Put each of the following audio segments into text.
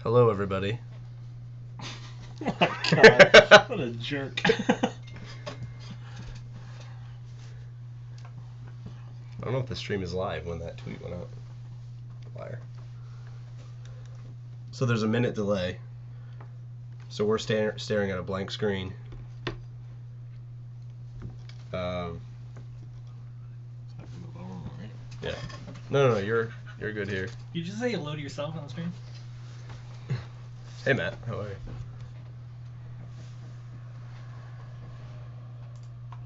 Hello, everybody. Oh my god, what a jerk. I don't know if the stream is live when that tweet went out. Liar. So there's a minute delay. So we're staring at a blank screen. Yeah. No, you're good here. You just say hello to yourself on the stream? Hey, Matt. How are you?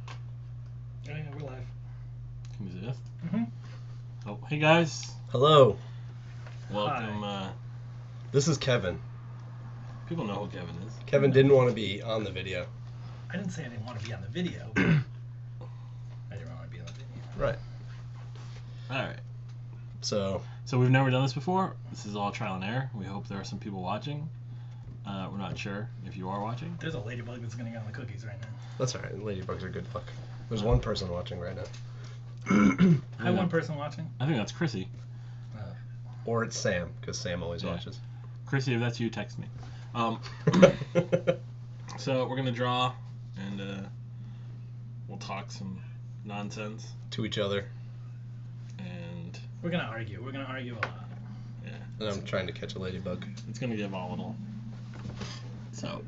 Oh yeah, we're live. Can we see this? Mm-hmm. Oh, hey guys. Hello. Welcome. This is Kevin. People know who Kevin is. Kevin didn't want to be on the video. I didn't say I didn't want to be on the video, but I didn't want to be on the video. Right. Alright. So we've never done this before. This is all trial and error. We hope there are some people watching. We're not sure if you are watching. There's a ladybug that's gonna get on the cookies right now. that's alright. Ladybugs are good luck. There's one person watching right now. I have one person watching. I think that's Chrissy. Or it's Sam, because Sam always Yeah. watches. Chrissy, if that's you, text me. So we're gonna draw, and we'll talk some nonsense. To each other. And We're gonna argue. We're gonna argue a lot. yeah, And I'm trying to catch a ladybug. it's gonna get volatile. So.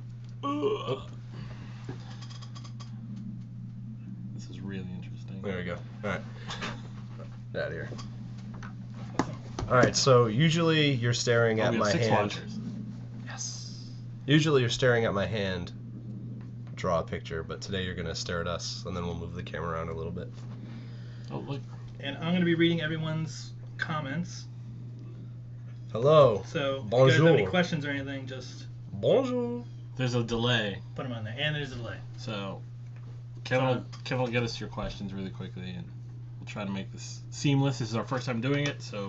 This is really interesting. There we go. Alright. Get out of here. Alright, so usually you're staring Oh, at we have my 6 hand. watchers. Yes. Usually you're staring at my hand, draw a picture, but today you're going to stare at us, and then we'll move the camera around a little bit. Oh, look. And I'm gonna be reading everyone's comments. Hello. So if you guys Bonjour. have any questions or anything, just Bonjour. There's a delay. put them on there. And there's a delay. So, Kevin will get us your questions really quickly, and we'll try to make this seamless. This is our first time doing it, so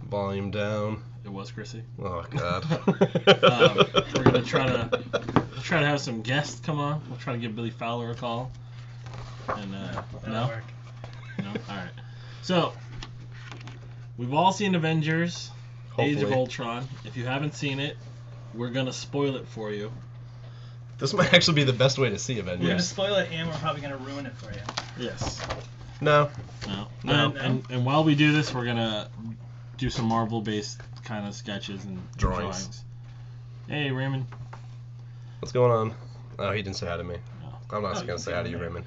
Volume down. it was Chrissy. Oh, God. We're gonna try to have some guests come on. We'll try to give Billy Fowler a call. And That'll no, work. all right. So we've all seen Avengers: Age of Hopefully. Ultron. If you haven't seen it, we're gonna spoil it for you. This might actually be the best way to see We're gonna Avengers. spoil it, and we're probably gonna ruin it for you. Yes. No. No. No. And while we do this, we're gonna do some Marvel-based kind of sketches and Drawings. Hey, Raymond. What's going on? Oh, he didn't say hi to me. No. I'm not Oh, going to say hi to you, okay. Raymond.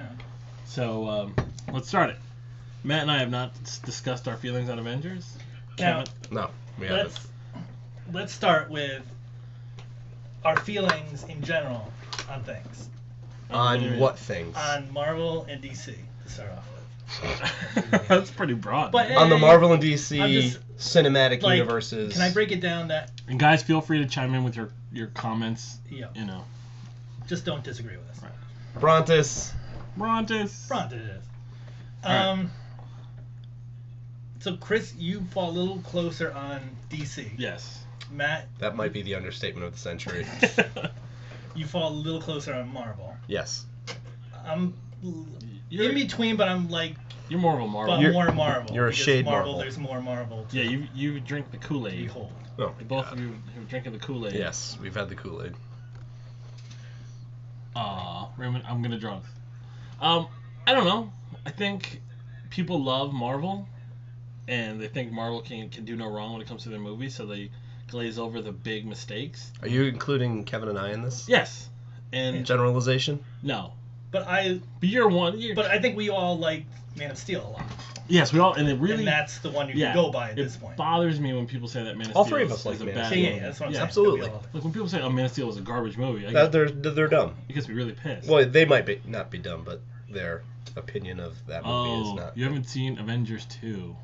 So let's start it. Matt and I have not discussed our feelings on Avengers. Now, Kevin? No, we haven't. let's start with our feelings in general on things. On what things? On Marvel and DC to start off with. That's pretty broad. But On the Marvel and I'm DC just, cinematic like, universes. Can I break it down that, And guys, feel free to chime in with your comments. yeah, You know, just don't disagree with us. Right. Brontis. Brontis. Front it is. Alright. So Chris, you fall a little closer on DC. Yes. Matt, That might be the understatement of the century. you fall a little closer on Marvel. Yes. I'm You're- in between, but I'm like, You're more of a Marvel. but more Marvel. you're a because shade Marvel. Marvel. There's more Marvel. To Yeah, you drink the Kool-Aid. behold. Oh, Both of you are drinking the Kool-Aid. Yes, we've had the Kool-Aid. Raymond, I'm gonna draw this. I don't know. I think people love Marvel, and they think Marvel can do no wrong when it comes to their movies, so they glaze over the big mistakes. Are you including Kevin and I in this? Yes, and Generalization? no, But you're one. but I think we all like Man of Steel a lot. Yes, we all, and it really. And that's the one you yeah, can go by at it this point. bothers me when people say that Man of All Steel three of is us like a Man of bad Steel. Yeah, movie. that's what I'm Yeah. saying. Absolutely. We all- Like when people say, "Oh, Man of Steel was a garbage movie," They're dumb. it gets me really pissed. Well, they might not be dumb, but their opinion of that movie is Oh, not. you haven't seen Avengers 2.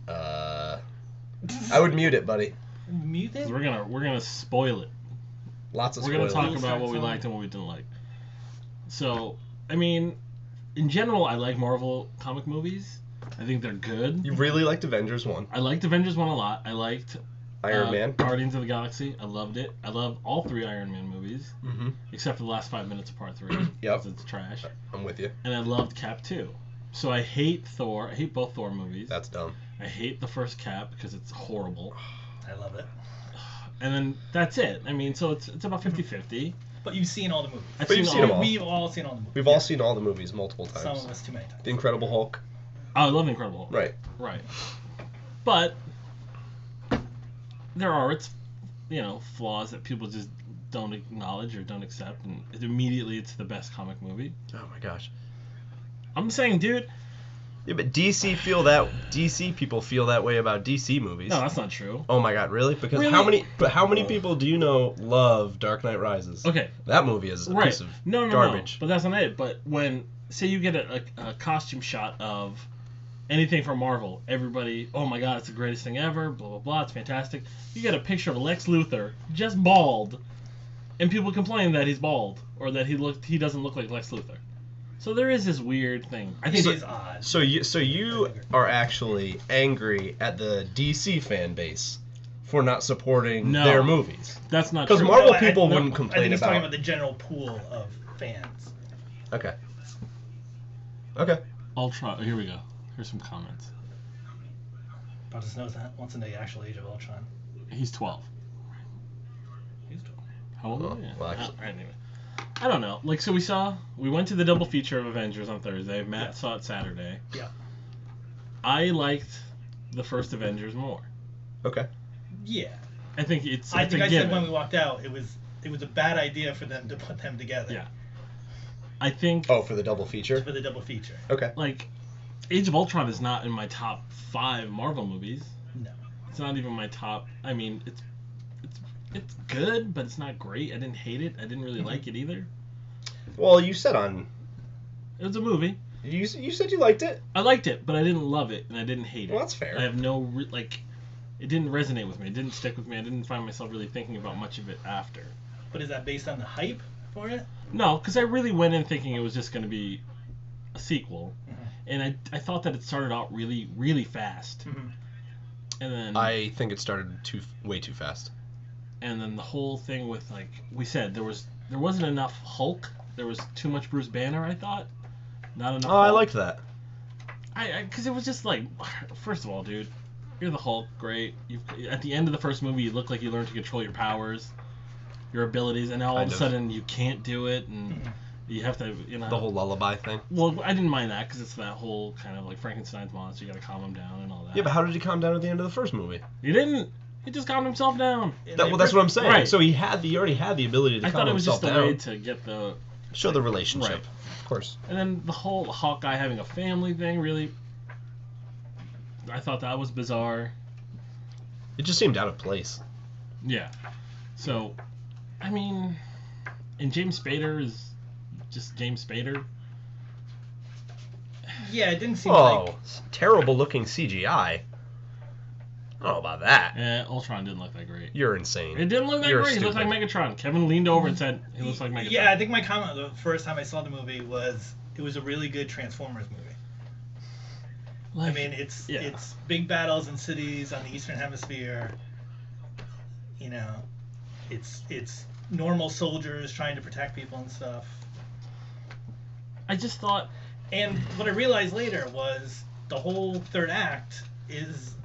I would mute it, buddy. Mute it? We're gonna spoil it. Lots of We're gonna spoilers. talk about what we liked and what we didn't like. So, I mean, in general, I like Marvel comic movies. I think they're good. You really liked Avengers 1. I liked Avengers 1 a lot. I liked Iron Man. Guardians of the Galaxy. I loved it. I love all 3 Iron Man movies, Mm-hmm. except for the last 5 minutes of part 3. Yep. 'Cause it's trash. I'm with you. And I loved Cap 2. So I hate Thor. I hate both Thor movies. That's dumb. I hate the first Cap because it's horrible. I love it. and then that's it. I mean, so it's about 50-50. But you've seen all the movies. But you've seen them all. We've all seen all the movies. We've all seen all the movies multiple times. Some of us too many times. The Incredible Hulk. Oh, I love The Incredible Hulk. Right. Right. But there are flaws that people just don't acknowledge or don't accept, and immediately it's the best comic movie. Oh my gosh. I'm saying, dude. Yeah, but DC people feel that way about DC movies. No, that's not true. Oh my god, really? Because Really? how many people do you know love Dark Knight Rises? Okay. That movie is a piece of garbage. But that's not it. But when, say you get a costume shot of anything from Marvel, everybody, oh my god, it's the greatest thing ever, blah, blah, blah, it's fantastic. You get a picture of Lex Luthor, just bald, and people complain that he's bald, or that he doesn't look like Lex Luthor. So there is this weird thing. I think it is odd. So you are actually angry at the DC fan base for not supporting their movies. That's not true. Because Marvel people wouldn't complain I think he's talking about about the general pool of fans. Okay. Ultron. Here we go. Here's some comments. Brothers knows that wants to know the actual age of Ultron. He's 12. He's 12. How old are you? Well, actually. Anyway. I don't know. Like, so we went to the double feature of Avengers on Thursday. Matt saw it Saturday. Yeah. I liked the first Avengers more. Okay. Yeah. I think it's I a said given. when we walked out, it was a bad idea for them to put them together. Yeah. I think. Oh, for the double feature? For the double feature. Okay. Like, Age of Ultron is not in my top 5 Marvel movies. No. It's not even my top. I mean, it's good, but it's not great. I didn't hate it. I didn't really like it either. Well, you said It was a movie. You said you liked it. I liked it, but I didn't love it, and I didn't hate it. Well, that's fair. I have no it didn't resonate with me. It didn't stick with me. I didn't find myself really thinking about much of it after. But is that based on the hype for it? No, because I really went in thinking it was just going to be a sequel, and I thought that it started out really, really fast, and then I think it started way too fast. And then the whole thing with, like we said, there wasn't enough Hulk. There was too much Bruce Banner, I thought. Not enough Hulk. I liked that. Because it was just like, first of all, dude, you're the Hulk, great. At the end of the first movie, you look like you learned to control your powers, your abilities, and now all of a sudden you can't do it, and you have to, The whole lullaby thing. Well, I didn't mind that because it's that whole kind of like Frankenstein's monster. You got to calm him down and all that. Yeah, but how did he calm down at the end of the first movie? He didn't. He just calmed himself down. Well, that's what I'm saying. Right. So he already had the ability to I calm thought it was himself just down. a way to get the Show the relationship. Right. Of course. And then the whole Hawkeye having a family thing, really, I thought that was bizarre. It just seemed out of place. Yeah. So, I mean, and James Spader is just James Spader. Yeah, it didn't seem like... terrible looking CGI. I don't know about that. Ultron didn't look that great. You're insane. It didn't look that You're great. He looked like stupid. Megatron. Kevin leaned over and said, he looks like Megatron. Yeah, I think my comment the first time I saw the movie was it was a really good Transformers movie. Like, I mean, it's big battles in cities on the Eastern Hemisphere. You know, it's normal soldiers trying to protect people and stuff. I just thought... And what I realized later was the whole third act is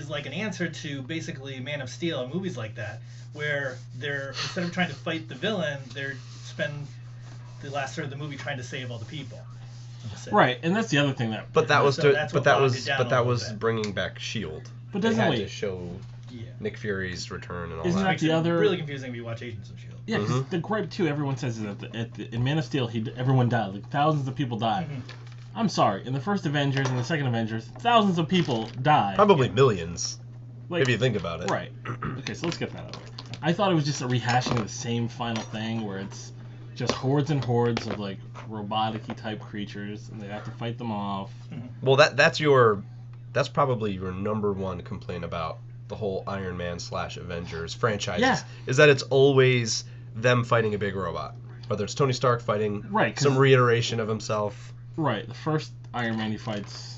like an answer to basically Man of Steel and movies like that, where they're, instead of trying to fight the villain, they're spend the last third of the movie trying to save all the people. Right, and that's the other thing that. But that was So that's what bogged it down a little bit. bringing back Shield. But They doesn't had wait. to show Nick Fury's return and all Isn't that. that the other? Really confusing if you watch Agents of S.H.I.E.L.D. Yeah, 'cause the gripe too. Everyone says is that in Man of Steel, everyone died. Like thousands of people died. I'm sorry. In the first Avengers and the second Avengers, thousands of people died. Probably millions, Like, if you think about it. Right. Okay, so let's get that out of the way. I thought it was just a rehashing of the same final thing where it's just hordes and hordes of like robotic-y type creatures, and they have to fight them off. Well, that's probably your number one complaint about the whole Iron Man / Avengers franchises. Yeah. Is that it's always them fighting a big robot, whether it's Tony Stark fighting Right, some reiteration of himself. Right. The first Iron Man, he fights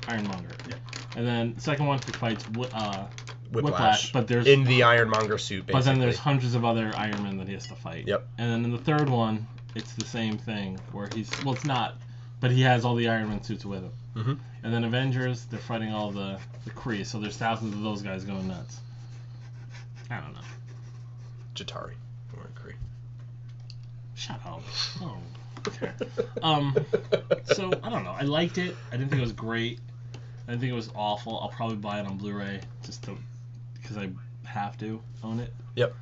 Ironmonger. Yeah. And then the second one, he fights Whiplash. But there's in the Ironmonger suit, basically. But then there's hundreds of other Iron Men that he has to fight. Yep. And then in the third one, it's the same thing where it's not, but he has all the Iron Man suits with him. Mhm. And then Avengers, they're fighting all the Kree, so there's thousands of those guys going nuts. I don't know. Jatari or Kree. Shut up. Oh. Okay. So I don't know. I liked it. I didn't think it was great. I didn't think it was awful. I'll probably buy it on Blu-ray because I have to own it. Yep.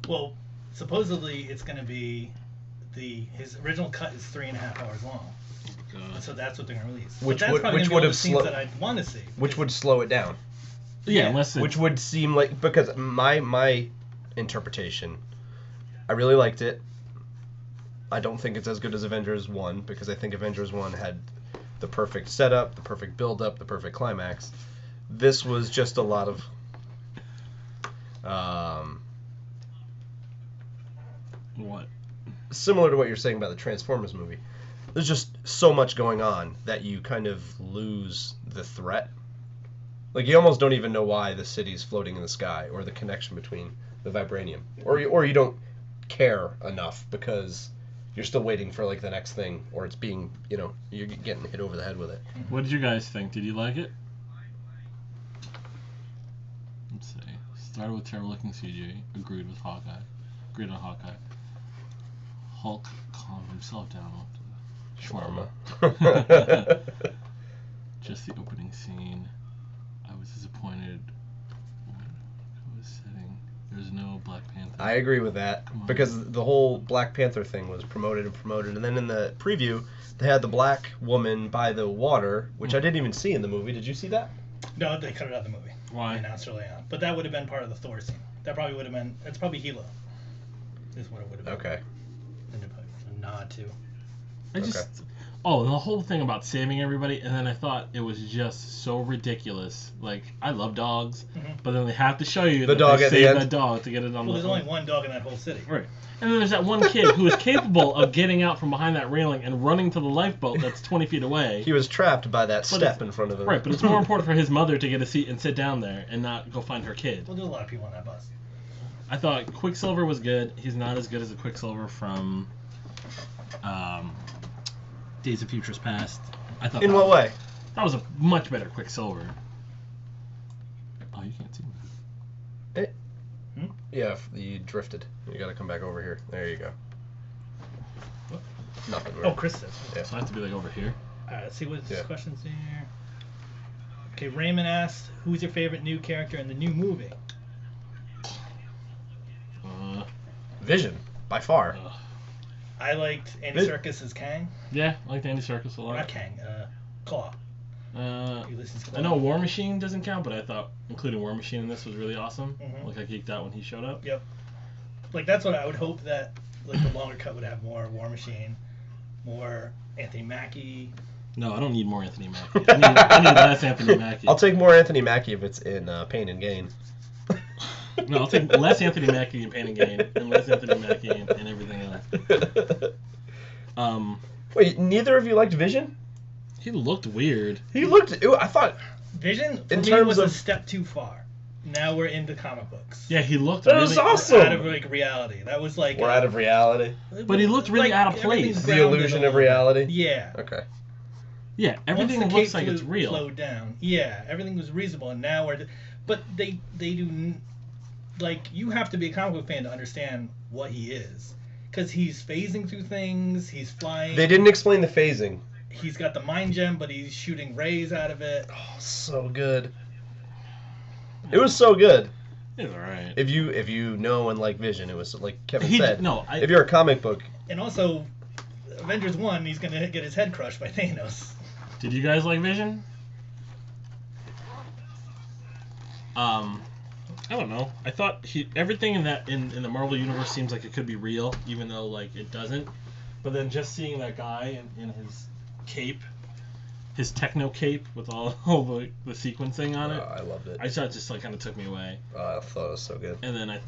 Well, supposedly it's going to be his original cut is 3.5 hours long. And so that's what they're going to release. Which that's would probably which gonna be would all have the scenes that I'd want to see. Which would slow it down. Yeah, unless it's... Which would seem like, because my interpretation, I really liked it. I don't think it's as good as Avengers 1 because I think Avengers 1 had the perfect setup, the perfect build-up, the perfect climax. This was just a lot of what? Similar to what you're saying about the Transformers movie. There's just so much going on that you kind of lose the threat. Like, you almost don't even know why the city's floating in the sky or the connection between the vibranium. Or you don't care enough because you're still waiting for, like, the next thing, or it's being, you're getting hit over the head with it. What did you guys think? Did you like it? Let's see. Started with terrible looking CG. Agreed with Hawkeye. Agreed on Hawkeye. Hulk calmed himself down after the shawarma. Just the opening scene. I was disappointed when I was sitting. There's no Black Panther. I agree with that because the whole Black Panther thing was promoted, and then in the preview they had the black woman by the water, which I didn't even see in the movie. Did you see that? No, they cut it out of the movie. Why? They announced early on. But that would have been part of the Thor scene. That probably would have been. That's probably Hela. Is what it would have been. Okay. And a nod to. I just... Oh, the whole thing about saving everybody, and then I thought it was just so ridiculous. Like, I love dogs, but then they have to show you the that dog they at the saved end. that dog to get it on Well, the... there's only one dog in that whole city. Right. And then there's that one kid who is capable of getting out from behind that railing and running to the lifeboat that's 20 feet away. He was trapped by that step in front of him. Right, but it's more important for his mother to get a seat and sit down there and not go find her kid. Well, there's a lot of people on that bus. I thought Quicksilver was good. He's not as good as the Quicksilver from Days of Futures Past. I thought. In what way? That was a much better Quicksilver. Oh, you can't see me. Yeah, you drifted. You gotta come back over here. There you go. What? Nothing. Oh, Chris says. Yeah. So I have to be like over here. Alright, let's see what questions here. Okay, Raymond asked, who's your favorite new character in the new movie? Vision, by far. I liked Andy Serkis as Kang. Yeah, I liked Andy Serkis a lot. Not Kang, Claw. Ulysses Claw. I know War Machine doesn't count, but I thought including War Machine in this was really awesome. Like, I geeked out when he showed up. Yep. Like, that's what I would hope that, like, the longer cut would have more War Machine, more Anthony Mackie. No, I don't need more Anthony Mackie. I need less Anthony Mackie. I'll take more Anthony Mackie if it's in Pain and Gain. No, I'll take less Anthony Mackie in Pain and Gain and less Anthony Mackie in everything else. Wait, neither of you liked Vision? He looked weird. He looked... I thought... Vision, for in me, terms was of... a step too far. Now we're into comic books. Yeah, he looked That really... was awesome! Out of, like, reality. That was like... We're out of reality. But he looked really out of place. everything's The grounded illusion a of little reality? bit. Yeah. Okay. Yeah, everything Once the looks cape like it's real. slowed down. Yeah, everything was reasonable, and now we're... But they do... Like, you have to be a comic book fan to understand what he is. Because he's phasing through things, he's flying... They didn't explain the phasing. He's got the mind gem, but he's shooting rays out of it. Oh, so good. It was so good. It's alright. If you know and like Vision, it was like Kevin said. No, if you're a comic book... And also, Avengers 1, he's going to get his head crushed by Thanos. Did you guys like Vision? I don't know. I thought everything in the Marvel universe seems like it could be real, even though like it doesn't. But then just seeing that guy in his cape, his techno cape with all the sequencing on it, I loved it. I thought it just like kind of took me away. I thought it was so good. And then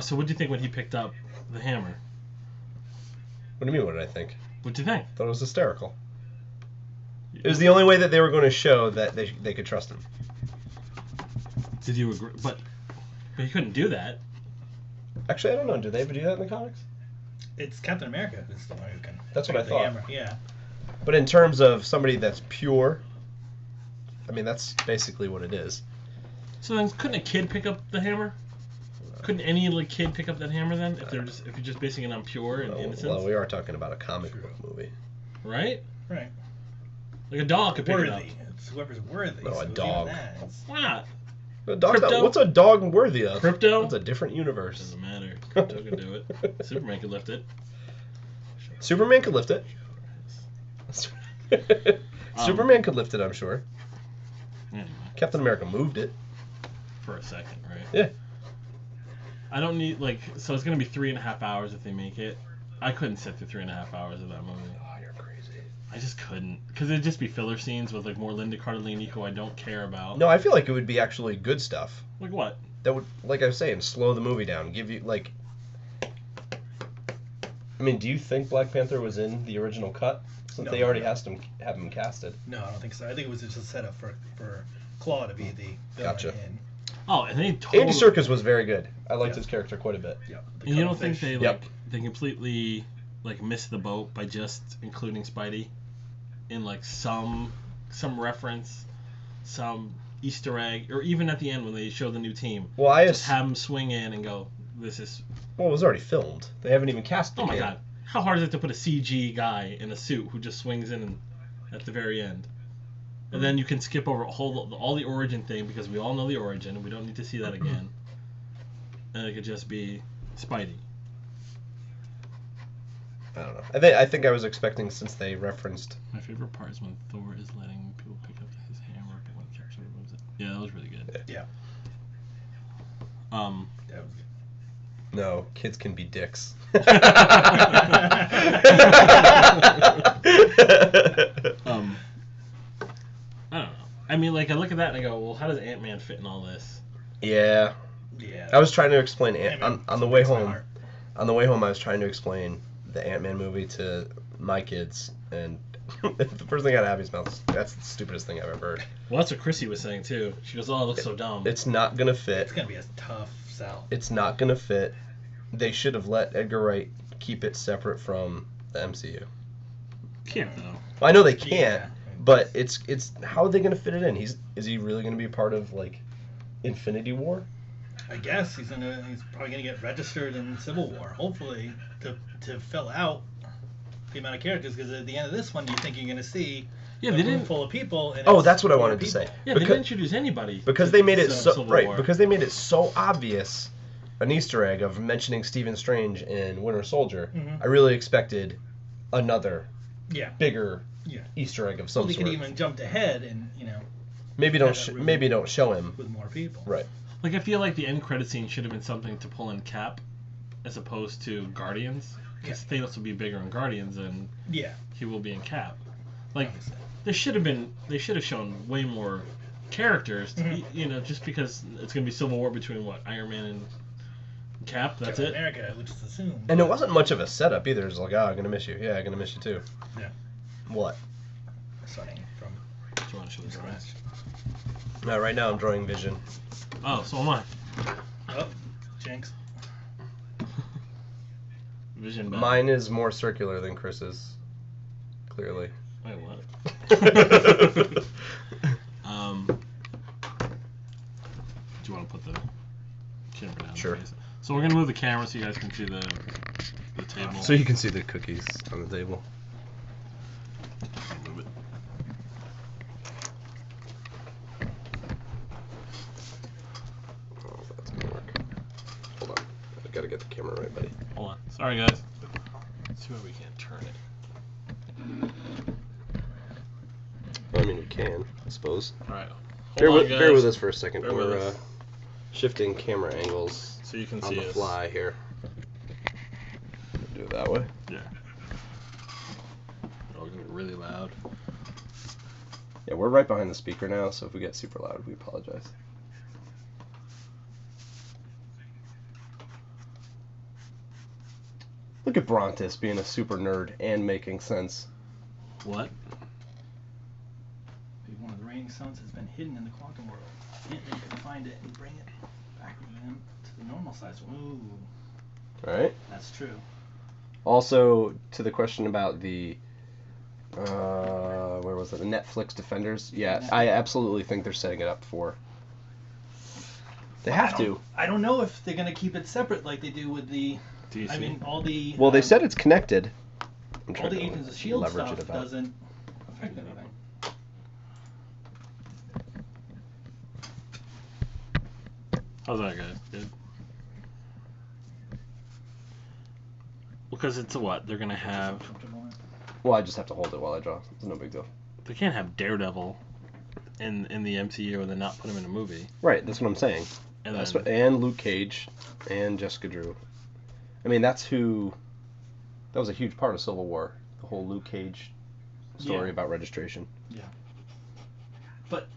so what did you think when he picked up the hammer? What do you mean? What did I think? What did you think? I thought it was hysterical. It was the only way that they were going to show that they could trust him. Did you agree? But you couldn't do that. Actually, I don't know. Do they ever do that in the comics? It's Captain America who's the one who can... That's what pick I up the thought. hammer. Yeah. But in terms of somebody that's pure, I mean, that's basically what it is. So then, couldn't a kid pick up the hammer? Couldn't any like kid pick up that hammer then? If you're just basing it on pure and innocence, Well, we are talking about a comic book movie. right? Right. Like a dog could pick it up. Worthy. It's whoever's worthy. No, a even dog. that, it's- Why not? What's a dog worthy of? Crypto? It's a different universe. Doesn't matter. Crypto can do it. Superman could lift it. Superman could lift it. Superman could lift it, I'm sure. Anyway, Captain America moved it. for a second, right? Yeah. I don't need so it's gonna be 3.5 hours if they make it. I couldn't sit through 3.5 hours of that movie. Oh, you're crazy. I just couldn't, because it'd just be filler scenes with like more Linda Cardellini who I don't care about. No, I feel like it would be actually good stuff. Like what? That would, like I was saying, slow the movie down. Give you, like... I mean, do you think Black Panther was in the original cut? Since No, they already no. have him casted. No, I don't think so. I think it was just a setup for Claw to be the villain. Gotcha. In, Oh, and they totally... Andy Serkis was very good. I liked Yeah. his character quite a bit. yeah, the And you don't think cuttlefish. they Yep. they completely missed the boat by just including Spidey in like some reference, some Easter egg, or even at the end when they show the new team, Well, just have him swing in and go, "This is Well, it was already filmed. They haven't even cast the oh my kid. god, how hard is it to put a CG guy in a suit who just swings in at the very end?" And then you can skip over all the origin thing because we all know the origin and we don't need to see that again. And it could just be Spidey. I don't know. I think I was expecting, since they referenced... My favorite part is when Thor is letting people pick up his hammer, but when Cap sort of moves it. Yeah, that was really good. Yeah. Um, That was good. No, kids can be dicks. I don't know. I mean, like, I look at that and I go, well, how does Ant-Man fit in all this? Yeah. Yeah. I was trying to explain... Ant-Man on the way breaks my home... heart. On the way home, I was trying to explain the Ant-Man movie to my kids, and the first thing out of Abby's mouth is, that's the stupidest thing I've ever heard. Well, that's what Chrissy was saying, too. She goes, oh, it looks so dumb. It's not going to fit. It's gonna be a tough sell. It's not going to fit. They should have let Edgar Wright keep it separate from the MCU. Can't, though. I know they can't, Yeah. but it's how are they going to fit it in? Is he really going to be a part of, like, Infinity War? I guess he's probably gonna get registered in Civil War. Hopefully, to fill out the amount of characters. Because at the end of this one, you think you're gonna see Yeah, a they room didn't. full of people. And Oh, it's that's what I more wanted to people. say. Yeah, they Because- didn't introduce anybody. Because they made it to so Civil right. War. Because they made it so obvious, an Easter egg of mentioning Stephen Strange in Winter Soldier. Mhm. I really expected another Yeah. bigger Yeah. Easter egg of So some they sort. could even jumped ahead and Maybe have don't that room. maybe don't show him. with more people. Right. Like, I feel like the end credit scene should have been something to pull in Cap, as opposed to Guardians. Because Thanos will be bigger in Guardians than Yeah. he will be in Cap. Like, they should have shown way more characters, to be, just because it's going to be Civil War between, Iron Man and Cap, that's Captain it? America, which is assumed. And it wasn't much of a setup either. It's like, I'm gonna miss you. Yeah, I'm gonna miss you too. Yeah. What? Starting from Do you want to show the scratch. scratch? No, right now I'm drawing Vision. Oh, so am I. Oh, Jinx. Vision back. Mine is more circular than Chris's. Clearly. Wait, what? Do you want to put the camera down? Sure. please? So we're gonna move the camera so you guys can see the table. So you can see the cookies on the table. Move it. Oh, that's gonna work. Hold on. I gotta get the camera right, buddy. Hold on. Sorry, guys. Let's see why we can't turn it. I mean, we can, I suppose. All right. Bear Hold on, with guys. us for a second. Bear with We're us. shifting camera angles So you can on see the us. fly here. Do it that way. Yeah. Oh, we're gonna get really loud. Yeah, we're right behind the speaker now, so if we get super loud, we apologize. Look at Brontis being a super nerd and making sense. What? Maybe one of the reigning suns has been hidden in the quantum world. Ant-Man can find it and bring it back with him to the normal size. Ooh, Alright? that's true. Also, to the question about the where was it? The Netflix Defenders. Yeah, I absolutely think they're setting it up for They have to. I don't know if they're gonna keep it separate like they do with the. DC. I mean, all the. Well, they said it's connected. I'm all trying the to Agents of Shield leverage stuff it about. doesn't affect anything. How's that, guys? Good. Because it's a what? They're gonna have. Well, I just have to hold it while I draw. It's no big deal. They can't have Daredevil in the MCU and then not put him in a movie. Right, that's what I'm saying. And That's then, what, and Luke Cage, and Jessica Drew. I mean, that's who. That was a huge part of Civil War. The whole Luke Cage story about registration. Yeah. But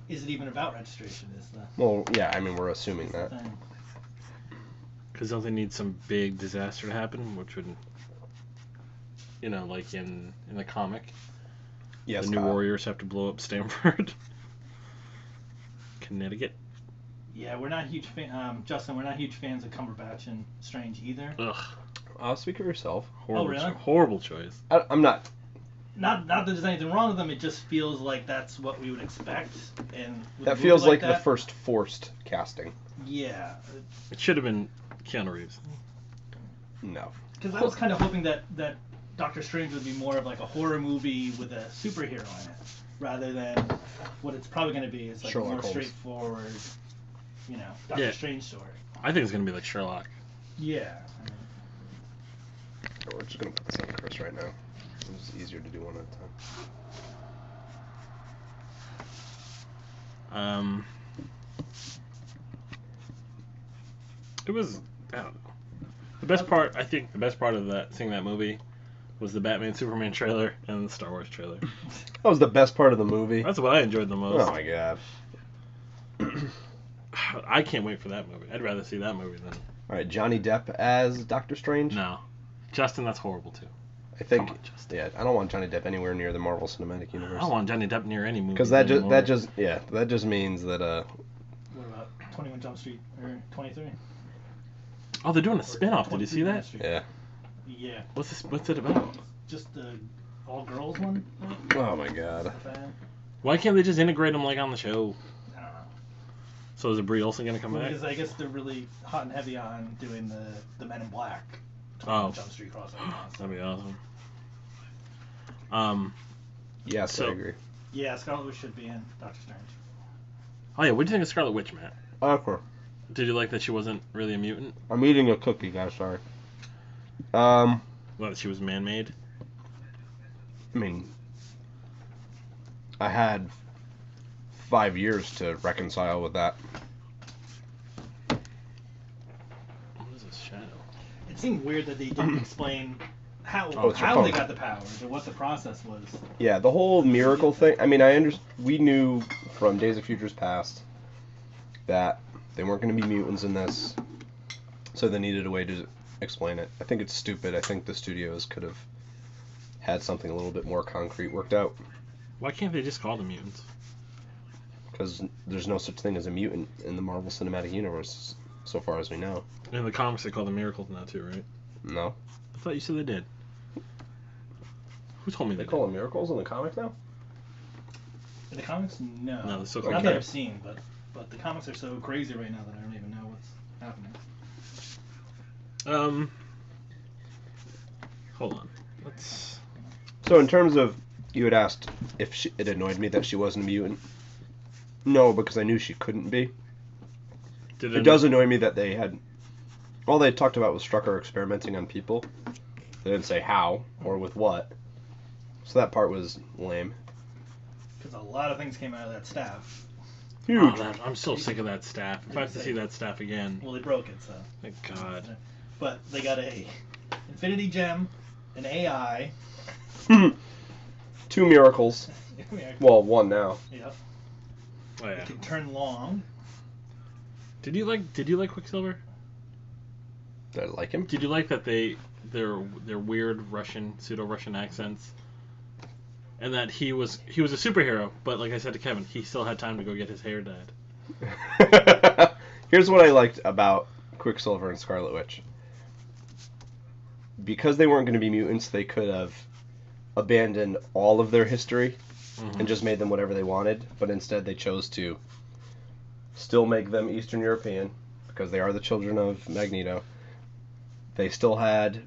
is it even about registration? Is the Well, yeah. I mean, we're assuming that. thing. because don't they need some big disaster to happen, which would, like in the comic, Yes. the New Warriors have to blow up Stamford, Connecticut. Yeah, we're not huge Justin. We're not huge fans of Cumberbatch and Strange either. Ugh, Speak for yourself. horrible, really? Horrible choice. I'm not. Not that there's anything wrong with them. It just feels like that's what we would expect. And with a That movie feels like the that, first forced casting. Yeah, It should have been Keanu Reeves. No. because I was kind of hoping that Doctor Strange would be more of like a horror movie with a superhero in it, rather than what it's probably going to be is like Sherlock a more Holmes. straightforward, Doctor Yeah. Strange story. I think it's gonna be like Sherlock. Yeah. We're just gonna put this on Chris right now. It's easier to do one at a time. It was, I don't know. The best part of seeing that movie was the Batman Superman trailer and the Star Wars trailer. That was the best part of the movie. That's what I enjoyed the most. Oh my god. I can't wait for that movie. I'd rather see that movie than All right, Johnny Depp as Doctor Strange. no. Justin, that's horrible too. I think. Come on, Justin. Yeah, I don't want Johnny Depp anywhere near the Marvel Cinematic Universe. I don't want Johnny Depp near any movie. Because that anymore. just means that What about 21 Jump Street or 23? Oh, they're doing a spin-off. Did you see that? yeah. Yeah. What's it about? Just the all girls one. Oh my god. Why can't they just integrate them like on the show? I don't know. So is Brie Olsen gonna come back? Because I guess they're really hot and heavy on doing the Men in Black. Oh. Jump Street crossover. now, so. That'd be awesome. Yes, So- I agree. Yeah, Scarlet Witch should be in Doctor Strange. Oh yeah, what do you think of Scarlet Witch, Matt? Okay. Did you like that she wasn't really a mutant? I'm eating a cookie, guys. Sorry. Well, that she was man-made? I mean, I had 5 years to reconcile with that. What is this shadow? It seemed weird that they didn't explain how it's her how phone. they got the powers or what the process was. Yeah, the whole miracle thing. I mean, we knew from Days of Futures Past that they weren't going to be mutants in this, so they needed a way to explain it. I think it's stupid. I think the studios could have had something a little bit more concrete worked out, Why can't they just call them mutants? because there's no such thing as a mutant in the Marvel Cinematic Universe, so far as we know. In the comics, they call them miracles now too, right? No, I thought you said they did. Who told me they they call did? them miracles in the comic now. In the comics, no. No, they're still Not called that Okay. I've seen, but the comics are so crazy right now that I don't even know what's happening. Hold on. Let's. So in terms of, you had asked if it annoyed me that she wasn't a mutant. No, because I knew she couldn't be. Did It does annoy me that they had... All they talked about was Strucker experimenting on people. They didn't say how or with what. So that part was lame. Because a lot of things came out of that staff. Huge. I'm so sick of that staff. If I have to see that staff again, Well, they broke it, so. thank God. But they got a Infinity Gem, an AI. 2 miracles. Well, 1 now. Yep. Oh yeah. It can turn long. Did you like Quicksilver? Did I like him? Did you like that their weird pseudo-Russian accents? And that he was a superhero, but like I said to Kevin, he still had time to go get his hair dyed. Here's what I liked about Quicksilver and Scarlet Witch. Because they weren't going to be mutants, they could have abandoned all of their history and just made them whatever they wanted, but instead they chose to still make them Eastern European because they are the children of Magneto. They still had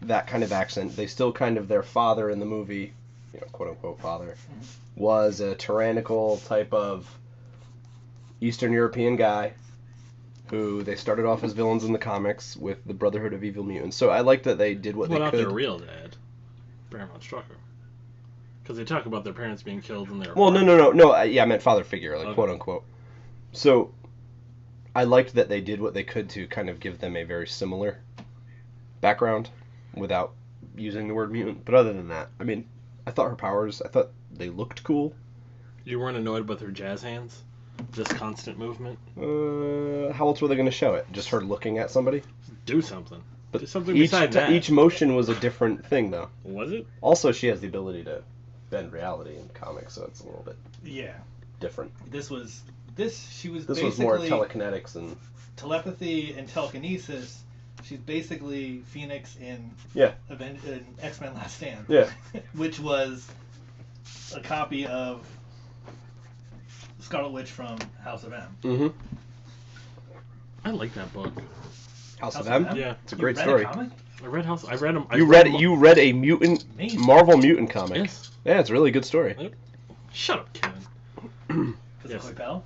that kind of accent. They still kind of, their father in the movie, quote unquote father, was a tyrannical type of Eastern European guy who they started off as villains in the comics with the Brotherhood of Evil Mutants. So I like that they did what they could. What about their real dad, Baron Strucker? Because they talk about their parents being killed in their... Well, no. Yeah, I meant father figure, like, okay. quote unquote. So I liked that they did what they could to kind of give them a very similar background without using the word mutant. But other than that, I mean, I thought they looked cool. You weren't annoyed with her jazz hands? Just constant movement? How else were they going to show it? Just her looking at somebody? Do something. But do something besides that. Each motion was a different thing, though. Was it? Also, she has the ability to bend reality in comics, so it's a little bit different. This was more telekinetics and telepathy and telekinesis. She's basically Phoenix in in X-Men Last Stand. Yeah. Which was a copy of Scarlet Witch from House of M. Mm-hmm. I like that book. House of M? Yeah. It's a great story. I read House. I read them. You read a mutant Marvel mutant comic. Yes. Yeah, it's a really good story. Yep. Shut up, Kevin. Yes. Bell?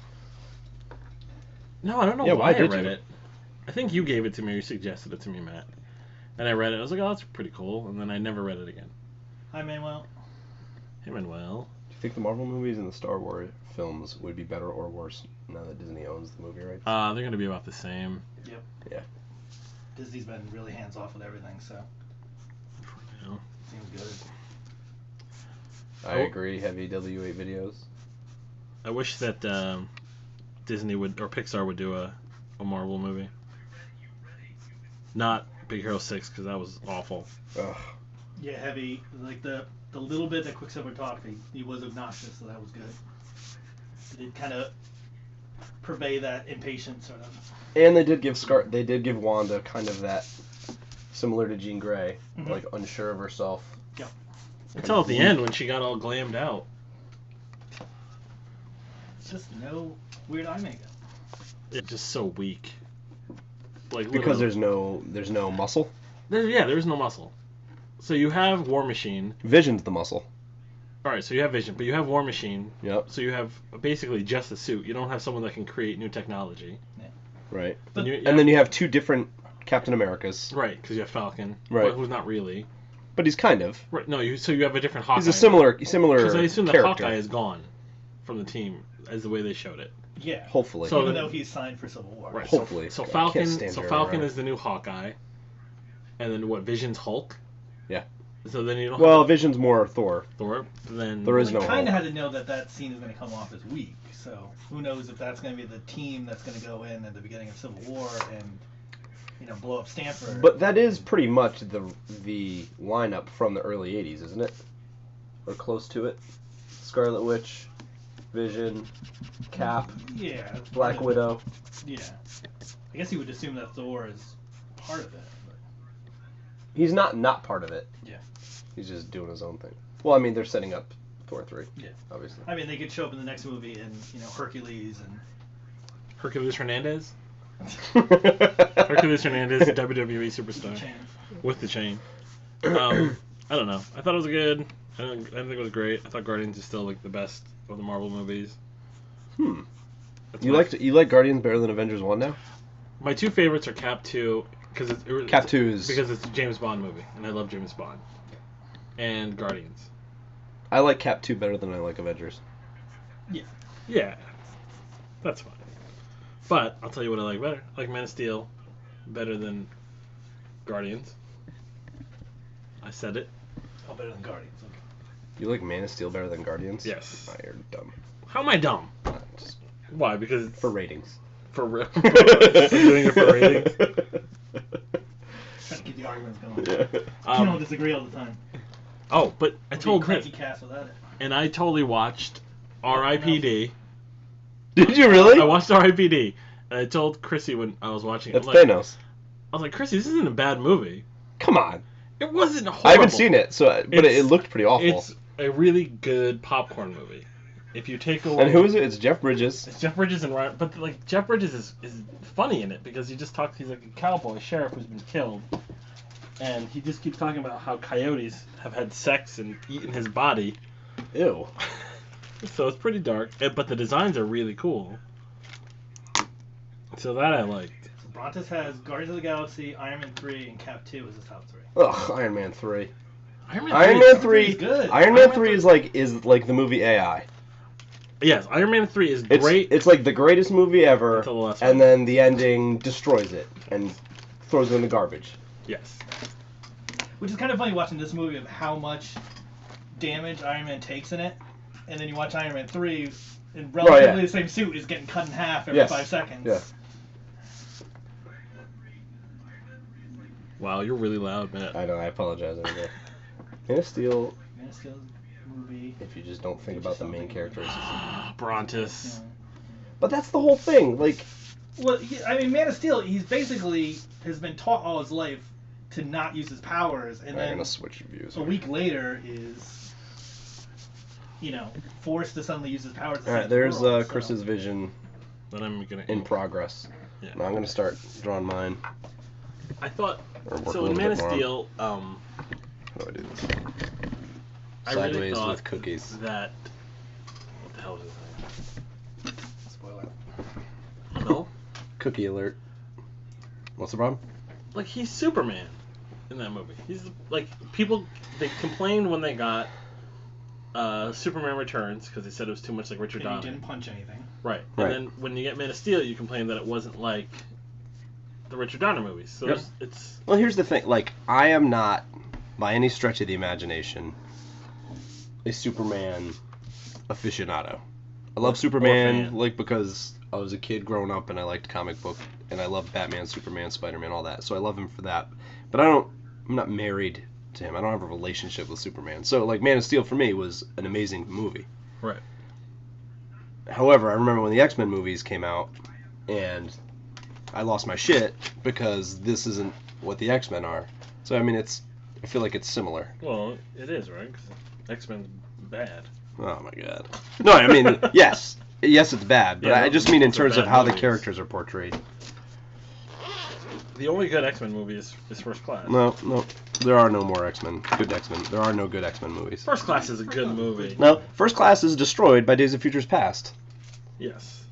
No, I don't know why I read it. I think you gave it to me or you suggested it to me, Matt. And I read it. I was like, oh, that's pretty cool. And then I never read it again. Hi, Manuel. Hey, Manuel. Do you think the Marvel movies and the Star Wars films would be better or worse now that Disney owns the movie rights? They're going to be about the same. Yep. Yeah. Disney's been really hands off with everything, so. Yeah. Seems good. I agree. Heavy W8 videos. I wish that Disney would, or Pixar would do a Marvel movie. Not Big Hero 6, because that was awful. Ugh. Yeah, heavy. Like the little bit that Quicksilver talked, he was obnoxious, so that was good. It did kind of purvey that impatience, sort of. And they did give Wanda kind of that, similar to Jean Grey, like unsure of herself. Yep. Until at the end when she got all glammed out. It's just no weird eye makeup. It's just so weak. Like because there's no muscle. There's no muscle. So you have War Machine. Vision's the muscle. All right, so you have Vision, but you have War Machine. Yep. So you have basically just a suit. You don't have someone that can create new technology. Yeah. Right. And then you have two different Captain Americas. Right, because you have Falcon. Right. But who's not really. But he's kind of. Right. No, so you have a different Hawkeye. He's a similar Because I assume that character. Hawkeye is gone from the team, as the way they showed it. Yeah. Hopefully. So even though he's signed for Civil War. Right. Hopefully. So Falcon is the new Hawkeye, and then what? Vision's Hulk. Yeah. So then you don't. Well, Vision's more Thor. Then there is no. We kind of had to know that scene is going to come off as weak. So who knows if that's going to be the team that's going to go in at the beginning of Civil War and blow up Stanford. But that is pretty much the lineup from the early '80s, isn't it? Or close to it. Scarlet Witch, Vision, Cap, Black Widow. Yeah. I guess you would assume that Thor is part of it. But... He's not part of it. Yeah. He's just doing his own thing. Well, I mean, they're setting up Thor 3. Yeah. Obviously. I mean, they could show up in the next movie in, Hercules and... Hercules Hernandez? Hercules Hernandez, WWE superstar. With the chain. I don't know. I thought it was good. I didn't think it was great. I thought Guardians is still like the best of the Marvel movies. You like Guardians better than Avengers 1 now? My two favorites are Cap 2 because Cap 2 is because it's a James Bond movie and I love James Bond. And Guardians. I like Cap 2 better than I like Avengers. Yeah. Yeah. That's fine. But I'll tell you what I like better. I like Man of Steel better than Guardians. I said it. Oh, better than Guardians. Okay. You like Man of Steel better than Guardians? Yes. Oh, you're dumb. How am I dumb? Just Why? Because for ratings. For real. I'm doing it for ratings. Trying to keep the arguments going. You don't disagree all the time. Oh, but I told Chris. Cast without it. And I totally watched R.I.P.D. Did you really? I watched R.I.P.D. And I told Chrissy when I was watching it. That's Thanos. I was like, Chrissy, this isn't a bad movie. Come on. It wasn't horrible. I haven't seen it, but it looked pretty awful. It's a really good popcorn movie. if you take away... And who is it? It's Jeff Bridges. It's Jeff Bridges and Ryan... But, like, Jeff Bridges is funny in it because he just talks... He's like a cowboy sheriff who's been killed. And he just keeps talking about how coyotes have had sex and eaten his body. Ew. So it's pretty dark. But the designs are really cool. So that I liked. So Brontes has Guardians of the Galaxy, Iron Man 3, and Cap 2 as his top 3. Ugh, Iron Man 3. Iron Man 3 is good. Iron Man 3 is like the movie AI. Yes, Iron Man 3 is It's great. It's like the greatest movie ever, Until the last one. and then the ending destroys it and throws it in the garbage. Yes. Which is kind of funny watching this movie of how much damage Iron Man takes in it, and then you watch Iron Man 3, in relatively the same suit is getting cut in half every 5 seconds. Yeah. Wow, you're really loud, man. I know, I apologize. Man of Steel, Man of Steel movie. if you just don't think about the main characters. Brontes. But that's the whole thing. Like, Well, I mean, Man of Steel, he's basically has been taught all his life to not use his powers, and I'm then gonna switch views. a week later is, forced to suddenly use his powers. To All right, save the there's world, so. Chris's vision Then I'm gonna. in progress. Yeah. Now I'm gonna start drawing mine. I thought. Or work a So in little Man bit of more on- Steel, How do I do this? I really Sideways thought with cookies. that. What the hell is his name? Spoiler. No. Cookie alert. What's the problem? Like he's Superman in that movie. He's like people. They complained when they got Superman Returns because they said it was too much like Richard And Donner. he didn't punch anything. Right. Right. And then when you get Man of Steel, you complain that it wasn't like the Richard Donner movies. So Yep. it's Well, here's the thing. Like, I am not, by any stretch of the imagination, a Superman aficionado. I love Superman, fan. like, because I was a kid growing up and I liked comic book, and I loved Batman, Superman, Spider-Man, all that. So I love him for that. But I'm not married to him. I don't have a relationship with Superman. So, like, Man of Steel for me was an amazing movie. right. However, I remember when the X-Men movies came out, and I lost my shit because this isn't what the X-Men are. So, I mean, I feel like it's similar. Well, it is right. 'Cause X-Men's bad. Oh my god. No, I mean, yes, it's bad, but Yeah, I just mean in those are terms of bad how the movies. characters are portrayed. The only good X-Men movie is First Class. No, there are no more good X-Men. There are no good X-Men movies. First Class is a good movie. No, First Class is destroyed by Days of Futures Past. Yes.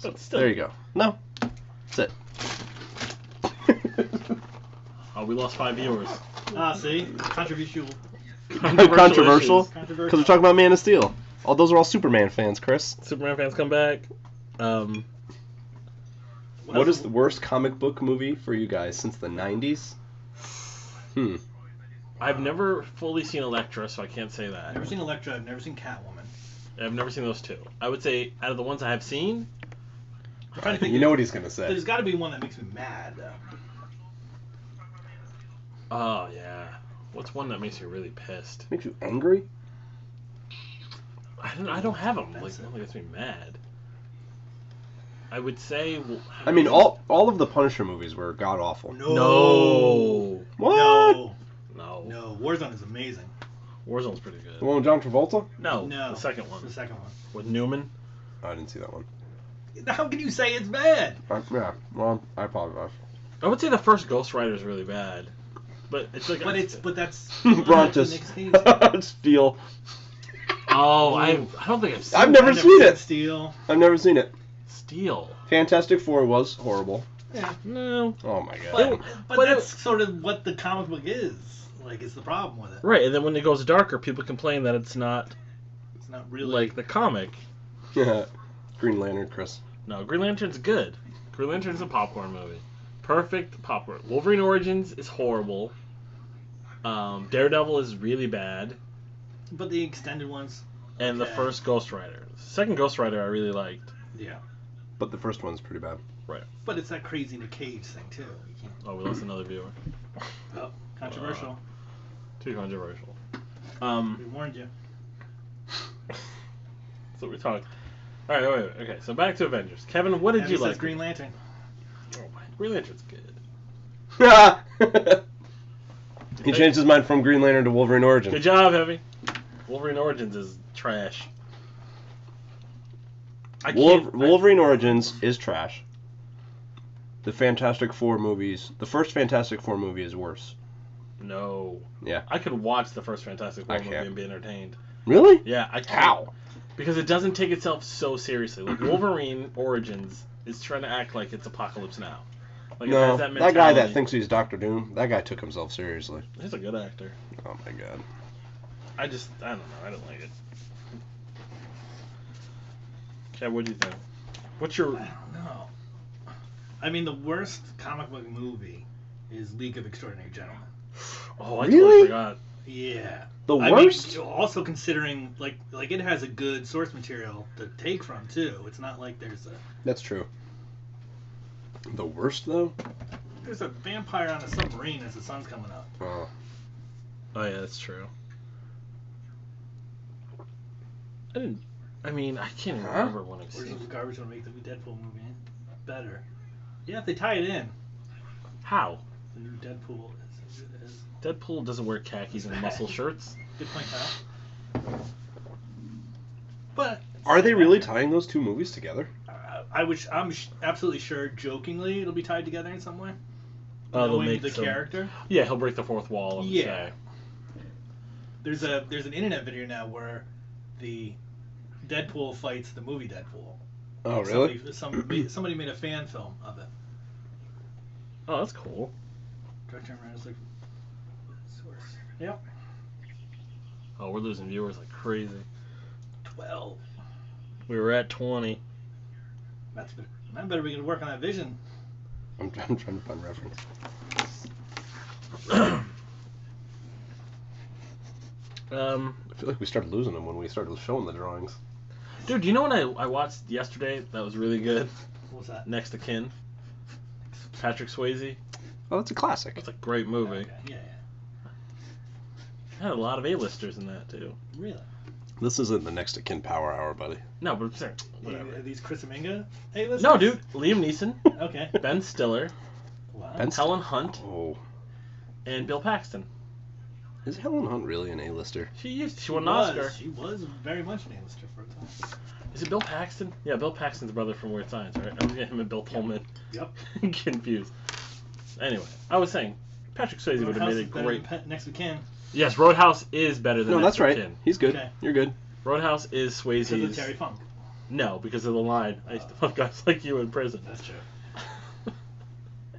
But still. There you go. No, that's it. Oh, we lost 5 viewers. See? Controversial. Controversial? Controversial. Because we're talking about Man of Steel. Those are all Superman fans, Chris. Superman fans come back. What is the worst comic book movie for you guys since the 90s? I've never fully seen Elektra, so I can't say that. I've never seen Elektra. I've never seen Catwoman. I've never seen those two. I would say out of the ones I have seen, I'm trying to think. You know what he's going to say. There's got to be one that makes me mad, though. oh yeah, what's one that makes you really pissed? Makes you angry? I don't have them. Like one that gets me mad. I would say. I mean, all of the Punisher movies were god awful. No. What? No. No. No. Warzone is amazing. Warzone's pretty good. The one with John Travolta? No. No. The second one The second one. with Newman. I didn't see that one. How can you say it's bad? Yeah, well, I apologize. I would say the first Ghost Rider is really bad, but it's like. But that's Brontes. Nick Cage. Steel. Oh, I don't think I've seen. I've never seen it. Steel. I've never seen it. Steel. Fantastic Four was horrible. Yeah. No. Oh my god. But But that's sort of what the comic book is. Like, it's the problem with it. Right, and then when it goes darker, people complain that it's not It's not really like the comic. Yeah. Green Lantern, Chris. No, Green Lantern's good. Green Lantern's a popcorn movie. Perfect popcorn. Wolverine Origins is horrible. Daredevil is really bad. But the extended ones. And the Okay. first Ghost Rider. The second Ghost Rider I really liked. Yeah. But the first one's pretty bad. But it's that crazy Nick Cage thing too. You can't. Oh, we lost another viewer. Oh, controversial. Too controversial. We warned you. So we talked. Alright, wait. Okay, so back to Avengers. Kevin, what did And you he says like? Green Lantern. Oh, my. Green Lantern's good. He changed his mind from Green Lantern to Wolverine Origin. Good job, Heavy. Wolverine Origins is trash. Wolverine Origins is trash. The Fantastic Four movies, the first Fantastic Four movie is worse. No. Yeah. I could watch the first Fantastic Four I movie can't. and be entertained. Really? Yeah, I can't. How? Because it doesn't take itself so seriously. Like Wolverine Origins is trying to act like it's Apocalypse Now. Like it No, has that mentality. guy that thinks he's Doctor Doom, that guy took himself seriously. He's a good actor. Oh my god. I don't know. I don't like it. Kev, what do you think? What's your... I don't know. I mean, the worst comic book movie is League of Extraordinary Gentlemen. Oh, I Really? totally forgot. Yeah. The I worst? mean, also considering like it has a good source material to take from too. It's not like That's true. The worst though? there's a vampire on a submarine as the sun's coming up. Oh. Oh, yeah, that's true. I can't even remember when I've Where's seen the it. garbage will make the Deadpool movie better? Yeah, if they tie it in. How? The new Deadpool is as good as. Deadpool doesn't wear khakis and muscle shirts. Good point, Kyle. But Are they really tying those two movies together? I'm absolutely sure, jokingly, it'll be tied together in some way. They'll Knowing make the some- character. Yeah, he'll break the fourth wall and Yeah. say... There's an internet video now where the Deadpool fights the movie Deadpool. Oh, really? Somebody made a fan film of it. Oh, that's cool. Director and writer's like source. Yep. Oh, we're losing viewers like crazy. 12. We were at 20. I better be gonna work on that vision. I'm trying to find reference. I feel like we started losing them when we started showing the drawings. Dude, you know what I watched yesterday that was really good? What was that? Next to Kin. Patrick Swayze. Oh, it's a classic. That's a great movie. Okay. Yeah. Had a lot of A-listers in that too. Really? This isn't the next to kin power hour, buddy. No, but I'm saying, whatever. Are these Chris Uminga? Hey, listen. No, dude. Liam Neeson, Okay. Ben Stiller, Wow. Helen Hunt, Oh. and Bill Paxton. Is Helen Hunt really an A-lister? She won an Oscar. She was very much an A-lister for a time. Is it Bill Paxton? Yeah, Bill Paxton's brother from Weird Science, right? I was getting him and Bill Pullman Yep. confused. Anyway, I was saying, Patrick Swayze would have Roadhouse made a is better great... than Next We Can. Yes, Roadhouse is better than No, Next that's to right. Kin. He's good. Okay. You're good. Roadhouse is Because of Swayze's... Terry Funk. No, because of the line. I used to fuck guys like you in prison. That's true.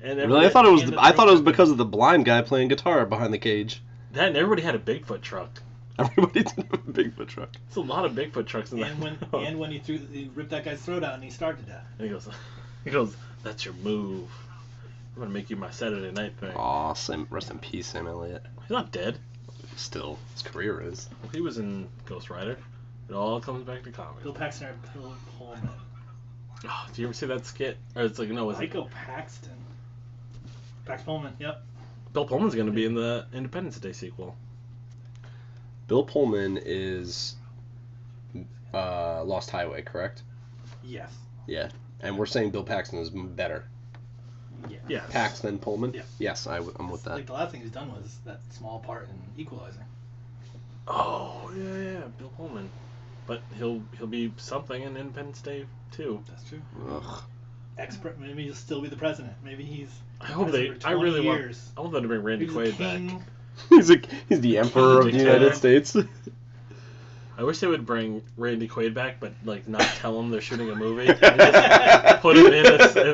And Really, I thought it was. and the I thought it was road- because of the blind guy playing guitar behind the cage. that and everybody had a Bigfoot truck. Everybody did have a Bigfoot truck. There's a lot of Bigfoot trucks in And that. when he ripped that guy's throat out and he starved to death. And he goes, that's your move. I'm gonna make you my Saturday night thing. Aw, rest in peace, Sam Elliott. He's not dead. Still, his career is. He was in Ghost Rider. It all comes back to comedy. Bill Paxton or Bill Pullman. Oh, do you ever see that skit? Or it's like, no, it's like Michael Paxton. Pax Pullman, yep. Bill Pullman's gonna be in the Independence Day sequel. Bill Pullman is Lost Highway, correct? Yes. Yeah. And we're saying Bill Paxton is better. Yeah. Yes. Paxton Pullman? Yeah. Yes, I'm with that. Like the last thing he's done was that small part in Equalizer. Oh yeah, Bill Pullman. But he'll be something in Independence Day too. That's true. Ugh. Expert. Maybe he'll still be the president. Maybe he's. I hope they. president for I 20 really want. years. I want them to bring Randy He's the Quaid king. back. He's the emperor of the Dictator. United States. I wish they would bring Randy Quaid back, but like not tell him they're shooting a movie. And just put him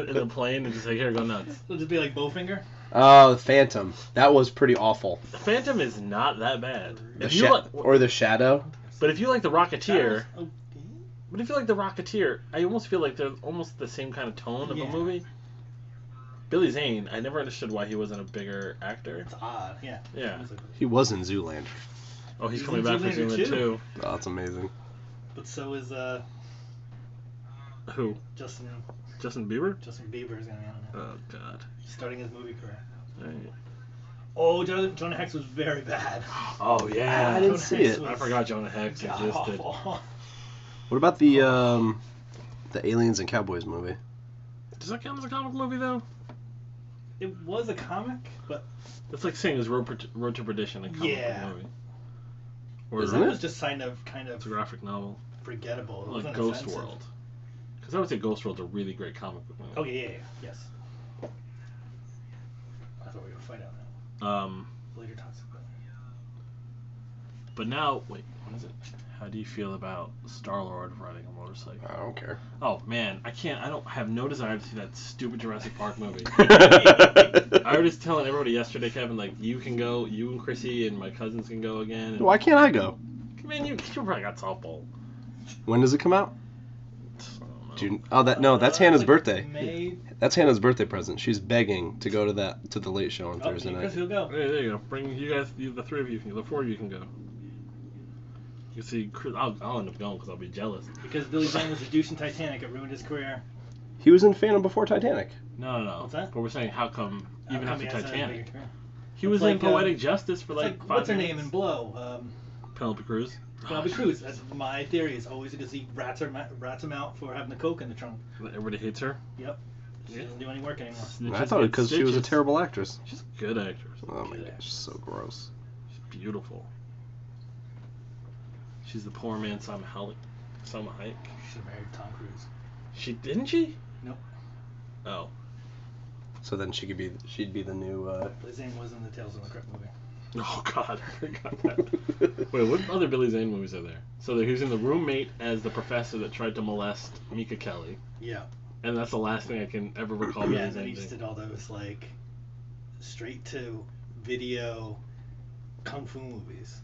in the plane and just like, here, go nuts. It'll just be like Bowfinger. Oh, Phantom. That was pretty awful. The Phantom is not that bad. The If you like, or the Shadow. but if you like the Rocketeer, Okay. but if you like the Rocketeer, I almost feel like they're almost the same kind of tone of Yeah. a movie. Billy Zane, I never understood why he wasn't a bigger actor. It's odd. Yeah. Yeah. He was in Zoolander. Oh, he's He's coming in back for Zoolander Zoolander too. too. Oh, that's amazing. But so is Who? Justin Justin Bieber? Bieber is gonna be on it. Oh God. Starting his movie career. Right. Oh, Jonah Hex was very bad. Oh yeah. I didn't see it. I forgot Jonah Hex existed. God-awful. What about the Aliens and Cowboys movie? Does that count as a comic movie though? It was a comic, but That's like saying is Road to Perdition a comic Yeah. movie. Or Isn't it it? was just kind of It's a graphic novel. forgettable. It Like wasn't Ghost offensive. World. Because I would say Ghost World's a really great comic book movie. Oh yeah. Yes. I thought we were gonna fight out now. Later talks about it. But now, wait, what is it? How do you feel about Star-Lord riding a motorcycle? I don't care. Oh man, I have no desire to see that stupid Jurassic Park movie. I was just telling everybody yesterday, Kevin, like, you can go, you and Chrissy and my cousins can go again. And, Why can't I go? man, you probably got softball. When does it come out? I don't know. June. Oh, that's Hannah's like birthday. May. That's Hannah's birthday present. She's begging to go to the late show on Oh, Thursday night. Chris, he'll go. Hey, there you go. Bring you guys, the three of you, the four of you can go. You can see, Chris, I'll end up going because I'll be jealous. Because Billy Zane was a douche in Titanic. It ruined his career. He was in Phantom before Titanic. No. What's that? But we're saying, how come even How come after he hasn't had a Titanic? bigger career? He was It's in like, Poetic Justice for It's like 5 what's her minutes. name in Blow? Penelope Cruz. Penelope Cruz. That's my theory. Is always because he rats him out for having the coke in the trunk. Everybody hates her. Yep. She doesn't do any work anymore. I thought because she was a terrible actress. She's a good actress. Oh my Good gosh, so gross. She's beautiful. She's the poor man Salma Hayek. Should have married Tom Cruise. Didn't she? Nope. Oh. So then she'd be the new. Billy Zane was in the Tales of the Crypt movie. Oh God, I forgot that. Wait, what other Billy Zane movies are there? So he was in The Roommate as the professor that tried to molest Mika Kelly. Yeah. And that's the last thing I can ever recall. Yeah, Billy and then Zane he just doing. did all those like straight to video kung fu movies.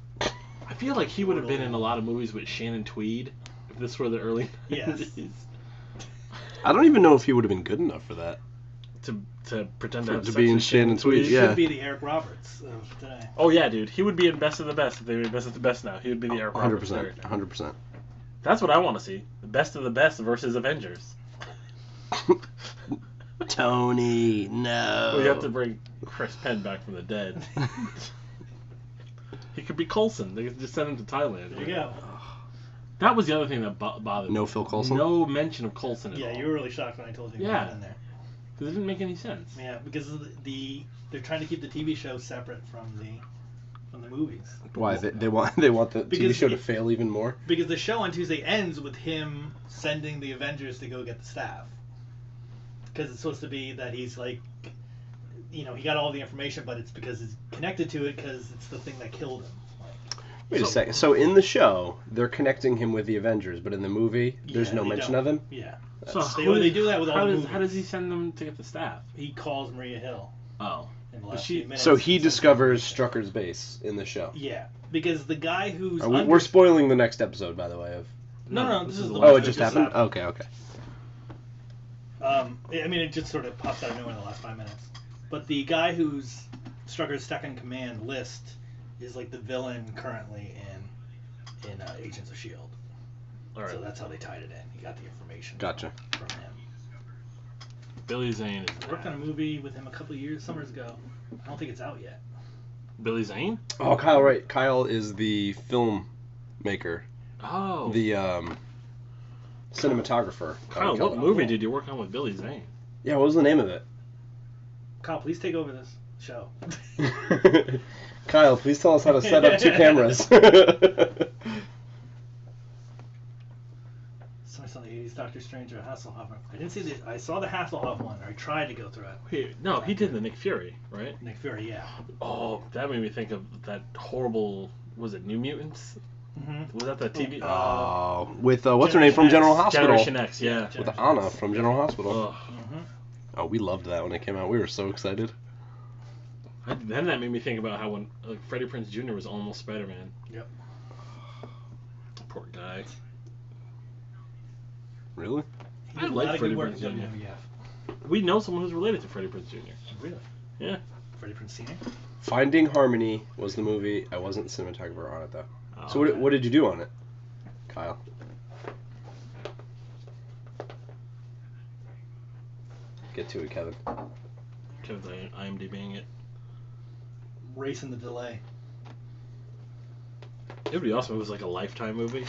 I feel like he would have been in a lot of movies with Shannon Tweed if this were the early 90s. Yes. I don't even know if he would have been good enough for that. To pretend to have To sex be in with Shannon Tweed, He yeah. should be the Eric Roberts of today. Oh yeah, dude. He would be in Best of the Best if they made Best of the Best now. He would be the Eric Roberts 100%. character. 100%. That's what I want to see. The Best of the Best versus Avengers. Tony, no. We have to bring Chris Penn back from the dead. He could be Coulson. They could just send him to Thailand. There you go. That was the other thing that bothered me. No Phil Coulson? No mention of Coulson at all. Yeah, you were really shocked when I told you Yeah. he was in there. Because it didn't make any sense. Yeah, because they're trying to keep the TV show separate from the movies. Why they want the TV Because show to fail even more? Because the show on Tuesday ends with him sending the Avengers to go get the staff. Because it's supposed to be that he's like, he got all the information, but it's because it's connected to it because it's the thing that killed him. Wait a second. So in the show, they're connecting him with the Avengers, but in the movie, there's Yeah, no they mention don't. of him? Yeah. So They do that with all the movies. How does he send them to get the staff? He calls Maria Hill Oh. in the last she- few minutes. So he and says- discovers Strucker's base in the show. Yeah, because the guy who's We're spoiling the next episode, by the way. No, this is the the one Oh, that it just happened? Okay. I mean, it just sort of pops out of nowhere in the last 5 minutes. But the guy who's Strucker's second command list is like the villain currently in Agents of S.H.I.E.L.D. All right. So that's how they tied it in. He got the information Gotcha. from him. Billy Zane is I worked on a movie with him a couple of summers ago. I don't think it's out yet. Billy Zane? Oh, Kyle, right. Kyle is the filmmaker. Oh. The cinematographer. Kyle, what movie did you work on with Billy Zane? Yeah, what was the name of it? Kyle, please take over this show. Kyle, please tell us how to set up 2 cameras. Somebody saw the 80s Doctor Strange or Hasselhoff. I didn't see I saw the Hasselhoff one, or I tried to go through it. He did the Nick Fury, right? Nick Fury, yeah. Oh, that made me think of that horrible, was it New Mutants? Mm-hmm. Was that the TV? Oh, with what's her name from General Hospital? Generation X, yeah. With Anna from General Hospital. Ugh. Mm-hmm. Oh, we loved that when it came out. We were so excited. Then that made me think about how when Freddie Prinze Jr. was almost Spider-Man. Yep. Poor guy. Really? He I did a like lot of Freddie good work Prinze in Jr. WWF. We know someone who's related to Freddie Prinze Jr. Really? Yeah. Freddie Prinze Sr.? Finding Harmony was the movie. I wasn't the cinematographer on it, though. Oh, So okay. what did you do on it, Kyle? Get to it, Kevin. Kevin's IMDbing it. Racing the delay. It would be awesome if it was like a Lifetime movie.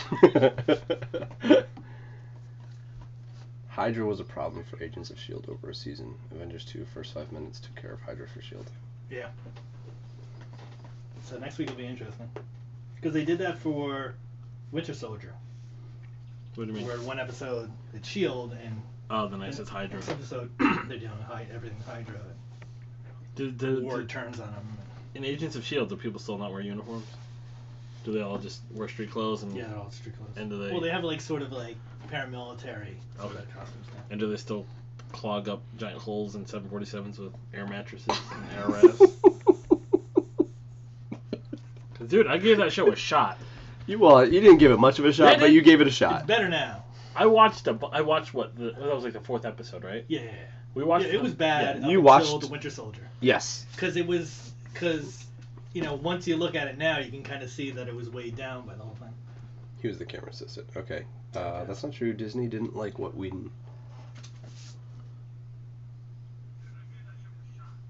Hydra was a problem for Agents of S.H.I.E.L.D. over a season. Avengers 2, first 5 minutes, took care of Hydra for S.H.I.E.L.D. Yeah. So next week will be interesting. Because they did that for Winter Soldier. What do you mean? Where one episode it's Shield and The next it's Hydra. Next episode they're doing everything Hydra. Ward turns on them. In Agents of Shield, do people still not wear uniforms? Do they all just wear street clothes? And yeah, they're all street clothes. And do they? Well, they have like sort of like paramilitary sort of costumes now. And do they still clog up giant holes in 747s with air mattresses and air rafts? Cause dude, I gave that show a shot. You didn't give it much of a shot, but you gave it a shot. It's better now. I watched what that was like the 4th episode, right? Yeah. We watched. It was bad. Yeah, you until watched the Winter Soldier. Yes. Because once you look at it now, you can kind of see that it was weighed down by the whole thing. He was the camera assistant. Okay. That's not true. Disney didn't like what Whedon.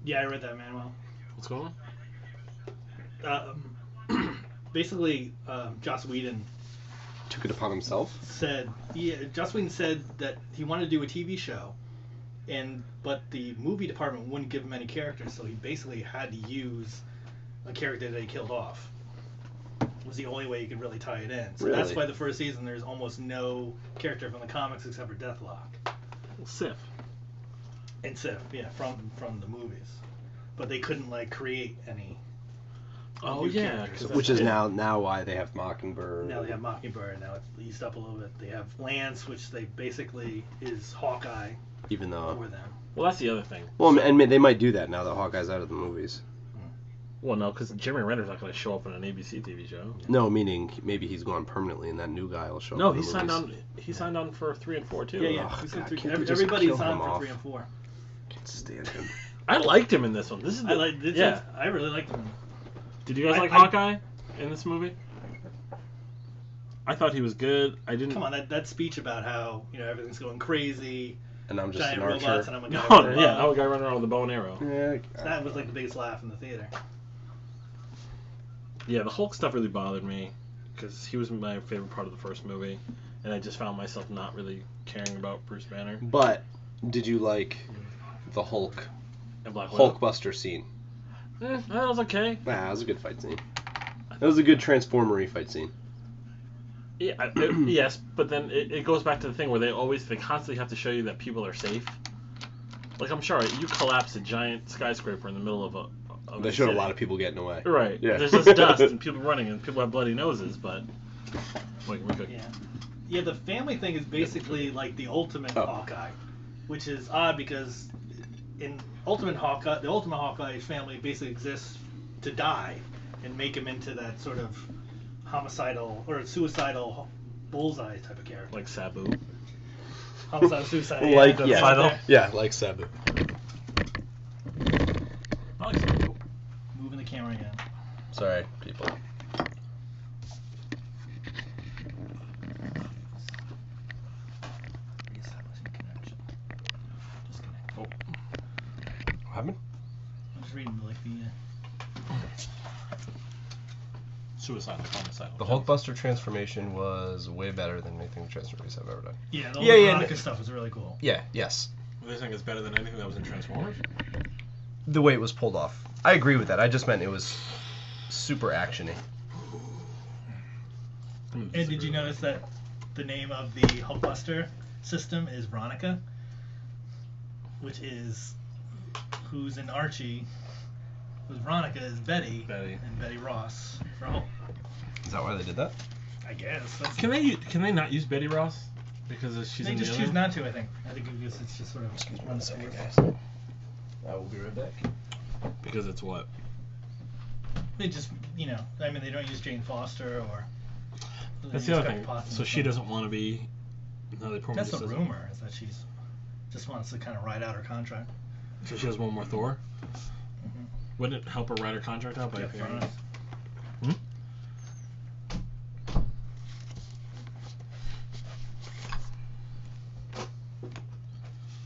Yeah, I read that, Manuel. What's going on? Basically, Joss Whedon took it upon himself. Joss Whedon said that he wanted to do a TV show, but the movie department wouldn't give him any characters, so he basically had to use a character that he killed off. It was the only way you could really tie it in. So really? That's why the first season there's almost no character from the comics except for Deathlock. Sif. And Sif, yeah, from the movies. But they couldn't create any. Oh yeah, which is now why they have Mockingbird. Now they have Mockingbird. Now it's eased up a little bit. They have Lance, which they basically is Hawkeye. Even though. For them. Well, that's the other thing. Well, and they might do that now that Hawkeye's out of the movies. Well, no, because Jeremy Renner's not going to show up in an ABC TV show. No, meaning maybe he's gone permanently, and that new guy will show up. No, he signed on. He signed on for 3 and 4 too. Yeah. Oh, God, everybody's on for 3 and 4. Can't stand him. I liked him in this one. This is I really liked him. Did you guys like Hawkeye in this movie? I thought he was good. I didn't. Come on, that speech about how everything's going crazy. And I'm just giant an archer. robots, and I'm a guy. I'm a guy running around with a bow and arrow. Yeah, that was the biggest laugh in the theater. Yeah, the Hulk stuff really bothered me because he was my favorite part of the first movie, and I just found myself not really caring about Bruce Banner. But did you like the Hulk and Black Widow? Hulkbuster scene? That was okay. Nah, it was a good fight scene. That was a good Transformer-y fight scene. Yeah, yes, but then it goes back to the thing where they constantly have to show you that people are safe. Like, I'm sure you collapse a giant skyscraper in the middle of they showed a lot of people getting away. Right. Yeah. There's just dust and people running and people have bloody noses, but we're good. Yeah, the family thing is basically like the ultimate Hawkeye, which is odd because in Ultimate Hawkeye, the Ultimate Hawkeye family basically exists to die and make him into that sort of homicidal or suicidal bullseye type of character. Like Sabu. Homicidal, suicidal. Yeah, like Sabu. I like Sabu. Moving the camera again. Sorry, people. Oh. What happened? I'm just reading Suicidal, homicidal. The Hulkbuster transformation was way better than anything the Transformers have ever done. Yeah, the Veronica stuff was really cool. Yeah, yes. They think it's better than anything that was in Transformers? The way it was pulled off. I agree with that. I just meant it was super actiony. And did you notice that the name of the Hulkbuster system is Veronica? Which is who's in Archie. Who's Veronica is Betty. And Betty Ross for Hulk. Is that why they did that? I guess. Can they not use Betty Ross? Because she's they in just the choose other? not to, I think. I think it's just sort of... Excuse me 1 second, guys. I will be right back. Because it's what? They just, they don't use Jane Foster or... That's the other thing. So she doesn't want to be... No, they That's the rumor, is that she's just wants to kind of ride out her contract. So she has one more Thor? Mm-hmm. Wouldn't it help her ride her contract out by appearing?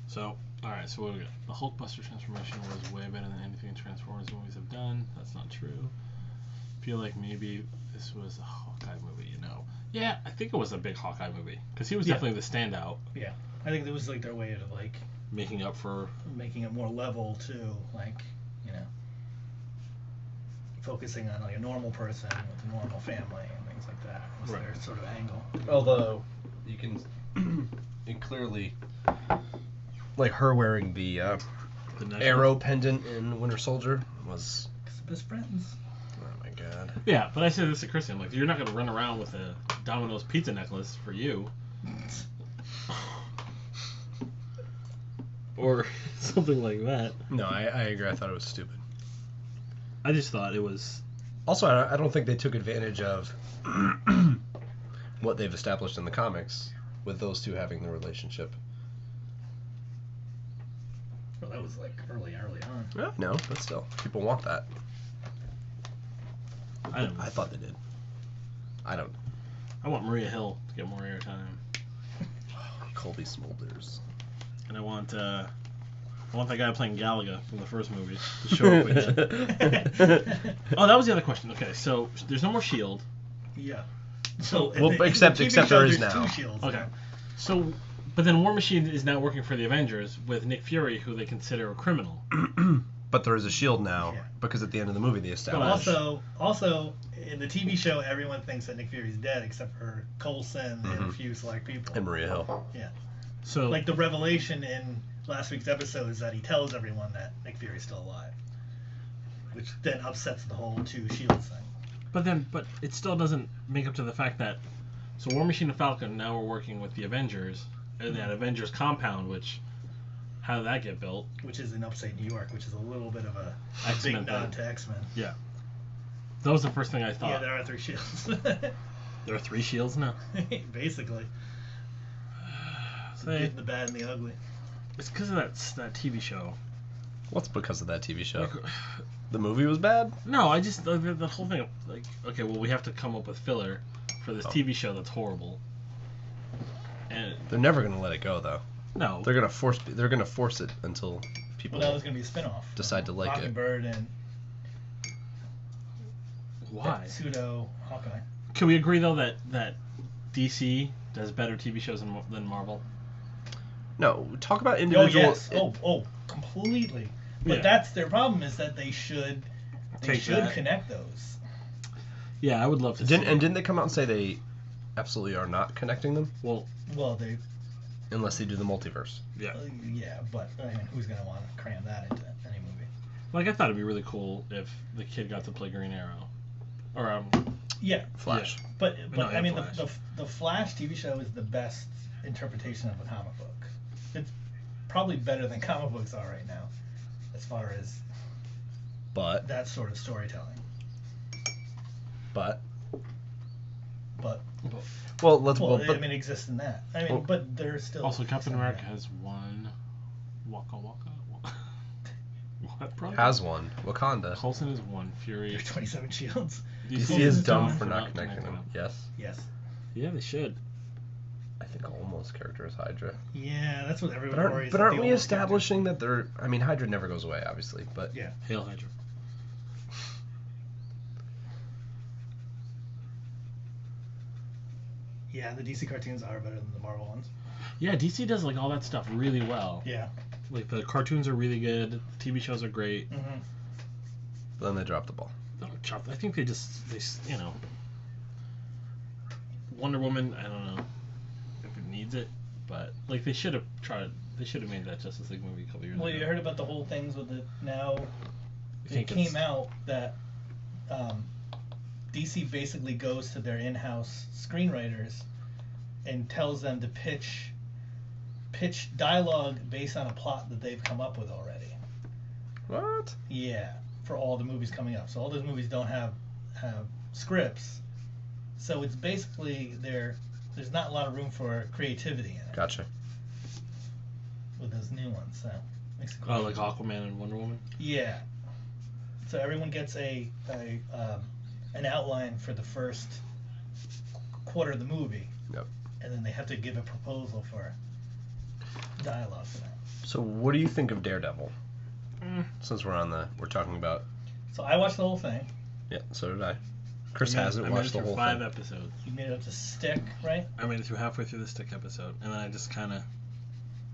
So, alright, so what do we got? The Hulkbuster transformation was way better than anything Transformers movies have done. That's not true. Feel like maybe this was a Hawkeye movie, Yeah, I think it was a big Hawkeye movie. Because he was definitely the standout. Yeah. I think it was their way of making up for... Making it more level to, focusing on a normal person with a normal family and things like that. Was their sort of angle. Although, you can and clearly, like her wearing the arrow pendant in Winter Soldier was Best friends. oh my god. Yeah, but I said this to Christy. I'm like, you're not gonna run around with a Domino's pizza necklace for you, or something like that. No, I agree. I thought it was stupid. I just thought it was. Also, I don't think they took advantage of what they've established in the comics with those two having the relationship. Well, that was like early on. Yeah, no, but still, people want that. I don't know. I thought they did. I don't. I want Maria Hill to get more airtime, Colby Smulders. and I want that guy playing Galaga from the first movie to show up again. Oh, that was the other question. Okay, so there's no more Shield. Yeah. So Well, except there is there's now. 2 shields. Okay. now. So, but then War Machine is now working for the Avengers with Nick Fury, who they consider a criminal. But there is a shield now Yeah. because at the end of the movie they But established. also in the TV show, everyone thinks that Nick Fury's dead except for Coulson and a few select people. And Maria Hill. Yeah. So, Like the revelation in last week's episode is that he tells everyone that Nick Fury's still alive, which then upsets the whole 2 shields thing. but it still doesn't make up to the fact that so War Machine and Falcon now are working with the Avengers and that Avengers compound, which how did that get built? Which is in upstate New York, which is a little bit of a X-Men big nod thing. to X-Men. Yeah, that was the first thing I thought. Yeah, there are 3 shields. There are 3 shields now. Basically. The Say, good, the bad, and the ugly. it's because of that TV show. What's because of that TV show? Like, The movie was bad? no, I just the whole thing. Like, okay, well, we have to come up with filler for this TV show that's horrible. And They're never gonna let it go though. no, They're gonna force it until people Well, that was going to be a spin-off. decide to like it. Mockingbird and why? that pseudo Hawkeye. Can we agree though that DC does better TV shows than Marvel? No, talk about Oh individual. yes. Completely. But Yeah. that's their problem is that they should Take that. connect those. Yeah, I would love to. see Didn't they come out and say they absolutely are not connecting them Well, Well, they unless they do the multiverse? yeah. yeah, but I mean, who's going to want to cram that into any movie? Like I thought it'd be really cool if the kid got to play Green Arrow, or Yeah, Flash. but No, I mean Flash. the Flash TV show is the best interpretation of a comic book. It's probably better than comic books are right now, as far as But that sort of storytelling. but But well, let's well, well, but I mean, it exists in that. I mean, well, but there's still also Captain some- America has one Waka Waka. What brother? has one Wakanda. Coulson is one. Fury. There's 27 shields. DC is dumb for not connecting them. Yes, Yes. Yeah, they should. I think almost character is Hydra. Yeah, that's what everyone But worries. aren't we establishing that they're? I mean, Hydra never goes away, obviously, but Yeah. Hail Hydra. Yeah, the DC cartoons are better than the Marvel ones. Yeah, DC does like all that stuff really well. Yeah. Like the cartoons are really good. The TV shows are great. Mm-hmm. then they drop the ball. I think they you know. Wonder Woman, I don't know if it needs it, but like they should have tried. They should have made that Justice League movie a couple years Well, ago. you heard about the whole things with it now. You It think came it's- out that DC basically goes to their in-house screenwriters and tells them to pitch dialogue based on a plot that they've come up with already. What? Yeah, for all the movies coming up. So all those movies don't have scripts. So it's basically there's not a lot of room for creativity in it Gotcha. with those new ones. So makes it Oh, like Aquaman and Wonder Woman. Yeah. So everyone gets an outline for the first quarter of the movie. Yep. And then they have to give a proposal for dialogue for that. So, what do you think of Daredevil? Mm. Since we're talking about. So I watched the whole thing. Yeah, so did I. Chris I hasn't made it watched the through whole 5 thing. episodes. You made it up to Stick, right? I made it through halfway through the Stick episode, and then I just kind of.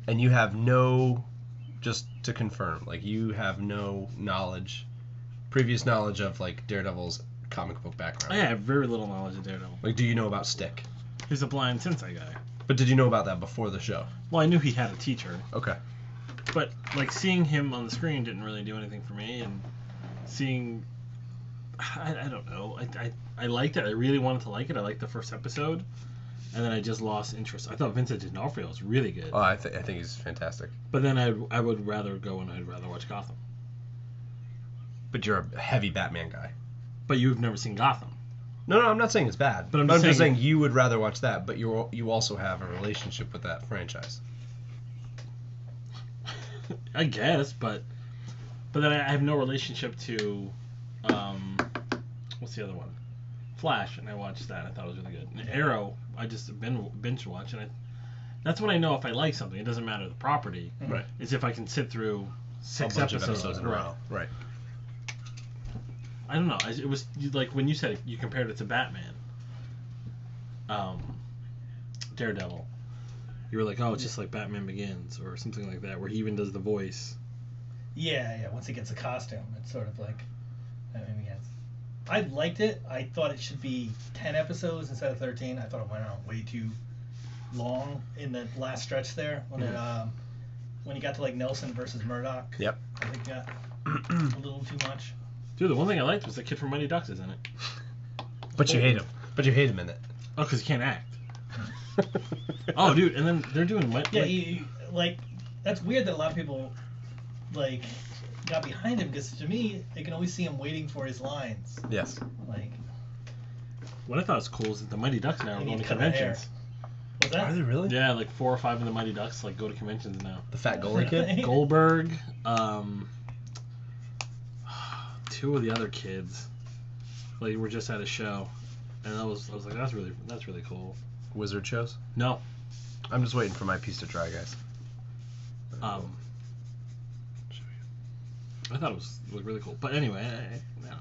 And you have no, just to confirm, like you have no previous knowledge of like Daredevil's comic book background. I have very little knowledge of Daredevil. Like, do you know about Stick? He's a blind Sensei guy. But did you know about that before the show? Well, I knew he had a teacher, Okay. but like seeing him on the screen didn't really do anything for me, and seeing, I don't know, I liked it. I really wanted to like it. I liked the first episode, and then I just lost interest. I thought Vincent D'Onofrio was really good. Oh, I think he's fantastic. But then I would rather go and I'd rather watch Gotham. But you're a heavy Batman guy. But you've never seen Gotham. No, I'm not saying it's bad. But I'm just saying- saying you would rather watch that, but you also have a relationship with that franchise. I guess, but then I have no relationship to, what's the other one? Flash, and I watched that. I thought it was really good. And Arrow, I just binge watch, and that's when I know if I like something. It doesn't matter the property. Right. It's if I can sit through six a bunch episodes, of episodes in a row. Right. I don't know. It was like when you said you compared it to Batman, Daredevil. You were like, oh, it's just like Batman Begins or something like that, where he even does the voice. Yeah. Once he gets a costume, it's sort of like Batman Begins. I liked it. I thought it should be 10 episodes instead of 13. I thought it went on way too long in the last stretch there when it when you got to like Nelson versus Murdoch. Yep. I think it got a little too much. Dude, the one thing I liked was the kid from Mighty Ducks is in it. But you hate him. But you hate him in it. Oh, because he can't act. Oh, dude, and then they're doing Like that's weird that a lot of people like got behind him because to me they can always see him waiting for his lines. Yes. Like what I thought was cool is that the Mighty Ducks now are They going need to to cut their conventions. was that? Are they really? Yeah, like 4 or 5 of the Mighty Ducks like go to conventions now. The fat goalie kid? Goldberg, 2 of the other kids, like were just at a show, and I was like, that's really cool. Wizard shows? No, I'm just waiting for my piece to dry, guys. I thought it was really cool. But anyway, I don't know.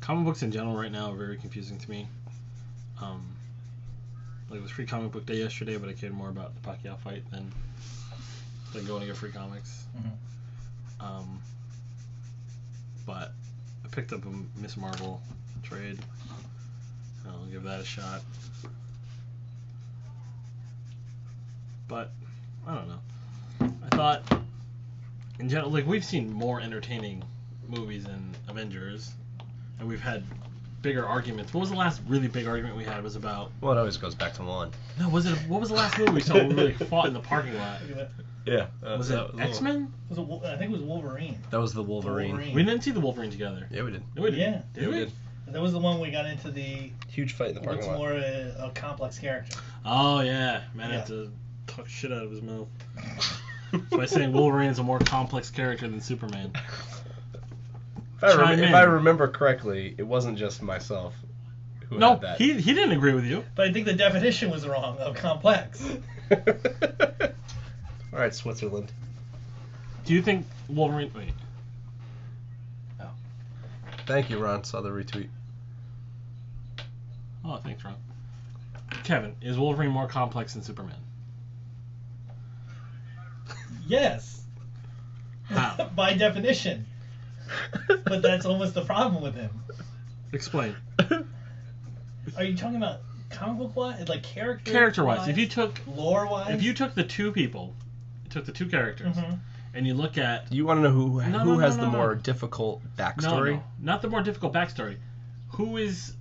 Comic books in general right now are very confusing to me. Like it was Free Comic Book Day yesterday, but I cared more about the Pacquiao fight than going to get free comics. Mhm. But I picked up a Miss Marvel trade. I'll give that a shot. But I don't know. I thought in general, like we've seen more entertaining movies than Avengers, and we've had bigger arguments. What was the last really big argument we had? It was about. Well, it always goes back to one. No, was it? What was the last movie we saw? We really fought in the parking lot. Look at that. Yeah. Was it X-Men? I think it was Wolverine. That was the Wolverine. We didn't see the Wolverine together. Yeah, we did. No, we didn't. Yeah. Did Yeah, we? we did. That was the one we got into the Huge fight in the parking what's lot. more a complex character. Oh yeah, man, I have to talk shit out of his mouth by saying Wolverine is a more complex character than Superman. If I remember correctly, it wasn't just myself who No, had that. he didn't agree with you. But I think the definition was wrong of complex. All right, Switzerland. Do you think Wolverine? Wait. Thank you, Ron. Saw the retweet. Oh, thanks, Ron. Kevin, is Wolverine more complex than Superman? Yes. How? By definition. But that's almost the problem with him. Explain. Are you talking about comic book wise? Like Character-wise, if you took lore-wise? if you took the 2 people, you took the 2 characters, Mhm. and you look at You want to know who No, has the no. more difficult backstory? no, not the more difficult backstory. Who is?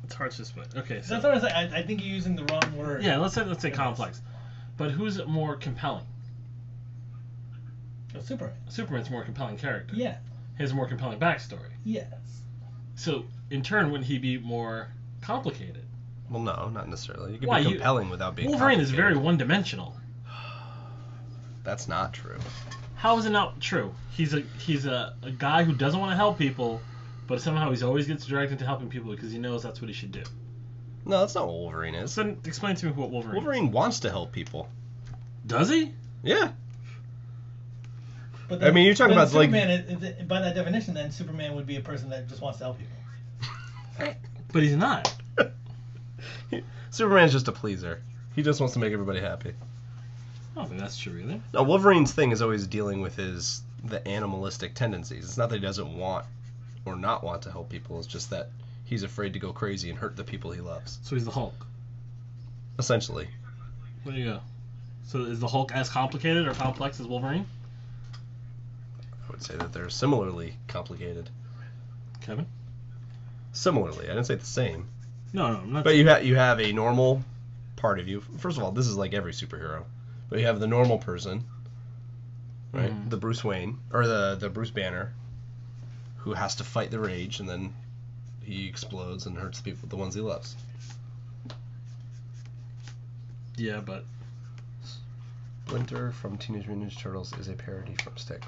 It's hard to split. Okay, so That's what I was saying. I think you're using the wrong word. yeah, let's say complex, but who's more compelling? Oh, Superman. Superman's a more compelling character. Yeah. He has a more compelling backstory. Yes. So in turn, wouldn't he be more complicated? Well, no, not necessarily. You can Why, be compelling without being Wolverine is very complicated. one-dimensional. That's not true. How is it not true? He's a guy who doesn't want to help people, but somehow he always gets dragged into helping people because he knows that's what he should do. No, that's not what Wolverine is. So then explain to me what Wolverine is. Wolverine wants to help people. Does he? Yeah. But I mean, you're talking then about, like- Superman, by that definition, then Superman would be a person that just wants to help people. But he's not. Superman's just a pleaser. He just wants to make everybody happy. I don't think that's true either. No, Wolverine's thing is always dealing with the animalistic tendencies. It's not that he doesn't want or not want to help people. It's just that he's afraid to go crazy and hurt the people he loves. So he's the Hulk. essentially. There you go. So is the Hulk as complicated or complex as Wolverine? I would say that they're similarly complicated. Kevin? Similarly, I didn't say the same. No, I'm not. But you have a normal part of you. First of all, this is like every superhero. But you have the normal person, right? Mhm. The Bruce Wayne or the Bruce Banner, who has to fight the rage, and then he explodes and hurts the people, the ones he loves. Yeah, but Splinter from Teenage Mutant Ninja Turtles is a parody from Stick.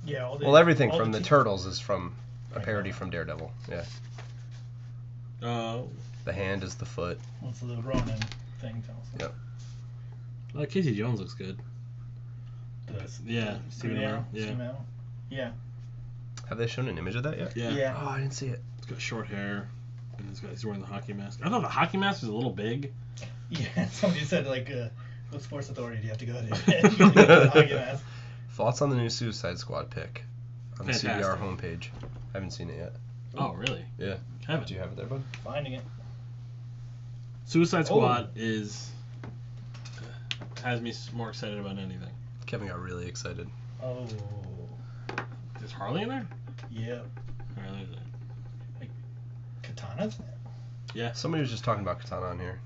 Yeah. Well, everything from the Turtles is from a parody from Daredevil. Yeah. The hand is the foot. What's the Ronin thing? Yep. Casey Jones looks good. Yeah, Stephen Amell, Yeah. yeah. Amell. Yeah. Have they shown an image of that yet? Yeah. Yeah. Oh, I didn't see it. He's got short hair, and he's wearing the hockey mask. I thought the hockey mask was a little big. Yeah. Somebody said like, what sports authority do you have to go to? You get the hockey mask. Thoughts on the new Suicide Squad pick on the Fantastic. CBR homepage? I haven't seen it yet. Oh, really? Yeah. Kevin. Do you have it there, bud? Finding it. Suicide Squad has me more excited about anything. Kevin got really excited. Oh. Is Harley in there? Yeah. Harley's there. Katanas? Yeah. Somebody was just talking about Katana on here.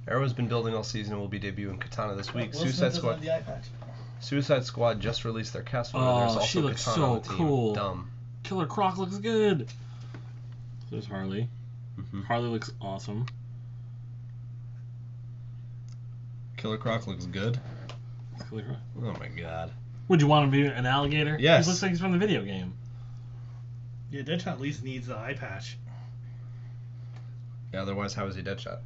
Arrow's been building all season and will be debuting Katana this week. Will Smith Suicide doesn't Squad. have the eye patch. Suicide Squad just released their cast photo. Oh, There's also she looks Katana so on the team. cool. Dumb. Killer Croc looks good. There's Harley. Mm-hmm. Harley looks awesome. Killer Croc looks good. Killer Croc. Oh my god. Would you want him to be an alligator? Yes. He looks like he's from the video game. Yeah, Deadshot at least needs the eye patch. Yeah, otherwise, how is he Deadshot?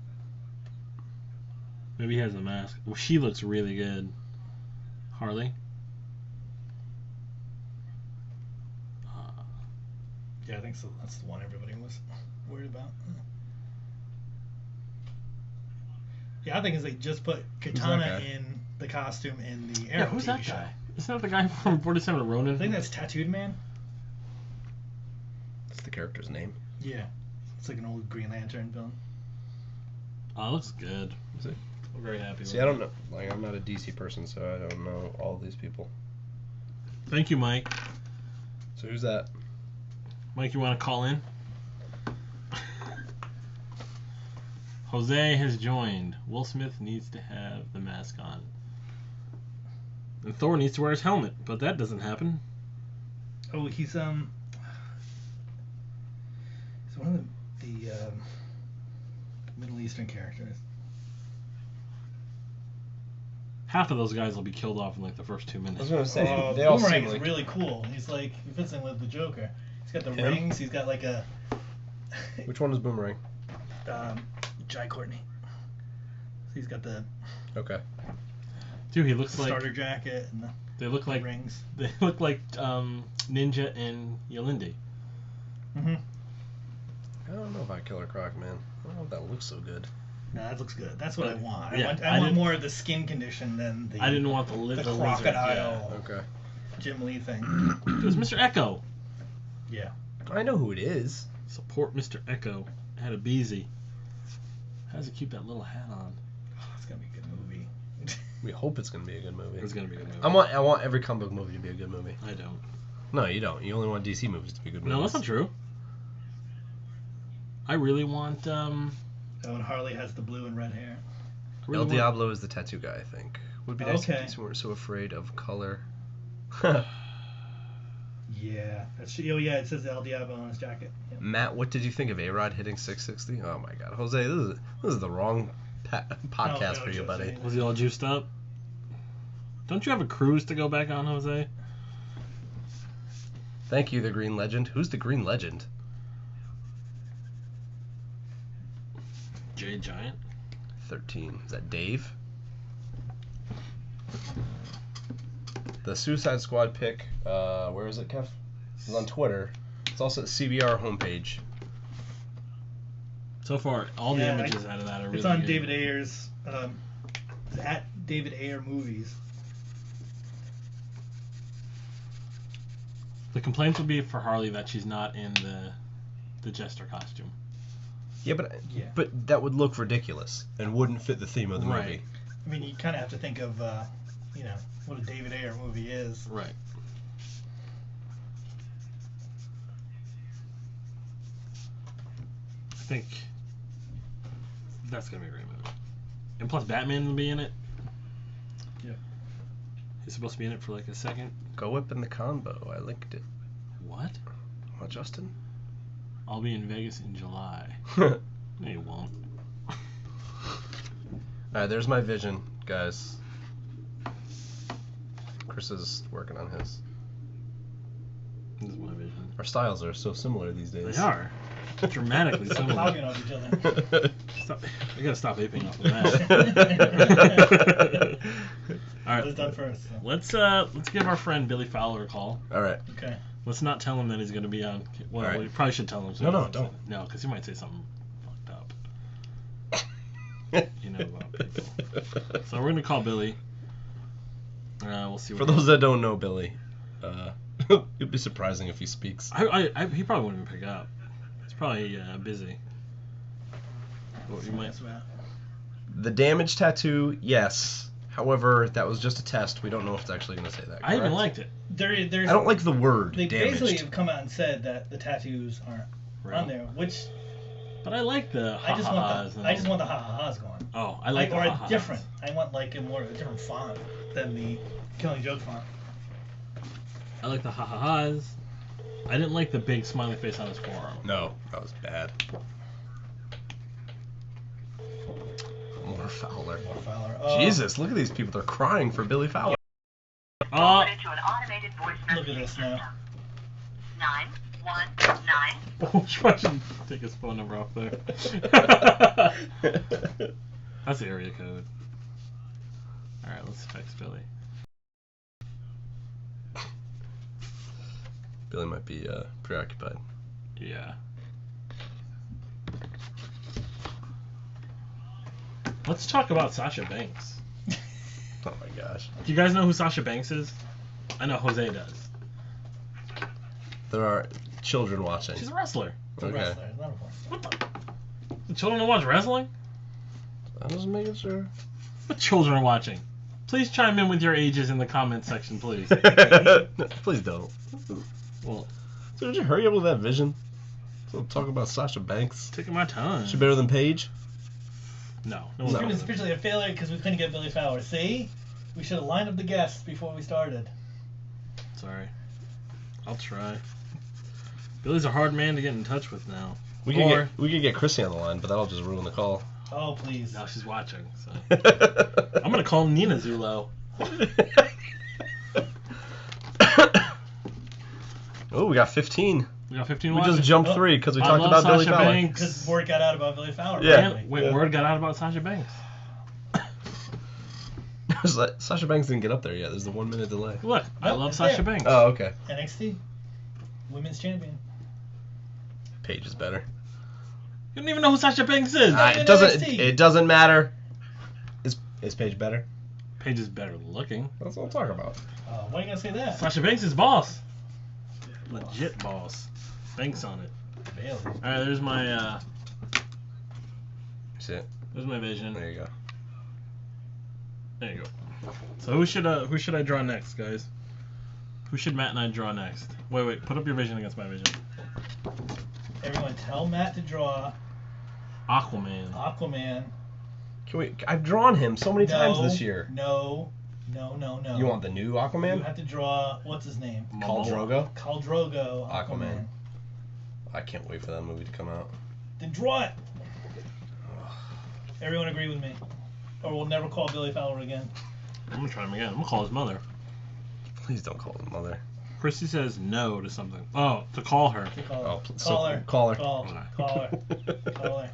Maybe he has a mask. Well, she looks really good. Harley. Yeah, I think so. That's the one everybody was worried about. Yeah, I think is they just put Katana guy? in the costume in the Arrow Who's TV that show. guy? Isn't that the guy from 47 Ronin? I think that's Tattooed Man. That's the character's name. Yeah. It's like an old Green Lantern villain. Oh, it looks good. Is it? I'm very happy See, with I it. don't know. Like, I'm not a DC person, so I don't know all these people. Thank you, Mike. So who's that? Mike, you want to call in? Jose has joined. Will Smith needs to have the mask on. And Thor needs to wear his helmet, but that doesn't happen. Oh, he's one of the Middle Eastern characters. Half of those guys will be killed off in like the first 2 I was minutes. gonna say they all Boomerang seem is like really cool. He's like he fits in with the Joker. He's got the Him? rings. He's got like a Which one is Boomerang? Jai Courtney. So he's got the Okay. Dude, he looks like starter jacket and the they look like rings. they look like Ninja and Yolandi. Mm-hmm. I don't know about Killer Croc, man. I don't know if that looks so good. No, that looks good. That's what I want. Yeah, I want didn't- more of the skin condition than the I didn't want the the lizard. crocodile Okay. Jim Lee thing. Yeah. It was Mr. Echo. Yeah. I know who it is. Support Mr. Echo. Had a beezy. How does he keep that little hat on? Oh, it's gonna be a good movie. We hope it's gonna be a good movie. It's gonna be a good movie. I want every comic book movie to be a good movie. I don't. No, you don't. You only want DC movies to be good movies. No, that's not true. I really want. Oh, and Harley has the blue and red hair. I really El want- Diablo is the tattoo guy, I think. Would be nice Okay. if DC weren't so afraid of color. Yeah. That's oh yeah. It says El Diablo on his jacket. Yep. Matt, what did you think of A-Rod hitting 660? Oh my God, Jose, this is the wrong podcast No, for you, buddy. Jose. Was he all juiced up? Don't you have a cruise to go back on, Jose? Thank you, the Green Legend. Who's the Green Legend? Jay Giant. 13. Is that Dave? The Suicide Squad pick, where is it, Kev? It's on Twitter. It's also at CBR homepage. So far, all the Yeah, images out of that are really It's on good. David Ayer's. It's at David Ayer Movies. The complaints would be for Harley that she's not in the Jester costume. Yeah, but Yeah. but that would look ridiculous and wouldn't fit the theme of the Right. movie. I mean, you kind of have to think of, what a David Ayer movie is. Right. I think that's gonna be a great movie. And plus, Batman will be in it. Yeah. He's supposed to be in it for like a second. Go up in the combo. I linked it. What? What, Justin? I'll be in Vegas in July. No, you won't. Alright, there's my vision, guys. Chris is working on his. This is my vision. Our styles are so similar these days. They are dramatically similar. Clogging off each other. Stop. We gotta stop aping off of that. All right, Let's done first. So. let's give our friend Billy Fowler a call. Alright. Okay. Let's not tell him that he's gonna be on. Well, All right. we probably should tell him. So No, he don't. No, because he might say something fucked up. You know about people. So we're gonna call Billy. We'll see. What For those that don't know Billy, it'd be surprising if he speaks. he probably wouldn't pick up. He's probably busy. Well, you might. That's about. The damage tattoo, yes. However, that was just a test. We don't know if it's actually going to say that. I even correct? liked it. There's. I don't like the word They damaged. basically have come out and said that the tattoos aren't on there, which But I like the I just want ha-ha-has. the ha-ha-has going. Oh, I like the or ha-has. a different. I want like a different font than the Killing Joke font. I like the ha-ha-has. I didn't like the big smiley face on his forearm. No, that was bad. More Fowler. More Fowler. Jesus, look at these people. They're crying for Billy Fowler. Oh, Look at this now. 919. I should take his phone number off there. That's the area code. Alright, let's text Billy. Billy might be preoccupied. Yeah. Let's talk about Sasha Banks. Oh my gosh. Do you guys know who Sasha Banks is? I know Jose does. There are children watching. She's a wrestler. It's a Okay. wrestler, it's not a porn star. What the children don't watch wrestling? I'm just making sure. What children are watching? Please chime in with your ages in the comments section, please. Please don't. Well, So did you hurry up with that vision? So talk about Sasha Banks. taking my time. She better than Paige? No. No. It was officially a failure because we couldn't get Billy Fowler. See? We should have lined up the guests before we started. Sorry. I'll try. Billy's a hard man to get in touch with now. We could get Chrissy on the line, but that'll just ruin the call. Oh, please. Now she's watching. So I'm gonna call Nina Zulo. Oh, we got 15. We got 15 We watching. just jumped Oh, 3 because we I talked love about Billy Sasha Fowler. Banks. Because word got out about Billy Fowler. Yeah. apparently. Wait, Yeah. word got out about Sasha Banks. It's like, Sasha Banks didn't get up there yet. There's the 1 minute delay. Look, I Nope, love it's Sasha there. Banks. Oh, okay. NXT. Women's champion. Paige is better. You don't even know who Sasha Banks is. Not It in doesn't. NXT. It doesn't matter. Is Paige better? Paige is better looking. That's what I'm talking about. Why are you going to say that? Sasha Banks is boss. Legit boss. Banks on it. Bailey. All right, there's my See it? there's my vision. There you go. There you go. So who should I draw next, guys? Who should Matt and I draw next? Wait, put up your vision against my vision. Everyone tell Matt to draw Aquaman. Aquaman. Can we? I've drawn him so many times this year. No. You want the new Aquaman? You have to draw, what's his name? Khal Drogo? Khal Drogo. Aquaman. I can't wait for that movie to come out. Then draw it. Everyone agree with me. Or we'll never call Billy Fowler again. I'm gonna try him again. I'm gonna call his mother. Please don't call him mother. Christy says no to something. Oh, to call her. Call her. Oh, Call her. Call her. Call her. Call her.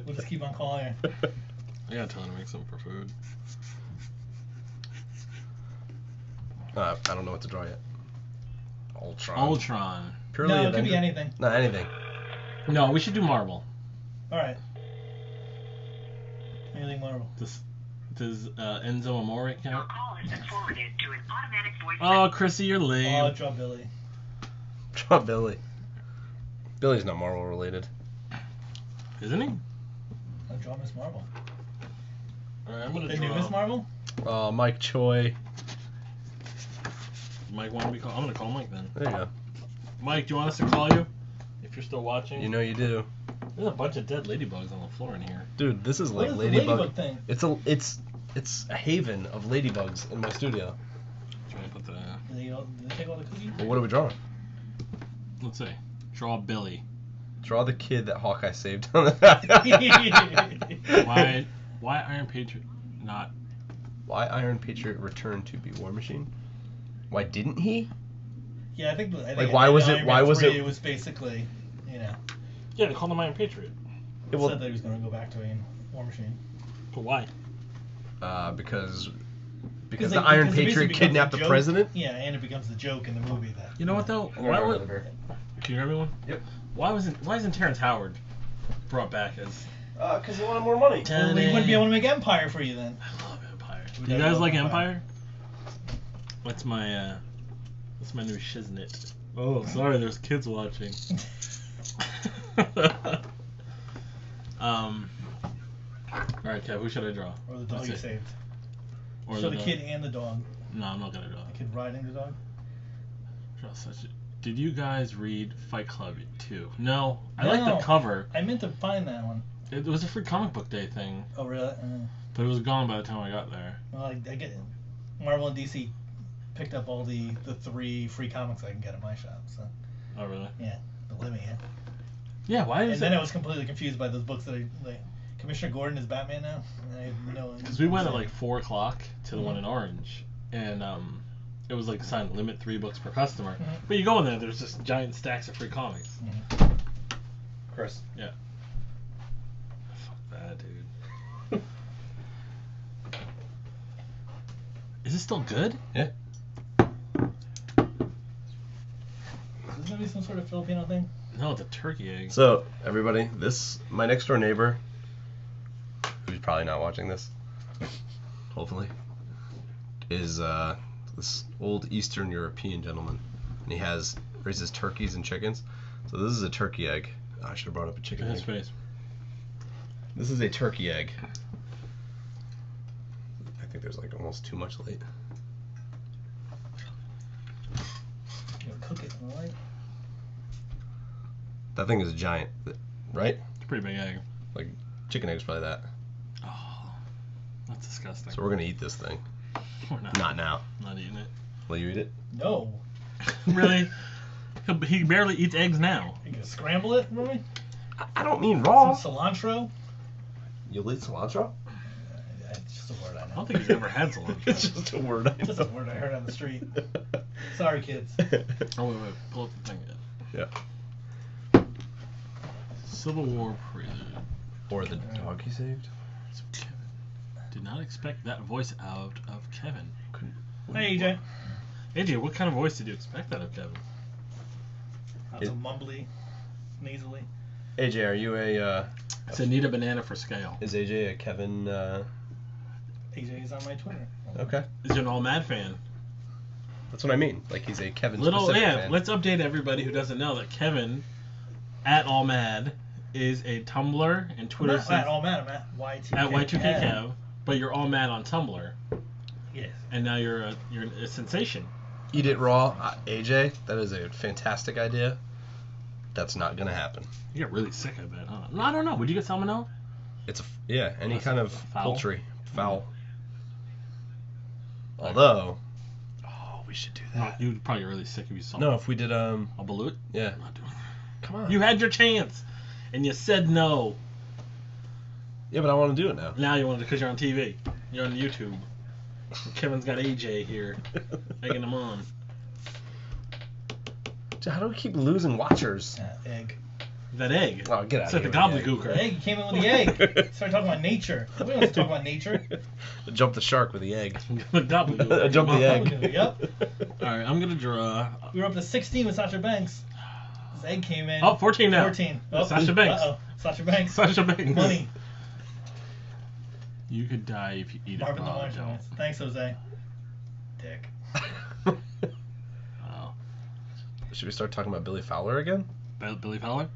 We'll just keep on calling her. I gotta tell her to make something for food. I don't know what to draw yet. Ultron. Ultron. Purely No, it could Avenger? be anything. No, anything. No, we should do Marvel. Alright. Anything Marvel. Does Enzo Amore Your count? call has been forwarded to an automatic voice Oh, Chrissy, you're lame. Oh, draw Billy. Draw Billy. Billy's not Marvel related. Isn't he? I'll draw Miss Marvel. Alright, I'm gonna The draw. new Miss Marvel? Mike Choi. Mike, why don't we call? I'm gonna call Mike then. There you go. Mike, do you want us to call you? If you're still watching. You know you do. There's a bunch of dead ladybugs on the floor in here. Dude, this is What like is the ladybug. ladybug thing? It's a haven of ladybugs in my studio. Try to put the. Did they take all the cookies? Well, what are we drawing? Let's see. Draw Billy. Draw the kid that Hawkeye saved. Why? Why Iron Patriot not? Why Iron Patriot returned to be War Machine? Why didn't he? Yeah, I think Like, why was it- Iron why Man was 3, it- It was basically, Yeah, they called him Iron Patriot. It will- said that he was going to go back to a War Machine. But why? Because Because the Iron Patriot becomes kidnapped a the joke. president. Yeah, and it becomes the joke in the movie that. You know what though? Why would? Can you hear me one? Yep. Why isn't Terrence Howard brought back as? Because he wanted more money. Well, we wouldn't be able to make Empire for you then. I love Empire. We Do you don't guys love like Empire. Empire? What's my new shiznit? Oh, sorry, there's kids watching. Alright, Kev, who should I draw? Or the dog That's you it. saved. Or So the dog? kid and the dog. No, I'm not gonna draw. The kid riding the dog. Draw such a... Did you guys read Fight Club 2? No. I like No. the cover. I meant to find that one. It was a free comic book day thing, Oh, really? but it was gone by the time I got there. Well, I get it. Marvel and DC picked up all the 3 free comics I can get at my shop. So, Oh, really? believe me. Yeah. Yeah, why is And then it? I was completely confused by those books that Commissioner Gordon is Batman now. And I have no. Because we went at like 4 o'clock to the one in Orange, and it was like signed limit 3 books per customer. Mhm. But you go in there, there's just giant stacks of free comics. Chris. Yeah. Fuck that, dude. Is it still good? Yeah. Is this gonna be some sort of Filipino thing? No, it's a turkey egg. So everybody, my next door neighbor, who's probably not watching this, hopefully, is this old Eastern European gentleman, and he raises turkeys and chickens. So this is a turkey egg. Oh, I should have brought up a chicken In his egg. face. This is a turkey egg. I think there's like almost too much light. You know, cook it, alright? That thing is giant, right? It's a pretty big egg. Like chicken egg's probably that. Oh, that's disgusting. So we're gonna eat this thing. We're not. Not now. Not eating it. Will you eat it? No. Really? He barely eats eggs now. You gonna scramble it for me? I don't mean raw. Some cilantro? You'll eat cilantro? It's just a word I I know. don't think he's ever had cilantro. It's just a word I It's just a word I heard on the street. Sorry, kids. Oh, wait. Pull up the thing. Yeah. Civil War prelude. Or the dog he saved. So Kevin. Did not expect that voice out of Kevin. Hey, EJ. AJ, what kind of voice did you expect out of Kevin? Not so mumbly, nasally. AJ, are you a? I said need a banana for scale. Is AJ a Kevin? AJ is on my Twitter. Okay. Is he an all mad fan? That's what I mean. Like he's a Kevin. Little specific yeah. fan. Let's update everybody who doesn't know that Kevin at all mad is a Tumblr and I'm Twitter not at all mad. I'm at Y2K. at Y2K Kev, but you're all mad on Tumblr, Yes. and now you're a sensation. Eat it raw, AJ. That is a fantastic idea. That's not gonna happen. You get really sick, I bet, huh? No, I don't know. Would you get salmonella? It's any That's kind of foul? poultry, foul. Although, we should do No, that. you'd probably get really sick if you saw No, if we did a balut. yeah. I'm not doing that. Come on. You had your chance, and you said no. Yeah, but I want to do it now. Now you want to because you're on TV. You're on YouTube. Kevin's got AJ here, egging him on. How do we keep losing watchers? Egg. That egg. Oh, get out It's of like here. the with gobbledygooker. The egg. You came in with the egg. Started talking about nature. Nobody wants to talk about nature. Jump the shark with the egg. The gobbledygooker. Jump the egg. Yep. Alright, I'm gonna draw. We were up to 16 with Sasha Banks. This egg came in. Oh, 14 now. 14. Oh, Sasha Banks. Uh-oh. Sasha Banks. Sasha Banks. Money. You could die if you eat a Marvin the dog. Martian. Thanks, Jose. Dick. Wow. Should we start talking about Billy Fowler again? Billy Fowler?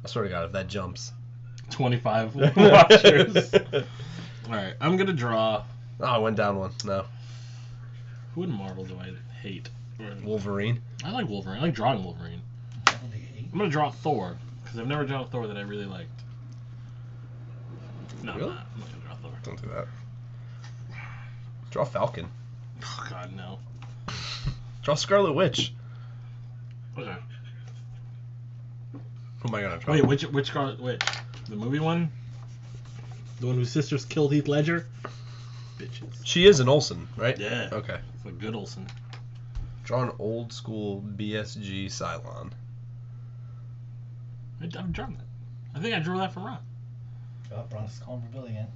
I swear to God, if that jumps. 25 watchers. Alright, I'm gonna draw. Oh, I went down one. No. Who in Marvel do I hate? Wolverine. I like Wolverine. I like drawing Wolverine. I'm gonna draw Thor, because I've never drawn a Thor that I really liked. No, Really? I'm not gonna draw Thor. Don't do that. Draw Falcon. Oh, God, no. Draw Scarlet Witch. Okay. Who am I gonna draw? Wait, which Scarlet Witch? The movie one? The one whose sisters killed Heath Ledger? Bitches. She is an Olsen, right? Yeah. Okay. It's a good Olsen. Draw an old school BSG Cylon. I've drawn that. I think I drew that for Ron. Oh, Bronx is calling for Billy again.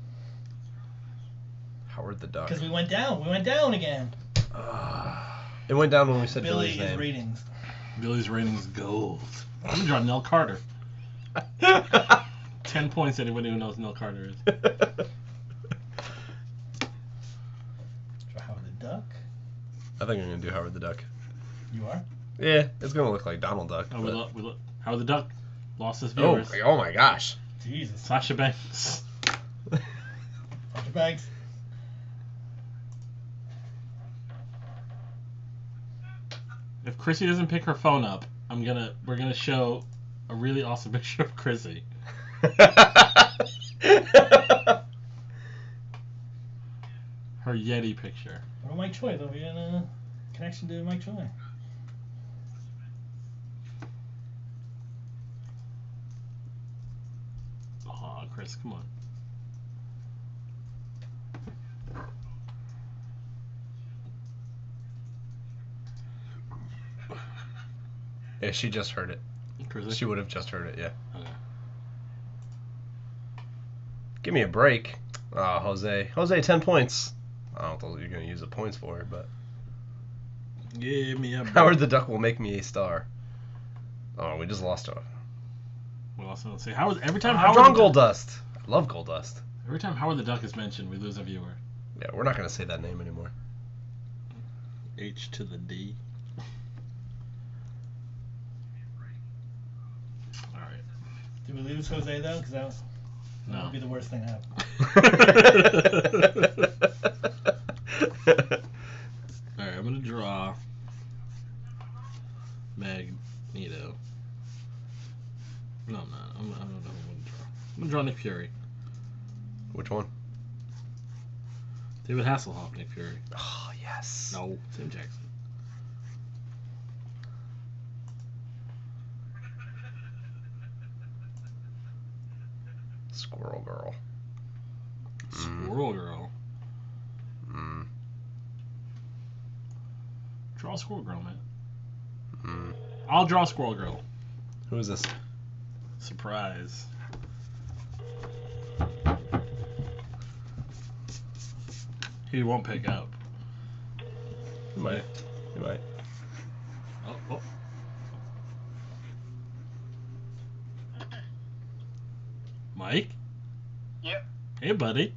Howard the Duck. Because we went down. We went down again. It went down when we said Billy's Billy's name. ratings. Billy's rating's gold. I'm gonna draw Nell Carter. 10 points, anybody who knows Nell Carter is. Draw Howard the Duck. I think I'm gonna do Howard the Duck. You are? Yeah, it's gonna look like Donald Duck. Oh, but- we look. Howard the Duck lost his Oh, viewers. oh my gosh. Jesus. Sasha Banks. Roger Banks. If Chrissy doesn't pick her phone up, we're gonna show a really awesome picture of Chrissy. Her Yeti picture. What about Mike Choi? Though we got a connection to Mike Choi. Oh, Chris, come on. Yeah, she just heard it. Chrissy? She would have just heard it, yeah. Okay. Give me a break. Oh, Jose. Jose, 10 points. I don't know what you're going to use the points for, but... Give me a Howard the Duck will make me a star. Oh, we just lost her. Well, also, let's see. Every time I'm Howard drawing the Gold Duck, Dust. I love Gold Dust. every time Howard the Duck is mentioned, we lose a viewer. Yeah, we're not going to say that name anymore. H to the D. All right. Did we lose Jose though? Because that No. would be the worst thing to happen. All right, I'm gonna draw Magneto. No, I'm not. I don't know who I'm gonna draw. I'm gonna draw Nick Fury. Which one? David Hasselhoff, Nick Fury. Oh, yes. No, Sam Jackson. Squirrel Girl. Squirrel Girl. Mm. Draw Squirrel Girl, man. Mm. I'll draw Squirrel Girl. Who is this? Surprise. He won't pick up. He might. He might. Oh. Mike? Yep. Hey, buddy.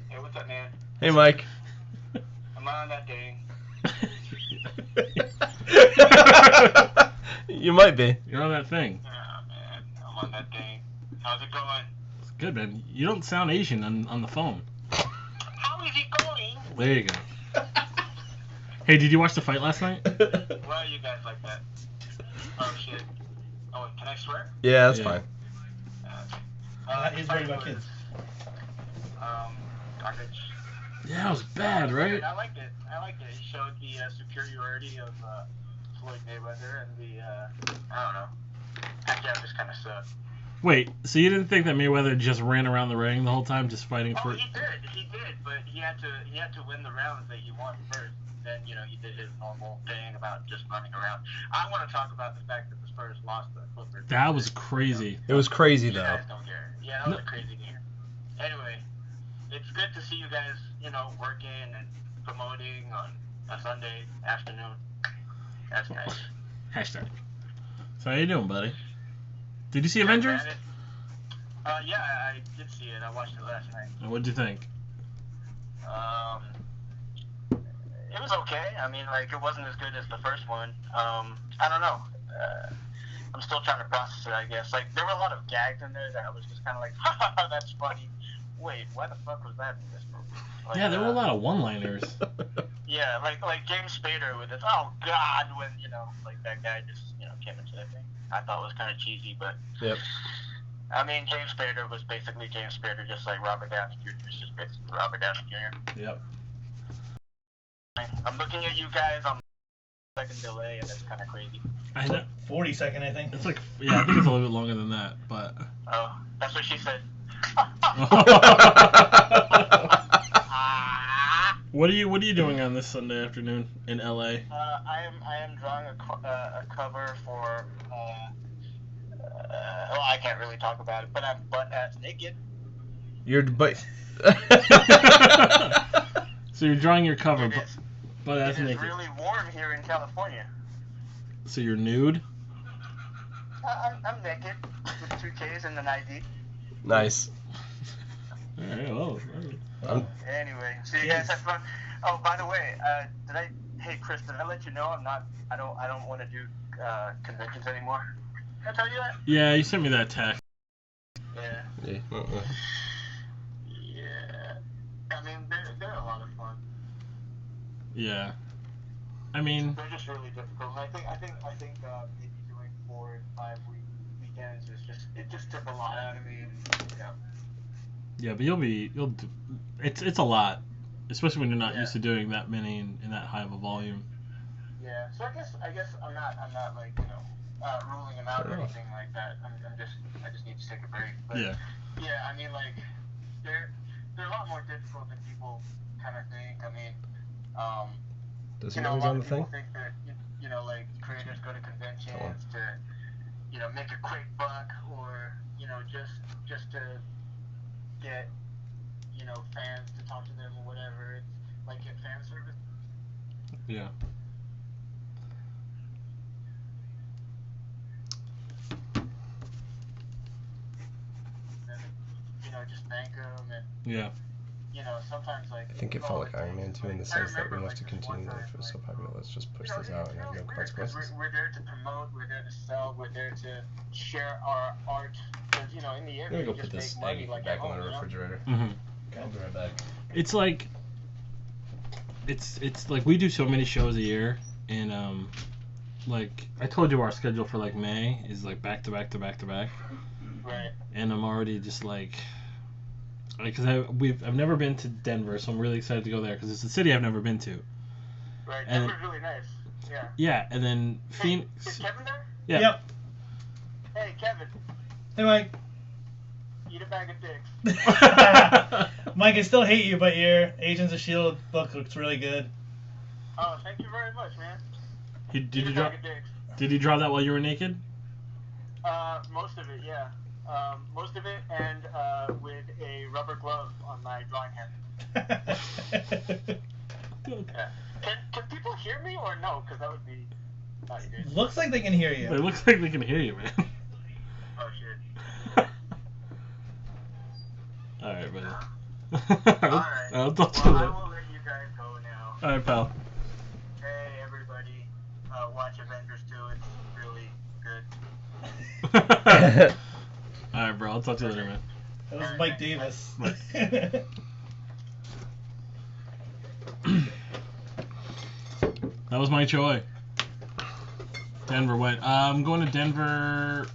Hey, what's up, man? Hey, Mike. I'm on that thing. You might be. You're on that thing. Oh, man. I'm on that thing. How's it going? It's good, man. You don't sound Asian on the phone. How is it going? There you go. Hey, did you watch the fight last night? Why are you guys like that? Oh, shit. Oh, wait, can I swear? Yeah, that's Yeah. fine. He's worried about kids. Garbage. Yeah, it was bad, right? I liked it. He showed the superiority of Floyd Mayweather and the, I don't know. Pacquiao just kind of sucked. Wait, so you didn't think that Mayweather just ran around the ring the whole time, just fighting Oh, for? he did, but he had to win the rounds that he won first. Then, he did his normal thing about just running around. I want to talk about the fact that the Spurs lost the Clippers. That was crazy. It was crazy, You though. guys don't care. Yeah, that was a crazy game. Anyway, it's good to see you guys, working and promoting on a Sunday afternoon. That's nice. Hashtag. So how you doing, buddy? Did you see Avengers? Yeah, I did see it. I watched it last night. And what'd you think? It was okay. I mean, it wasn't as good as the first one. I don't know. I'm still trying to process it, I guess. Like, there were a lot of gags in there that I was just kind of like, ha, that's funny. Wait, why the fuck was that in this movie? Like, Yeah, there were a lot of one-liners. Yeah, like James Spader with his, oh God, when, like that guy just, came into that thing. I thought it was kind of cheesy, but. Yep. I mean, James Spader was basically James Spader, just like Robert Downey Jr. is just basically Robert Downey Jr. Yep. I'm looking at you guys on second delay, and it's kind of crazy. I know. 40-second, I think. It's like, yeah, I think it's a little bit longer than that, but. Oh, that's what she said. What are you doing on this Sunday afternoon in LA? I am drawing a cover for. Well, I can't really talk about it, but I'm butt-ass naked. So you're drawing your cover, but that's It is naked. really warm here in California. So you're nude? I'm naked with 2 Ks and an ID. Nice. Alright, well. Anyway, so you guys have fun. Oh, by the way, hey Chris, did I let you know I don't want to do conventions anymore? Did I tell you that? Yeah, you sent me that text. Yeah. Yeah. Yeah. I mean, they're a lot of fun. Yeah. I mean, They're just really difficult. And I think maybe doing 4 and 5 weekends is it just took a lot out of me. yeah, but it's a lot, especially when you're not Yeah. used to doing that many in that high of a volume. Yeah. So I guess I'm not like ruling them out or anything like that. I just need to take a break. But Yeah. Yeah, I mean, like they're a lot more difficult than people kind of think. I mean, Does a he know he's lot on of the people thing? think that like creators go to conventions to make a quick buck or just to get fans to talk to them or whatever. It's like get fan service. Yeah. Just thank them and Yeah. sometimes like I think it felt like Iron Man 2 in the sense that we have to continue. If it was so popular, let's just push this out and have no consequences. We're there to promote, we're there to sell, we're there to share our art. Because in the end, I'm gonna go we put just this make money egg like back at on home, the refrigerator. Mm-hmm. I'll be right back. It's like we do so many shows a year, and like I told you, our schedule for like May is like back to back to back to back. Right. And I'm already just like because I've never been to Denver, so I'm really excited to go there because it's a city I've never been to. Right. And Denver's really nice. Yeah. Yeah, and then Hey, Phoenix. is Kevin there? Yeah. Yep. Hey, Kevin, Hey, Mike. eat a bag of dicks. Mike, I still hate you, but your Agents of S.H.I.E.L.D. book looks really good. Oh, thank you very much, man. Did Eat you a draw? bag of dicks. Did you draw that while you were naked? Most of it, yeah. Most of it, and with a rubber glove on my drawing hand. Yeah. Can people hear me or no? Because that would be not good. Looks like they can hear you. It looks like they can hear you, man. Oh shit. All right, buddy. Alright. I'll talk to you Well, I later. will let you guys go now. All right, pal. Hey, everybody. Watch Avengers 2. It's really good. All right, bro. I'll talk to you later, man. That was Mike Davis. That was my choice. Denver went. I'm going to Denver.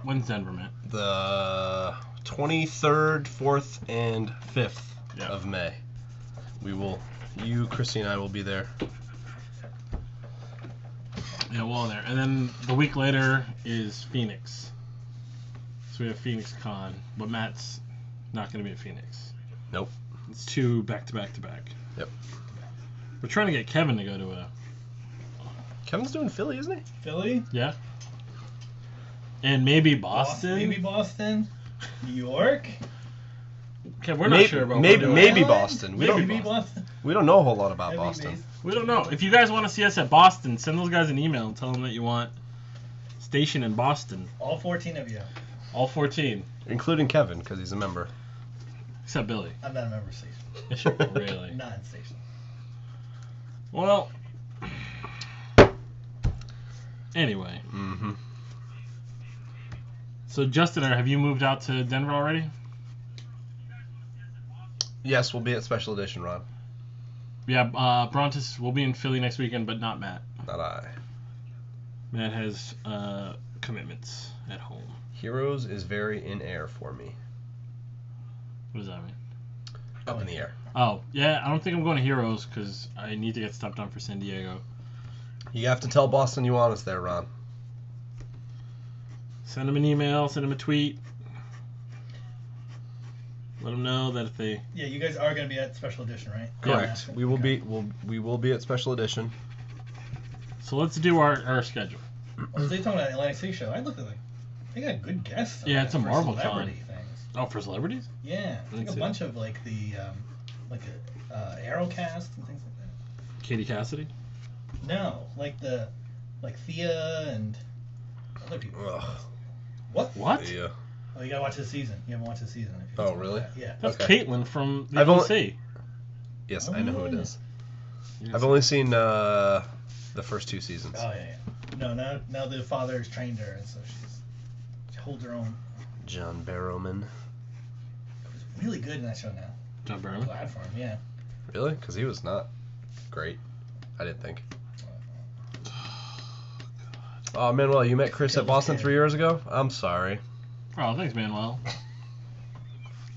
When's Denver, man? The 23rd, 4th, and 5th Yeah. of May. You, Christy, and I will be there. Yeah, well, there. And then the week later is Phoenix. So we have Phoenix Con, but Matt's not going to be at Phoenix. Nope. It's 2 back to back to back. Yep. We're trying to get Kevin to go to a. Kevin's doing Philly, isn't he? Philly? Yeah. And maybe Boston. Maybe Boston. New York? Okay, we're not sure about what we're doing. Maybe Boston. We Maybe don't. Boston. We don't know a whole lot about Heavy Boston. base. We don't know. If you guys want to see us at Boston, send those guys an email and tell them that you want station in Boston. All 14 of you. All 14. Including Kevin, because he's a member. Except Billy. I'm not a member station. Really? Non-station. Well. Anyway. Mm-hmm. So, Justin, have you moved out to Denver already? Yes, we'll be at Special Edition, Ron. Yeah, Brontis will be in Philly next weekend, but not Matt. Not I. Matt has commitments at home. Heroes is very in air for me. What does that mean? Up in the air. Oh, yeah, I don't think I'm going to Heroes because I need to get stuff done for San Diego. You have to tell Boston you want us there, Ron. Send them an email, send them a tweet. Let them know that if they... Yeah, you guys are going to be at Special Edition, right? Correct. Yeah. We will be. We will be at Special Edition. So let's do our schedule. Well, they talking about Atlantic City show. I looked at they got good guests. Yeah, it's a for Marvel celebrity con. things. Oh, for celebrities? Yeah, like That's a it. bunch of like the Aerocast and things like that. Katie Cassidy? No, like Thea and other people. Ugh. What? Yeah. Oh, you gotta watch this season. You haven't watched this season. If you Oh, listen to really? that. Yeah. That's Okay. Caitlin from the I've only- OC. Yes, Oh, I know who it yeah. is. I've only seen the first 2 seasons. Oh yeah. No, now the father's trained her, and so she holds her own. John Barrowman. It was really good in that show. Now. John Berman. Glad for him. Yeah. Really? Because he was not great. I didn't think. Oh, Manuel, you met Chris at Boston 3 years ago? I'm sorry. Oh, thanks, Manuel.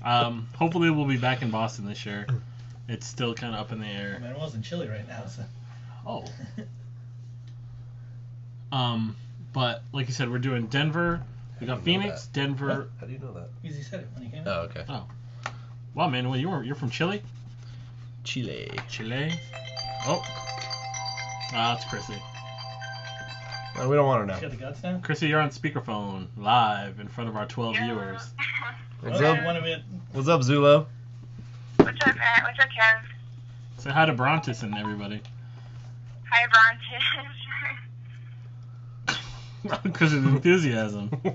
Hopefully we'll be back in Boston this year. It's still kind of up in the air. Manuel's in Chile right now, so. Oh. But like you said, we're doing Denver. We got I didn't know Phoenix, that. Denver. What? How do you know that? Because he said it when he came. Oh, okay. Wow, Manuel, you're from Chile? Chile. Chile. Oh. It's Chrissy. No, we don't want to You know. got the guts now. Chrissy, you're on speakerphone, live in front of our 12 Yeah. viewers. What's Okay, up? one of it. What's up, Zulo? What's up, Matt? What's up, Kev? Say hi to Brontis and everybody. Hi, Brontis. Because of enthusiasm. Are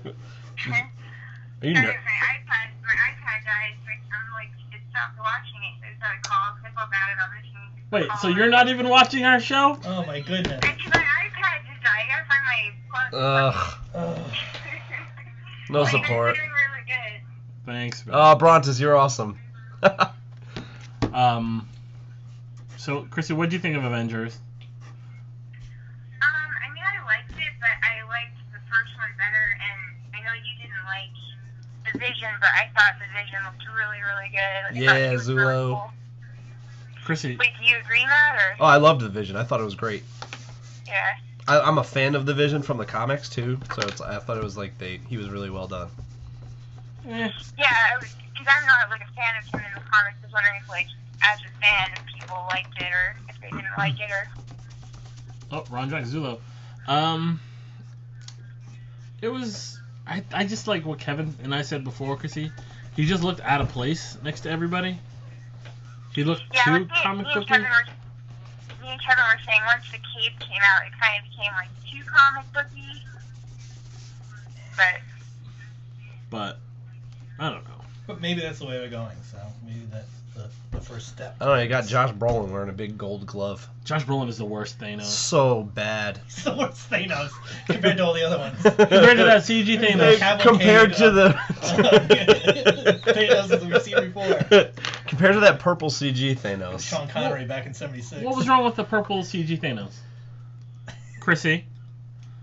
you Sorry, ner- my iPad died, so I'm like, it stopped watching it, so I started calling. I felt bad about missing. Wait, so you're not even watching our show? Oh my goodness. Because my iPad just died. I gotta find my plug. Ugh. Oh. No Well, you guys are support. doing really good. Thanks. Oh, Brontis, you're awesome. So, Chrissy, what do you think of Avengers? I mean, I liked it, but I liked the first one better, and I know you didn't like the Vision, but I thought the Vision looked really, really good. I thought Yeah, he was really Zulo. cool. Chrissy, Wait, do you agree, Matt, or? Oh, I loved the Vision. I thought it was great. Yeah. I'm a fan of the Vision from the comics too, so I thought it was like he was really well done. eh. Yeah, because I'm not like a fan of him in the comics. I was wondering if, like, as a fan, if people liked it or if they didn't like it or. Oh, Ron Jack Zulo. It was. I just like what Kevin and I said before, Chrissy. He just looked out of place next to everybody. He looked Yeah, too like comic me and booky. Kevin were saying once the cape came out, it kind of became like too comic booky. But I don't know. But maybe that's the way we're going. So maybe that's the first step. I don't know. You got Josh Brolin wearing a big gold glove. Josh Brolin is the worst Thanos. So bad. It's the worst Thanos compared to all the other ones. Compared to that CG Hey, Thanos. Cavalcade Compared to the Thanos that we've seen before. compared to that purple CG Thanos. Sean Connery back in '76. What was wrong with the purple CG Thanos? Chrissy?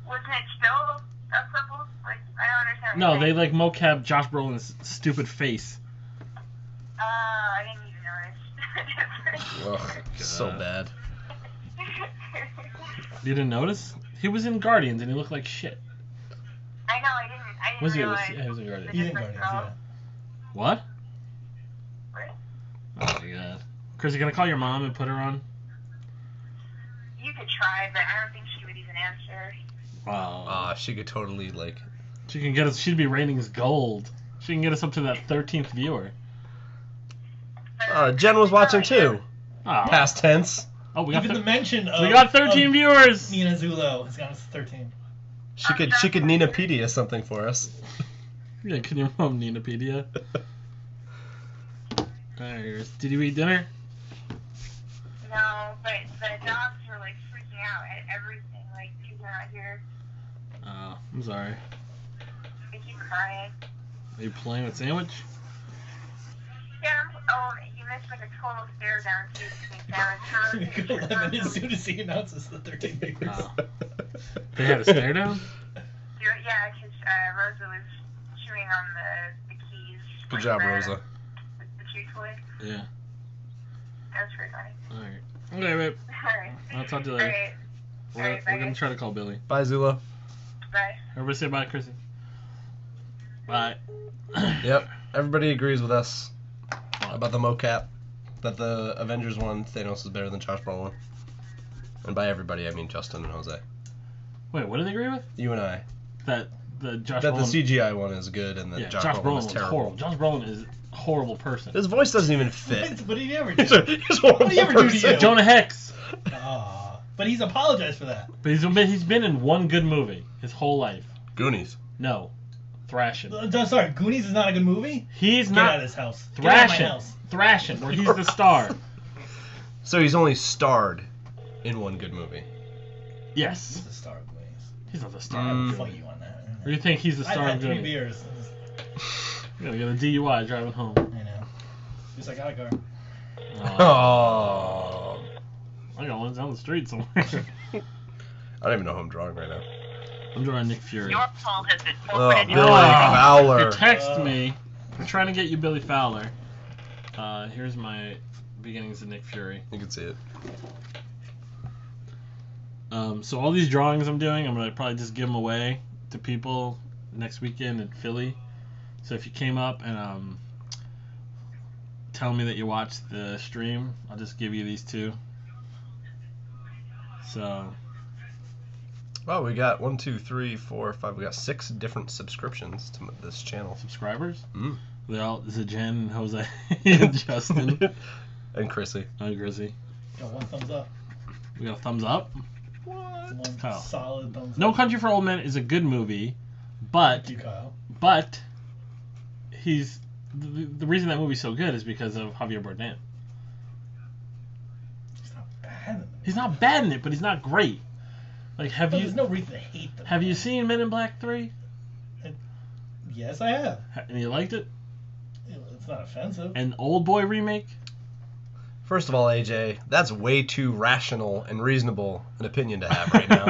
Wasn't it still a purple? Like, I don't understand. No, they like mocap Josh Brolin's stupid face. I didn't even notice. Ugh, so bad. You didn't notice? He was in Guardians and he looked like shit. I know, I didn't Was he? realize. Yeah, he was in Guardians. He's in Guardians, yeah. What? What? Oh my god. Chrissy, can I call your mom and put her on? You could try, but I don't think she would even answer. Wow. She could totally She can get us. She'd be ratings gold. She can get us up to that 13th viewer. Jen was watching too. Oh, Past tense. oh we got Even the mention of we got 13 of viewers. Nina Zulo has got us 13. She could Ninapedia something for us. Yeah, can your mom Ninapedia? Alright, did you eat dinner? No, but the dogs were like freaking out at everything. Like, people are not here. Oh, I'm sorry. They keep crying. Are you playing with sandwich? Yeah, oh, you missed like a total stare down too. Go Lemon as soon as he announces the 13 fingers. Oh. They had a stare down? Yeah, because Rosa was chewing on the keys. Good job, Rosa. The chew toy. Yeah. That was pretty funny. Alright. Okay, babe. Alright. I'll talk to you later. Alright. We're gonna try to call Billy. Bye, Zula. Bye. Everybody say bye, Chrissy. Bye. Yep. Everybody agrees with us about the mocap. That the Avengers one, Thanos is better than Josh Brolin. And by everybody, I mean Justin and Jose. Wait, what do they agree with? You and I. That the Josh That Brolin... the CGI one is good and that Josh Brolin Brolin is was terrible. horrible. Josh Brolin is a horrible person. His voice doesn't even fit. What did he ever He's do? a horrible What did he ever do to person. you? Jonah Hex. Aw. But he's apologized for that. But he's been in one good movie his whole life. Goonies. No. Thrashing. Sorry, Goonies is not a good movie? He's Get out not of this house. Get out of my Thrashing. house. Thrashing, where he's the star. So he's only starred in one good movie. Yes. He's the star of Goonies. He's not the star. I Mm. will fight you on that. Or you think he's the I've star had of 3 Goonies? beers. You gotta get a DUI driving home. I know. Just like I got a car. Oh. I got one down the street somewhere. I don't even know who I'm drawing right now. I'm drawing Nick Fury. Your call has been Oh, forwarded. Billy Oh. Fowler. You text me. I'm trying to get you Billy Fowler. Here's my beginnings of Nick Fury. You can see it. So all these drawings I'm doing, I'm gonna probably just give them away to people next weekend in Philly. So if you came up and tell me that you watched the stream, I'll just give you these 2. So Oh, we got 1, 2, 3, 4, 5. We got 6 different subscriptions to this channel. subscribers, Mm. they all is it Jen, Jose, and Justin, And Chrissy. and Grizzy. Got 1 thumbs up. We got a thumbs up. What? 1 Kyle. solid thumbs up. No Country for Old Men is a good movie, but Thank you, Kyle. he's the reason that movie's so good is because of Javier Bardem. He's not bad in it. He's not bad in it, but he's not great. Like, But there's no reason to hate them. have you seen Men in Black 3? Yes, I have. And you liked it? It's not offensive. An Old Boy remake? First of all, AJ, that's way too rational and reasonable an opinion to have right now.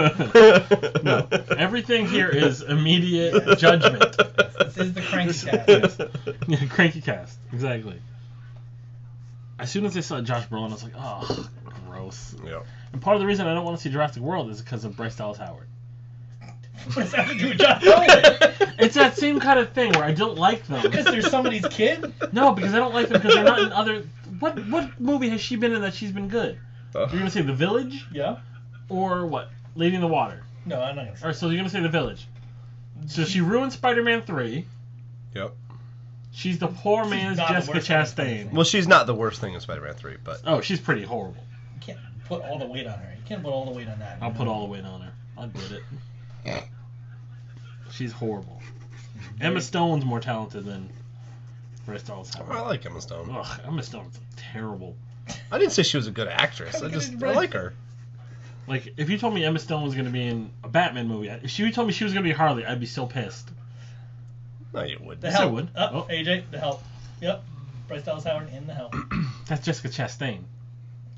No. Everything here is immediate judgment. This is the cranky cat. Yes. Yeah, cranky cast. Exactly. As soon as I saw Josh Brolin, I was like, oh, gross. Yeah. And part of the reason I don't want to see Jurassic World is because of Bryce Dallas Howard. What does that have to do with John Brolin? It's that same kind of thing where I don't like them. Because they're somebody's kid? No, because I don't like them because they're not in other... What movie has she been in that she's been good? Oh. You're going to say The Village? Yeah. Or what? Lady in the Water? No, I'm not going to say Or so you're going to say The Village. So she ruined Spider-Man 3. Yep. She's the poor She's man's not the Jessica worst thing in Chastain. Spider-Man. Well, she's not the worst thing in Spider-Man 3, but Oh, she's pretty horrible. You can't put all the weight on her. You can't put all the weight on that. I'll put all the weight on her. I did it. She's horrible. Emma Stone's more talented than Bryce Dallas I Howard. like Emma Stone. Ugh, Emma Stone's terrible. I didn't say she was a good actress. How I good just is I like her. Like, if you told me Emma Stone was going to be in a Batman movie, if she told me she was going to be Harley, I'd be so pissed. No, you would. The Yes, I Help. would. Oh, Oh. AJ, The Help. Yep. Bryce Dallas Howard in The Help. That's Jessica Chastain.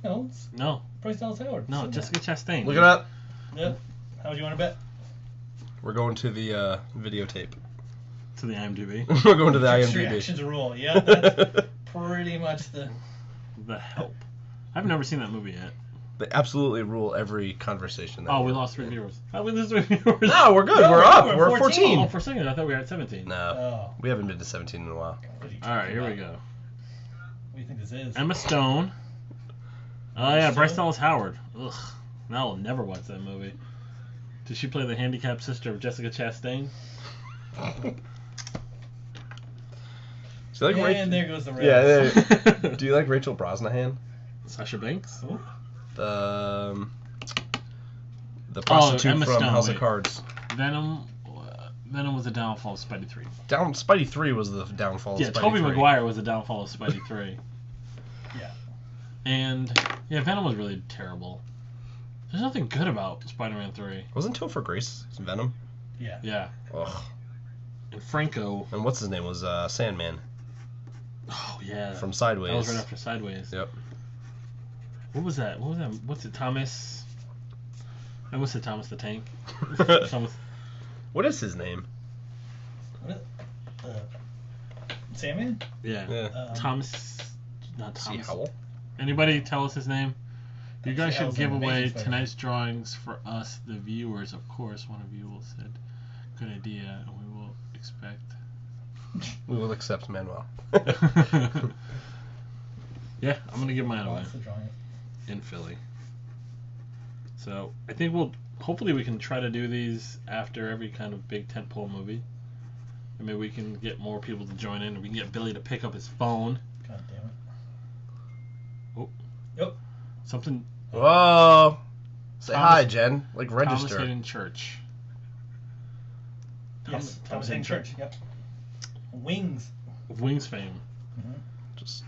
No, it's No, Bryce Dallas Howard. no, It's in Jessica Chastain. Look it up. there. Yep. How would you want to bet? We're going to the videotape. To the IMDb. We're going to the Six IMDb. reactions rule. Yeah, that's pretty much the... The Help. I've never seen that movie yet. They absolutely rule every conversation. that Oh, we we're- lost 3 viewers. Oh, we lost 3 viewers. No, we're good. No, we're up. we're We're 14. 14. Oh, for a second, I thought we were at 17. No, Oh. we haven't been to 17 in a while. What are you All right, talking here we about? go. What do you think this is? Emma Stone. Oh, yeah, Bryce Stone? Dallas Howard. Ugh. Now I'll never watch that movie. Did she play the handicapped sister of Jessica Chastain? Do you like And there goes the race. Yeah. Do you like Rachel Brosnahan? Sasha Banks? The prostitute Emma from Stone, House wait. of Cards. Venom was the downfall of Spidey 3. Spidey 3 was the downfall of Yeah, Spidey Tobey 3. Maguire was the downfall of Spidey 3. Yeah. And, yeah, Venom was really terrible. There's nothing good about Spider-Man 3. Wasn't Topher Grace Venom? Yeah. Yeah. Ugh. And Franco. And what's his name was Sandman Oh yeah. from Sideways. That was right after Sideways. Yep. What was that? What's it? Thomas. I almost said Thomas the Tank. Thomas. What is his name? What? Sandman? Yeah. Yeah. Thomas. Not Is he Thomas. Howell? Anybody tell us his name? You guys should Howell's give an away amazing Spider-Man. tonight's drawings for us, the viewers. Of course, one of you will said, "Good idea," and we will expect. We will accept Manuel. Yeah, I'm gonna give mine away Wants to draw it. in Philly. So I think hopefully we can try to do these after every kind of big tentpole movie. And maybe we can get more people to join in, and we can get Billy to pick up his phone. God damn it. Oh. Yep. Something. Whoa! Say Thomas- hi, Jen. Like Thomas register. Hayden Church. Thomas Hayden Church. Yep. Wings. Of Wings fame. Just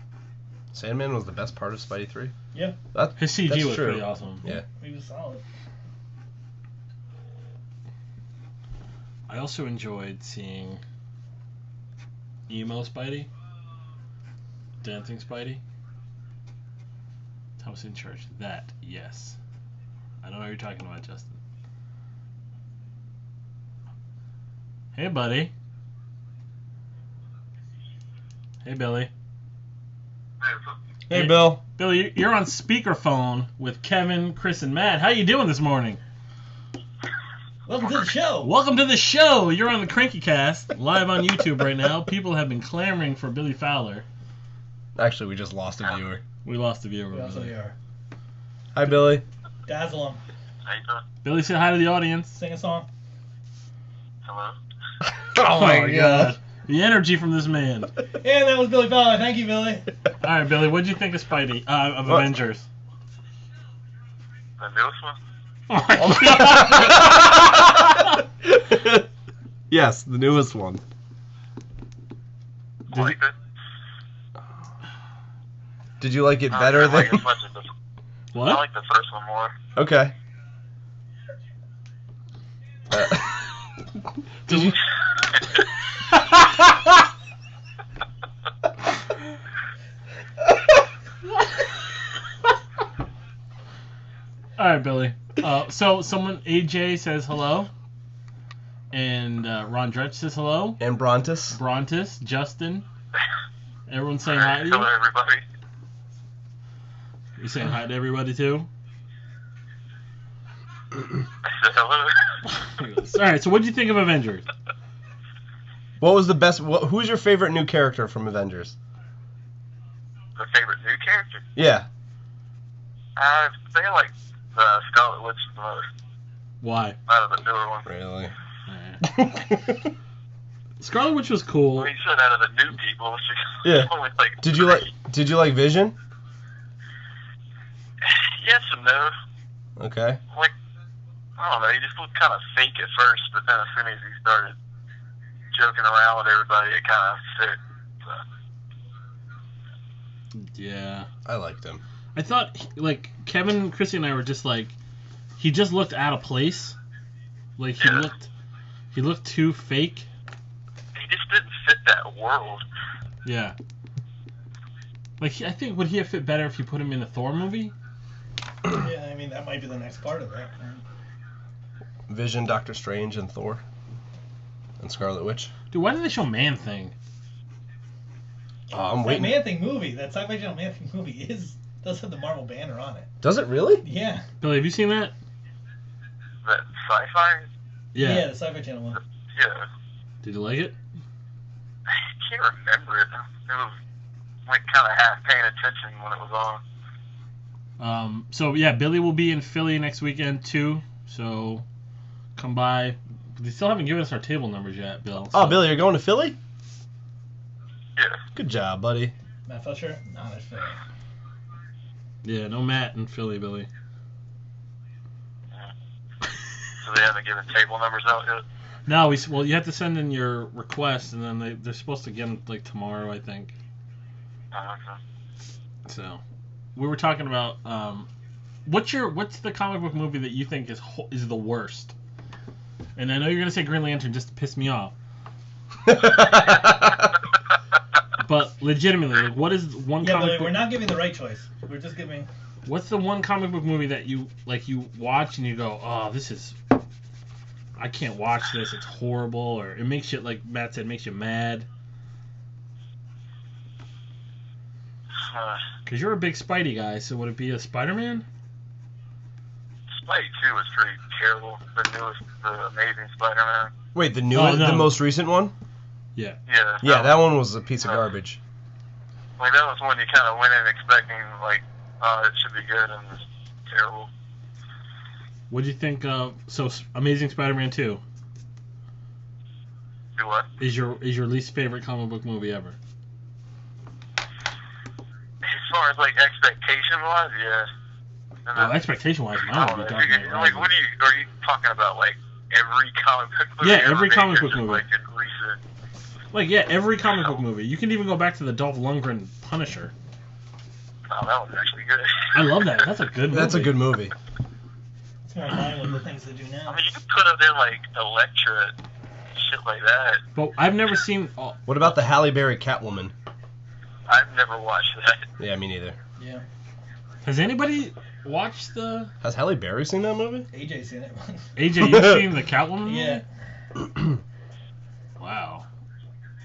Sandman was the best part of Spidey 3. Yeah. His CG That's was true. pretty awesome. Yeah. He was solid. I also enjoyed seeing emo Spidey, dancing Spidey. Thomas in Church. That, yes. I don't know what you're talking about, Justin. Hey, buddy. Hey, Billy. Hey, Bill. Billy, you're on speakerphone with Kevin, Chris, and Matt. How you doing this morning? Welcome to the show. Welcome to the show. You're on the Cranky Cast, live on YouTube right now. People have been clamoring for Billy Fowler. Actually, we just lost a viewer. We lost a viewer. We also Billy. are. Hi, Billy. Dazzle him. How you doing? Billy, say hi to the audience. Sing a song. Hello? Oh my god. The energy from this man. And that was Billy Fowler. Thank you, Billy. All right, Billy, what'd you think of Spidey? Of What? Avengers? The newest one? Oh my God. Yes, the newest one. I liked it. Did you like it I better didn't like than? as much as the, I What? like the first one more. Okay. Did you? All right, Billy. So someone, AJ says hello, and Ron Dretch says hello. And Brontus. Brontis, Justin, everyone's saying hi to Hello, you. everybody. You saying hi to everybody too? I said hello. All right. So what'd you think of Avengers? What was the best? Who's your favorite new character from Avengers? The favorite new character? Yeah. I think I like Scarlet Witch the most. Why? Out of the newer one. Really? Scarlet Witch was cool. I mean, you said out of the new people, she's Yeah. only like Did you like? Did you like Vision? Yes and no. Okay. Like, I don't know, he just looked kind of fake at first, but then as soon as he started joking around with everybody, it kind of fit. So. Yeah. I liked him. I thought, like, Kevin, Chrissy, and I were just like, he just looked out of place. Like, he looked too fake. He just didn't fit that world. Yeah. Like, I think, would he have fit better if you put him in a Thor movie? Yeah, I mean, that might be the next part of that. Vision, Doctor Strange, and Thor. And Scarlet Witch. Dude, why did they show Man-Thing? I'm That waiting. Man-Thing movie, that sci-fi channel Man-Thing movie does have the Marvel banner on it. Does it really? Yeah. Billy, have you seen that? That sci-fi? Yeah, the sci-fi channel one. Yeah. Did you like it? I can't remember it. It was like kind of half paying attention when it was on. So, yeah, Billy will be in Philly next weekend, too. So, come by. They still haven't given us our table numbers yet, Bill. Oh, so- Billy, you're going to Philly? Yeah. Good job, buddy. Matt Fletcher? Not as fair. Yeah, no Matt in Philly, Billy. So they haven't given table numbers out yet? No, well, you have to send in your request, and then they're supposed to get them, like, tomorrow, I think. Oh, okay. So, we were talking about, what's the comic book movie that you think is the worst? And I know you're going to say Green Lantern just to piss me off. But legitimately, like, what is one Yeah, comic but book? we're not giving the right choice. We're just giving. What's the one comic book movie that you watch and you go, oh, I can't watch this. It's horrible, or it makes you, like Matt said, makes you mad. Because you're a big Spidey guy, so would it be a Spider-Man? Spidey 2 was pretty terrible. The Amazing Spider-Man. Wait, the new Oh, no. the most recent one? Yeah. Yeah. Yeah, that one was a piece of garbage. Like, that was one you kind of went in expecting, like, oh, it should be good, and it's terrible. What do you think of Amazing Spider-Man 2 Do what? is your least favorite comic book movie ever? As far as, like, expectation-wise, yeah. And Well, then, expectation-wise, I mine don't would be know, Dark Knight like, Rises. are you talking about, like, every comic book movie? Yeah, ever every made, comic or book just, movie. like, in recent? Like, yeah, every comic book movie. You can even go back to the Dolph Lundgren Punisher. Oh, that was actually good. I love that. That's a good movie. That's a good movie. It's more in line with the things they do now. I mean, you could put up there, like, Elektra, shit like that. But I've never seen... Oh, What about the Halle Berry Catwoman? I've never watched that. Yeah, me neither. Yeah. has anybody watched the... Has Halle Berry seen that movie? AJ's seen it. AJ, you've seen the Catwoman movie? Yeah. Wow.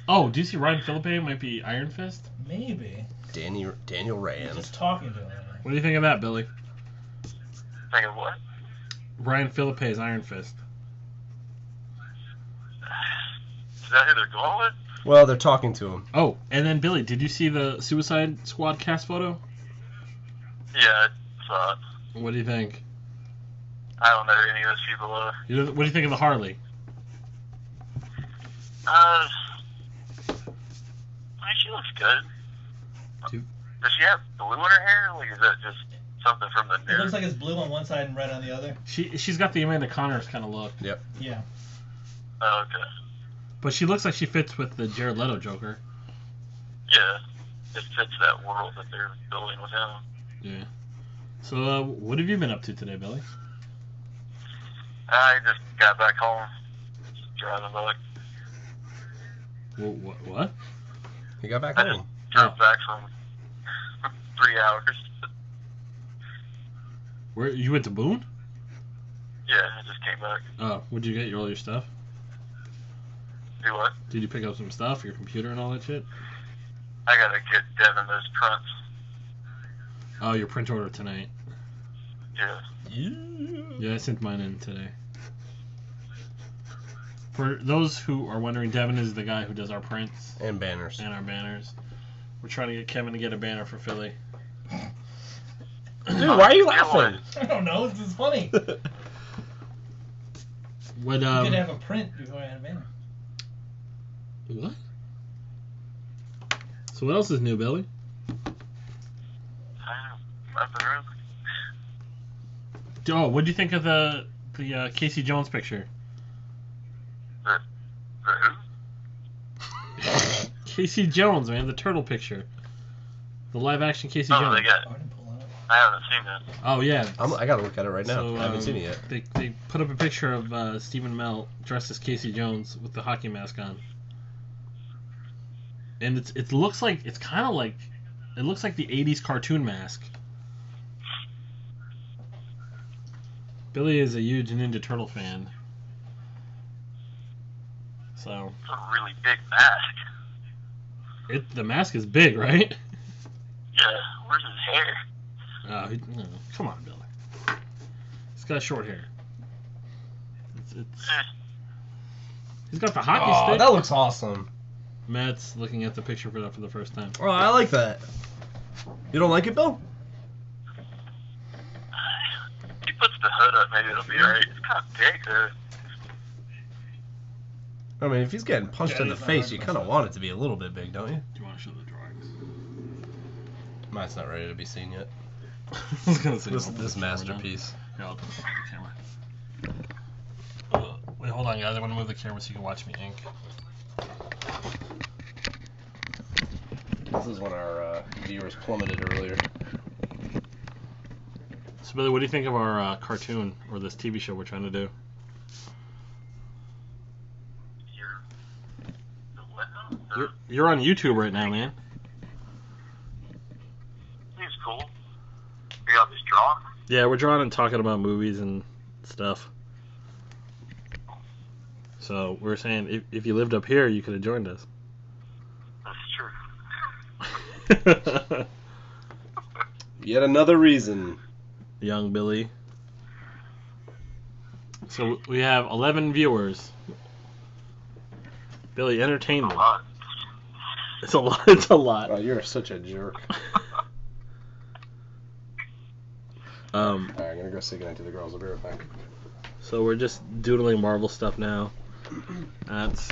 Oh, do you see Ryan Philippe might be Iron Fist? Maybe. Daniel Rand. Just talking to him. What do you think of that, Billy? Think of what? Ryan Philippe's Iron Fist. Is that who they're going with? Well, they're talking to him. Oh, and then Billy, did you see the Suicide Squad cast photo? Yeah, I saw it. What do you think? I don't know who any of those people are. What do you think of the Harley? I mean, she looks good. Dude. Does she have blue in her hair? Like, is that just something from the It news? looks like it's blue on one side and red on the other. She's got the Amanda Connors kind of look. Yep. Yeah. Oh, okay. But she looks like she fits with the Jared Leto Joker. Yeah, it fits that world that they're building with him. Yeah. So, what have you been up to today, Billy? I just got back home, just driving back. What? He got back I just home. drove back from 3 hours. Where you went to Boone? Yeah, I just came back. Oh, would you get all your stuff? Do what? Did you pick up some stuff, your computer and all that shit? I gotta get Devin those prints. Oh, your print order tonight. Yeah. Yeah, I sent mine in today. For those who are wondering, Devin is the guy who does our prints And banners. and our banners. We're trying to get Kevin to get a banner for Philly. Dude, why are you laughing? I don't know. This is funny. What, You could have a print before I had a banner. What? So what else is new, Billy? Nothing really. Oh, what do you think of the Casey Jones picture? The who? Casey Jones, man, the turtle picture. The live action Casey Oh, Jones. they got. Oh, I didn't pull that up. I haven't seen that. Oh, yeah. I gotta look at it right now. So, I haven't seen it yet. They put up a picture of Stephen Amell dressed as Casey Jones with the hockey mask on. And it looks like, it's kind of like, it looks like the 80s cartoon mask. Billy is a huge Ninja Turtle fan. So, It's a really big mask. the mask is big, right? Yeah, where's his hair? Come on, Billy. He's got short hair. He's got the hockey Oh, stick. that looks awesome. Matt's looking at the picture for the first time. Oh, I like that. You don't like it, Bill? If he puts the hood up, maybe it'll be alright. It's kind of big, though. I mean, if he's getting punched Yeah, in the he's not face, hard you to kind of punch want it to be a little bit big, don't you? Do you want to show the drawings? Mine's not ready to be seen yet. I was gonna say This don't put this the camera masterpiece. down. Yeah, I'll put the camera. Wait, hold on, guys. I want to move the camera so you can watch me ink. This is when our viewers plummeted earlier. So, Billy, what do you think of our cartoon or this TV show we're trying to do? You're on YouTube right now, man. He's cool. You got this draw? Yeah, we're drawing and talking about movies and stuff. So we're saying if you lived up here, you could have joined us. That's true. Yet another reason. Young Billy. So we have 11 viewers. Billy, entertain A them. lot. It's a lot. It's a lot. Wow, you're such a jerk. Alright, I'm gonna go say goodnight to the girls. I'll be right back. So we're just doodling Marvel stuff now. That's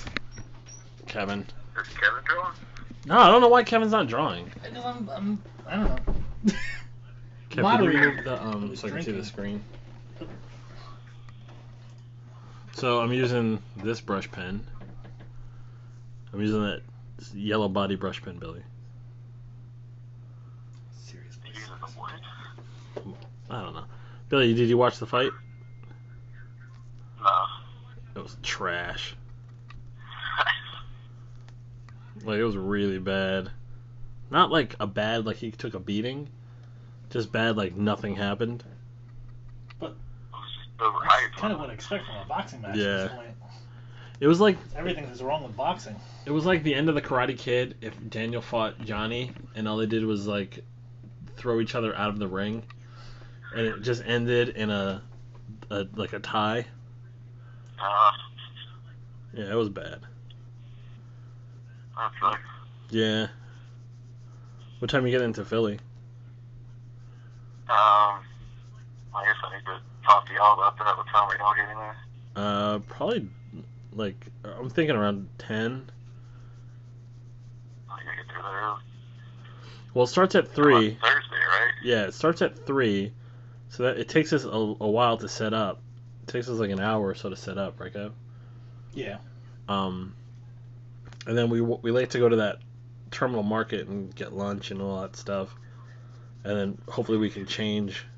Kevin. Is Kevin drawing? No, I don't know why Kevin's not drawing. Because I don't know. Kevin, can you Moderator. move the He's so I can see the drinking. screen? So I'm using this brush pen. I'm using that yellow body brush pen, Billy. Seriously. You using the wood? I don't know. Billy, did you watch the fight? No. It was trash. Like, it was really bad. Not like a bad, like he took a beating. Just bad, like nothing happened. It was just overhyped. Kind of what I expect from a boxing match at Yeah. this point. It was like Everything is wrong with boxing. it was like the end of the Karate Kid if Daniel fought Johnny and all they did was like throw each other out of the ring, and it just ended in a tie. Yeah, it was bad. That's like, Yeah. What time you get into Philly? I guess I need to talk to y'all about that. What time are y'all getting there? Probably like I'm thinking around 10. I gotta get there early. Well, it starts at 3. On Thursday, right? Yeah, it starts at 3, so that it takes us a while to set up. It takes us like an hour or so to set up, right, Kev? Yeah. And then we like to go to that terminal market and get lunch and all that stuff, and then hopefully we can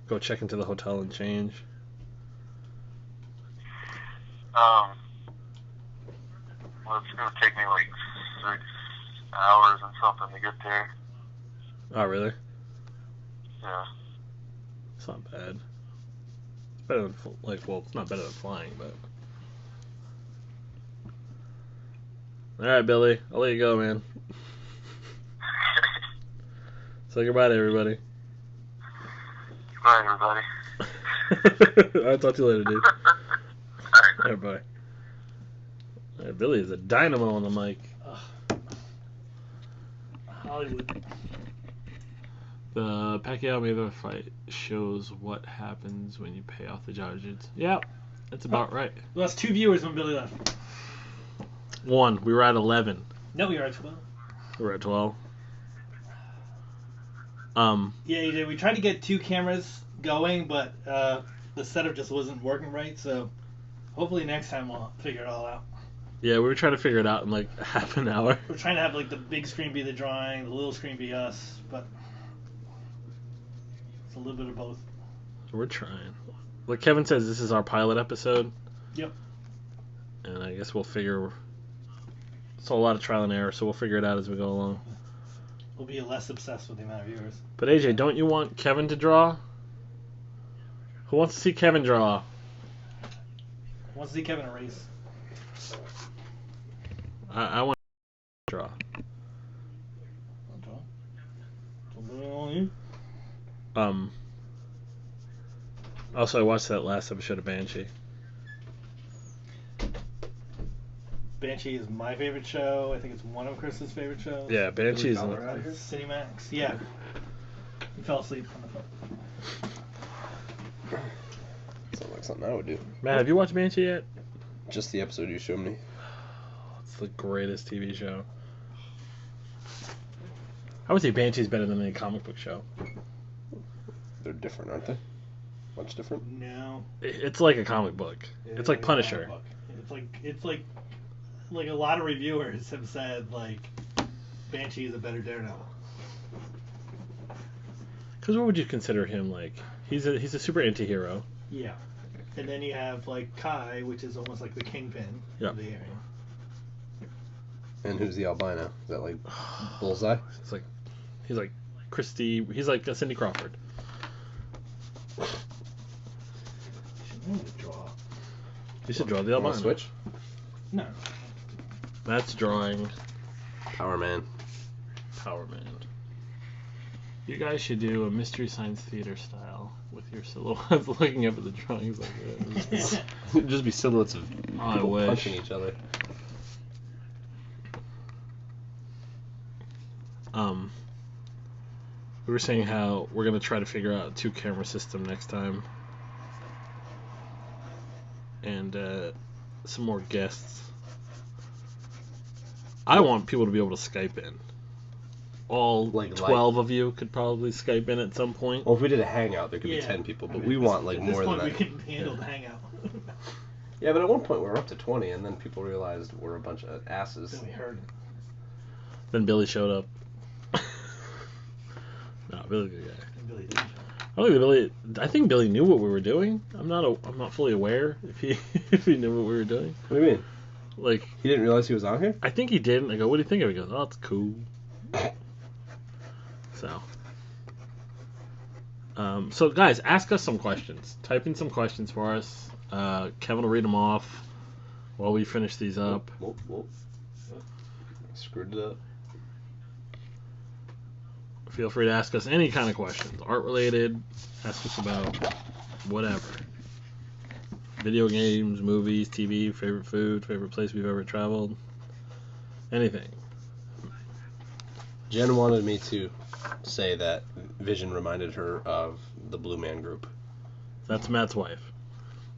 go check into the hotel and change. Well, it's gonna take me like 6 hours and something to get there. Oh, really? Yeah. It's not bad. It's better than it's not better than flying, but. All right, Billy, I'll let you go, man. Say goodbye to everybody. Bye, everybody. I'll talk to you later, dude. Alright. All right, bye. All right, Billy is a dynamo on the mic. Hollywood. The Pacquiao Mayweather fight shows what happens when you pay off the judges. Yeah, that's about right. We lost 2 viewers when Billy left. 1. We were at 11. No, we are at 12. We were at 12. Yeah, you did. We tried to get 2 cameras going, but the setup just wasn't working right. So hopefully next time we'll figure it all out. Yeah, we were trying to figure it out in like half an hour. We're trying to have like the big screen be the drawing, the little screen be us, but it's a little bit of both. We're trying. Like Kevin says, this is our pilot episode. Yep. And I guess we'll figure. It's a lot of trial and error, so we'll figure it out as we go along. We'll be less obsessed with the amount of viewers. But AJ, don't you want Kevin to draw? Who wants to see Kevin draw? Who wants to see Kevin erase? I want to draw. Also, I watched that last episode of Banshee. Banshee is my favorite show. I think it's one of Chris's favorite shows. Yeah, Banshee's. Cinemax. Yeah. He fell asleep on the phone. Sounds like something I would do. Matt, have you watched Banshee yet? Just the episode you showed me. It's the greatest TV show. I would say Banshee's better than any comic book show. They're different, aren't they? Much different. No. It's like a comic book. It's like Punisher. It's like a lot of reviewers have said like Banshee is a better Daredevil. Because what would you consider him like? He's a super anti-hero. Yeah. And then you have like Kai, which is almost like the Kingpin Yeah. of the area. And who's the albino? Is that like Bullseye? He's like Christy. He's like Cindy Crawford. You should draw the You albino. wanna switch? No. That's drawing Power Man. Power Man. You guys should do a Mystery Science Theater style with your silhouettes looking up at the drawings like that. It'd just be silhouettes of I people wish. punching each other. We were saying how we're gonna try to figure out a 2-camera system next time, and some more guests. I want people to be able to Skype in. All Like 12 of you could probably Skype in at some point. Well, if we did a hangout, there could be Yeah. 10 people, but we want like At this more than point, that. we can handle the hangout. Yeah, but at one point we were up to 20, and then people realized we're a bunch of asses. Then we heard. Then Billy showed up. No, Billy's a good guy. And Billy didn't. I think Billy knew what we were doing. I'm not fully aware if he knew what we were doing. What do you mean? Like, He didn't realize he was on here? I think he did. And I go, what do you think of it? He goes, oh, it's cool. So guys, ask us some questions. Type in some questions for us. Kevin will read them off while we finish these up. Whoop. Screwed it up. Feel free to ask us any kind of questions. Art related. Ask us about whatever. Video games, movies, TV, favorite food, favorite place we've ever traveled. Anything. Jen wanted me to say that Vision reminded her of the Blue Man Group. That's Matt's wife.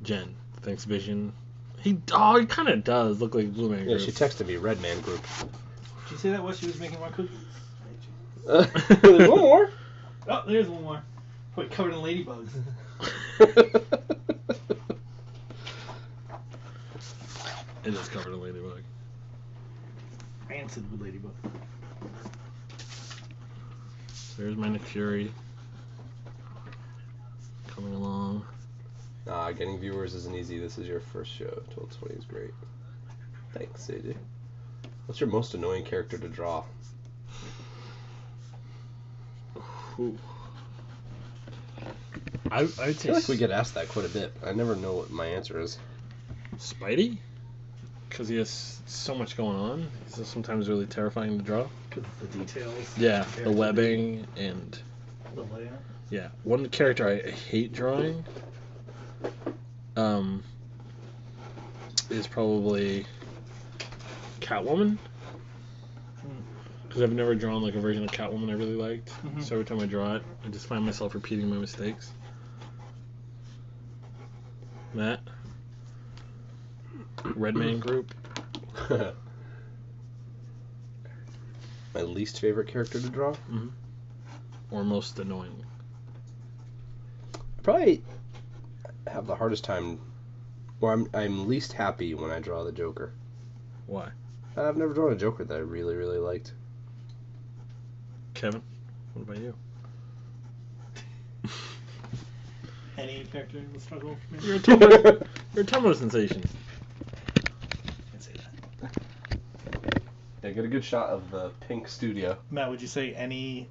Jen. Thanks, Vision. He kind of does look like Blue Man Yeah, Group. she texted me Red Man Group. Did you say that while she was making more cookies? There's one more. Oh, there's one more. Probably covered in ladybugs. It is covered in ladybug. Rancid with ladybug. There's my Nick Fury. Coming along. Nah, getting viewers isn't easy. This is your first show. 1220 is great. Thanks, AJ. What's your most annoying character to draw? Ooh. I'd I say feel like we get asked that quite a bit. I never know what my answer is. Spidey, because he has so much going on. He's sometimes really terrifying to draw. The details. Yeah, the webbing and The layout. yeah. One character I hate drawing is probably Catwoman. Because I've never drawn like a version of Catwoman I really liked. Mhm. So every time I draw it, I just find myself repeating my mistakes. Matt? Red Man Group? My least favorite character to draw? Mm-hmm. Or most annoying? I probably have the hardest time, or I'm least happy when I draw the Joker. Why? I've never drawn a Joker that I really, really liked. Kevin? What about you? Any character will struggle for me? You're a Tumblr, you're a Tumblr sensation. Can't say that. Yeah, get a good shot of the pink studio. Matt, would you say any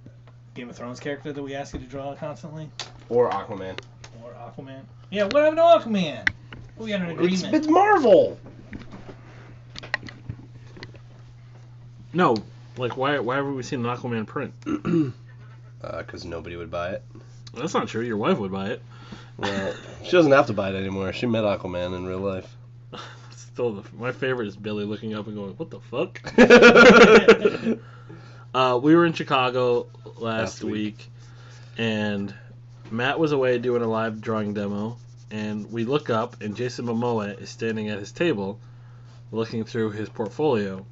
Game of Thrones character that we ask you to draw constantly? Or Aquaman. Or Aquaman? Yeah, what happened to Aquaman? We got an agreement. It's Marvel! No, like why haven't we seen an Aquaman print? Because nobody would buy it. That's not true. Your wife would buy it. Well, she doesn't have to buy it anymore. She met Aquaman in real life. Still, my favorite is Billy looking up and going, "What the fuck?" We were in Chicago last week, and Matt was away doing a live drawing demo, and we look up, and Jason Momoa is standing at his table, looking through his portfolio.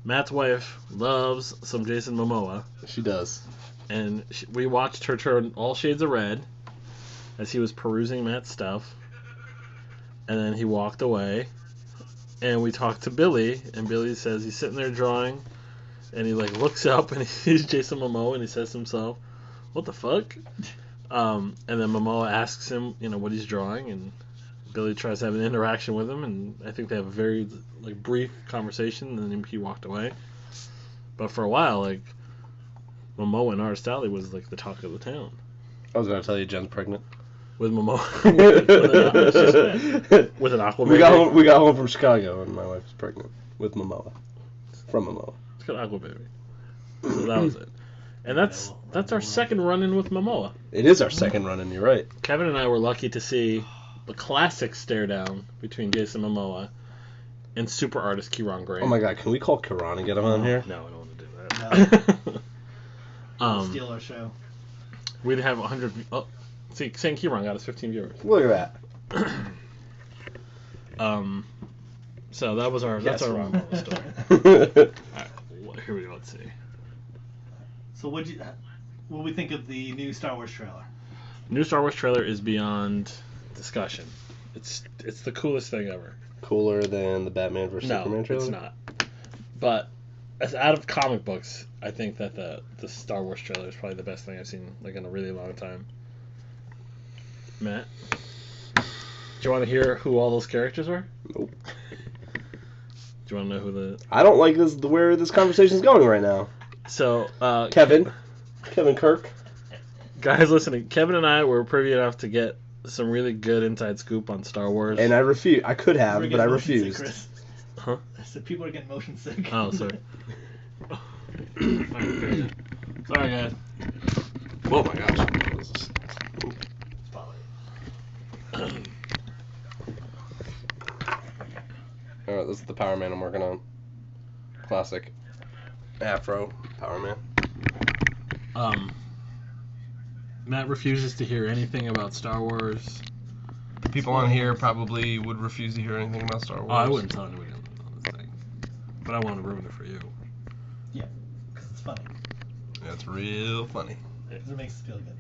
Matt's wife loves some Jason Momoa, She does. and we watched her turn all shades of red as he was perusing Matt's stuff, and then he walked away, and we talked to Billy, and Billy says he's sitting there drawing, and he like looks up and he sees Jason Momoa, and he says to himself, "What the fuck?" And then Momoa asks him, what he's drawing, and Billy tries to have an interaction with him, and I think they have a very brief conversation, and then he walked away. But for a while, Momoa and Aristali was the talk of the town. I was gonna tell you Jen's pregnant. With Momoa. with an aqua We baby. got home from Chicago and my wife was pregnant with Momoa. From Momoa. It's got aqua baby. So that was it. And that's our second run-in with Momoa. It is our second run-in, you're right. Kevin and I were lucky to see the classic stare-down between Jason Momoa and super artist Kieran Gray. Oh my god, can we call Kiran and get him on here? No, I don't want to do that. Steal our show. We'd have 100... Oh, see, saying Kieran got us 15 viewers. Look at that. So that was our... That's our Momoa story. Alright, here we go, let's see. So what we think of the new Star Wars trailer? New Star Wars trailer is beyond discussion. It's the coolest thing ever. Cooler than the Batman vs Superman trailer? No, it's not. But as out of comic books, I think that the Star Wars trailer is probably the best thing I've seen in a really long time. Matt, do you want to hear who all those characters are? Nope. Do you want to know who the? I don't like where this conversation is going right now. So Kevin Kirk. Guys listening, Kevin and I were privy enough to get some really good inside scoop on Star Wars. And I refuse. I could have, but I refused. Sick, Chris. Huh? I said people are getting motion sick. Oh, sorry. Sorry, guys. Oh my gosh. Alright, this is the Power Man I'm working on. Classic Afro Power Man. Matt refuses to hear anything about Star Wars. People on here probably would refuse to hear anything about Star Wars. Oh, I wouldn't tell anybody on this thing. But I want to ruin it for you. Yeah, because it's funny. Yeah, it's real funny. Because it makes us feel good.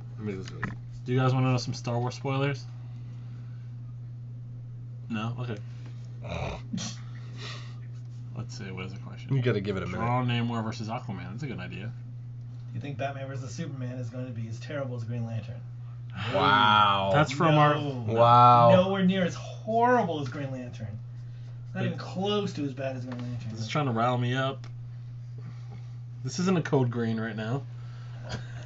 Do you guys want to know some Star Wars spoilers? No? Okay. Let's see, what is the question? You gotta give it a minute. Draw Namor versus Aquaman. That's a good idea. You think Batman vs Superman is going to be as terrible as Green Lantern? Wow. That's from our... Wow. Nowhere near as horrible as Green Lantern. Not even close to as bad as Green Lantern. This is trying to rile me up. This isn't a code green right now.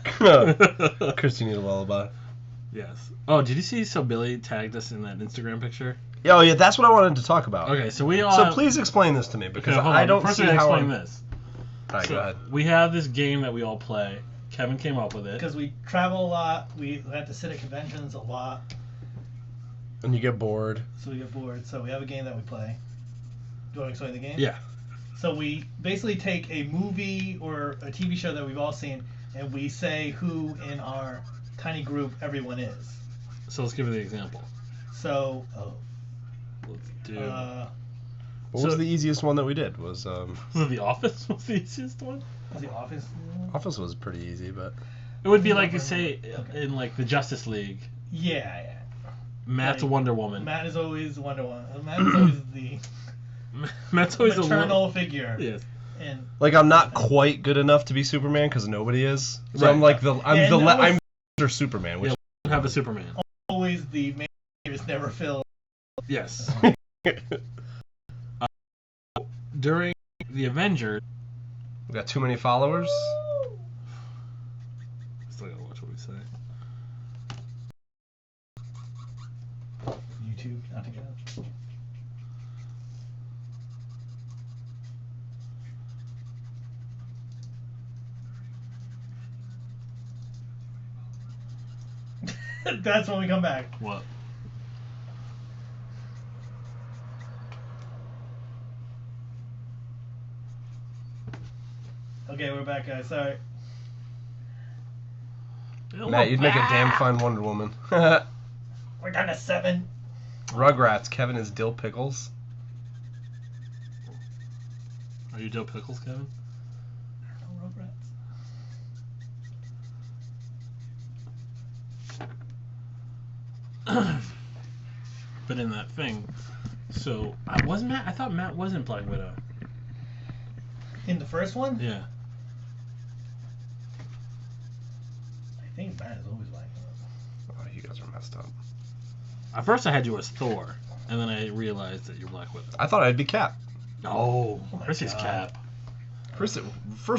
Chris, you need a lullaby. Yes. Oh, did you see? So Billy tagged us in that Instagram picture. Oh yeah, that's what I wanted to talk about. Okay, so we all. So please explain this to me because okay, I don't First see I how. Explain this. All right, so go ahead. We have this game that we all play. Kevin came up with it. Because we travel a lot, we have to sit at conventions a lot, And you get bored. so we get bored. So we have a game that we play. Do you want to explain the game? Yeah. So we basically take a movie or a TV show that we've all seen, and we say who in our tiny group everyone is. So let's give it the example. So, Let's do. What was the easiest one that we did? Was Was it The Office? Was the easiest one? was the Office? Office was pretty easy, but It would be like you say in like the Justice League. Yeah. Matt's a Like, Wonder Woman. Matt is always Wonder Woman. Matt is always the Matt's always maternal figure. Yes. And like I'm not quite good enough to be Superman because nobody is. So Right. I'm like I'm Superman, which Have a Superman. always the main is never filled. Yes. During the Avengers. we got too many followers. Still gotta watch what we say. YouTube, not to get up. That's when we come back. What? Okay, we're back, guys. Sorry. Matt, you'd make a damn fine Wonder Woman. We're down to 7. Rugrats. Kevin is Dill Pickles. Are you Joe Pickles, Kevin? No Rugrats. But in that thing, so wasn't Matt? I thought Matt wasn't Black Widow. In the first one? Yeah. I think Matt is always like Oh, you guys are messed up. At first I had you as Thor, and then I realized that you're Black Widow. I thought I'd be Cap. No, Oh my Chrissy's God. Cap. First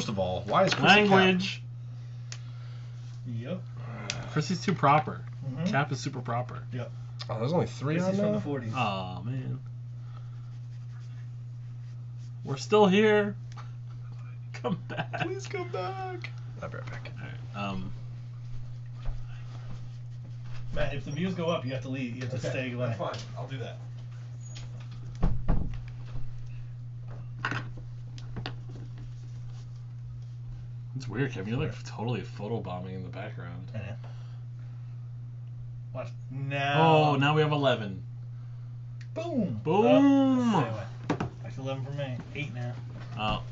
of all, why is Chris Cap? Language. Yep. Chrissy's too proper. Mhm. Cap is super proper. Oh, there's only 3 This on is from there? the 40s. Oh man. We're still here. Come back. Please come back. I'll be right back. Alright, Matt, if the views go up, you have to leave. You have to stay away. Fine, I'll do that. it's weird, Kevin. You're like totally photobombing in the background. I know. Watch. Now. Oh, now we have 11. Boom. Boom. Oh, stay away. That's 11 for me. 8 now. Oh,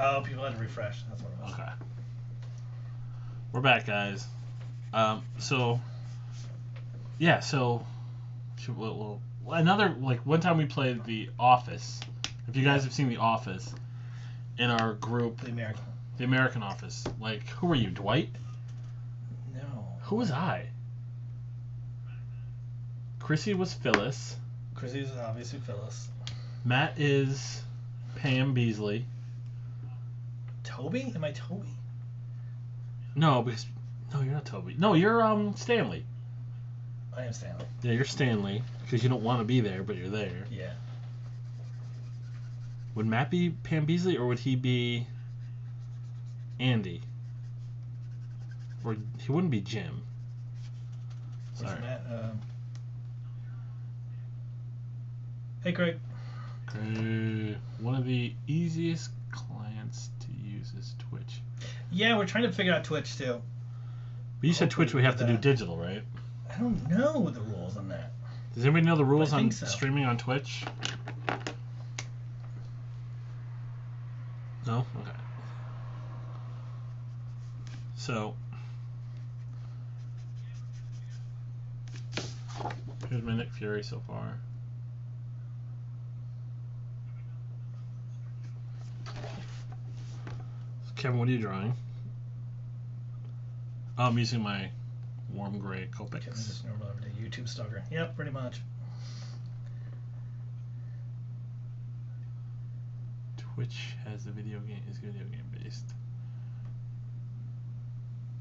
Oh, people had to refresh. That's what it was. okay. We're back, guys. So well, another, like, one time we played The Office. If you guys have seen The Office, in our group, The American. The American Office, like, who were you, Dwight? No. Who was I? Chrissy was Phyllis. Chrissy's obviously Phyllis. Matt is Pam Beasley. Toby? Am I Toby? No, because no, you're not Toby. No, you're Stanley. I am Stanley. Yeah, you're Stanley because you don't want to be there, but you're there. Yeah. Would Matt be Pam Beasley or would he be Andy? Or he wouldn't be Jim. Where's Sorry. Matt? Hey, Craig. One of the easiest clients to use is Twitch. Yeah, we're trying to figure out Twitch too. But you said Hopefully Twitch we have to do that. digital, right? I don't know the rules on that. Does anybody know the rules I on think so. streaming on Twitch? No? Okay. So, here's my Nick Fury so far. Kevin, what are you drawing? Oh, I'm using my warm gray Copics. Kevin's just normal everyday YouTube stalker. Yep, pretty much. Twitch has a video game is video game based.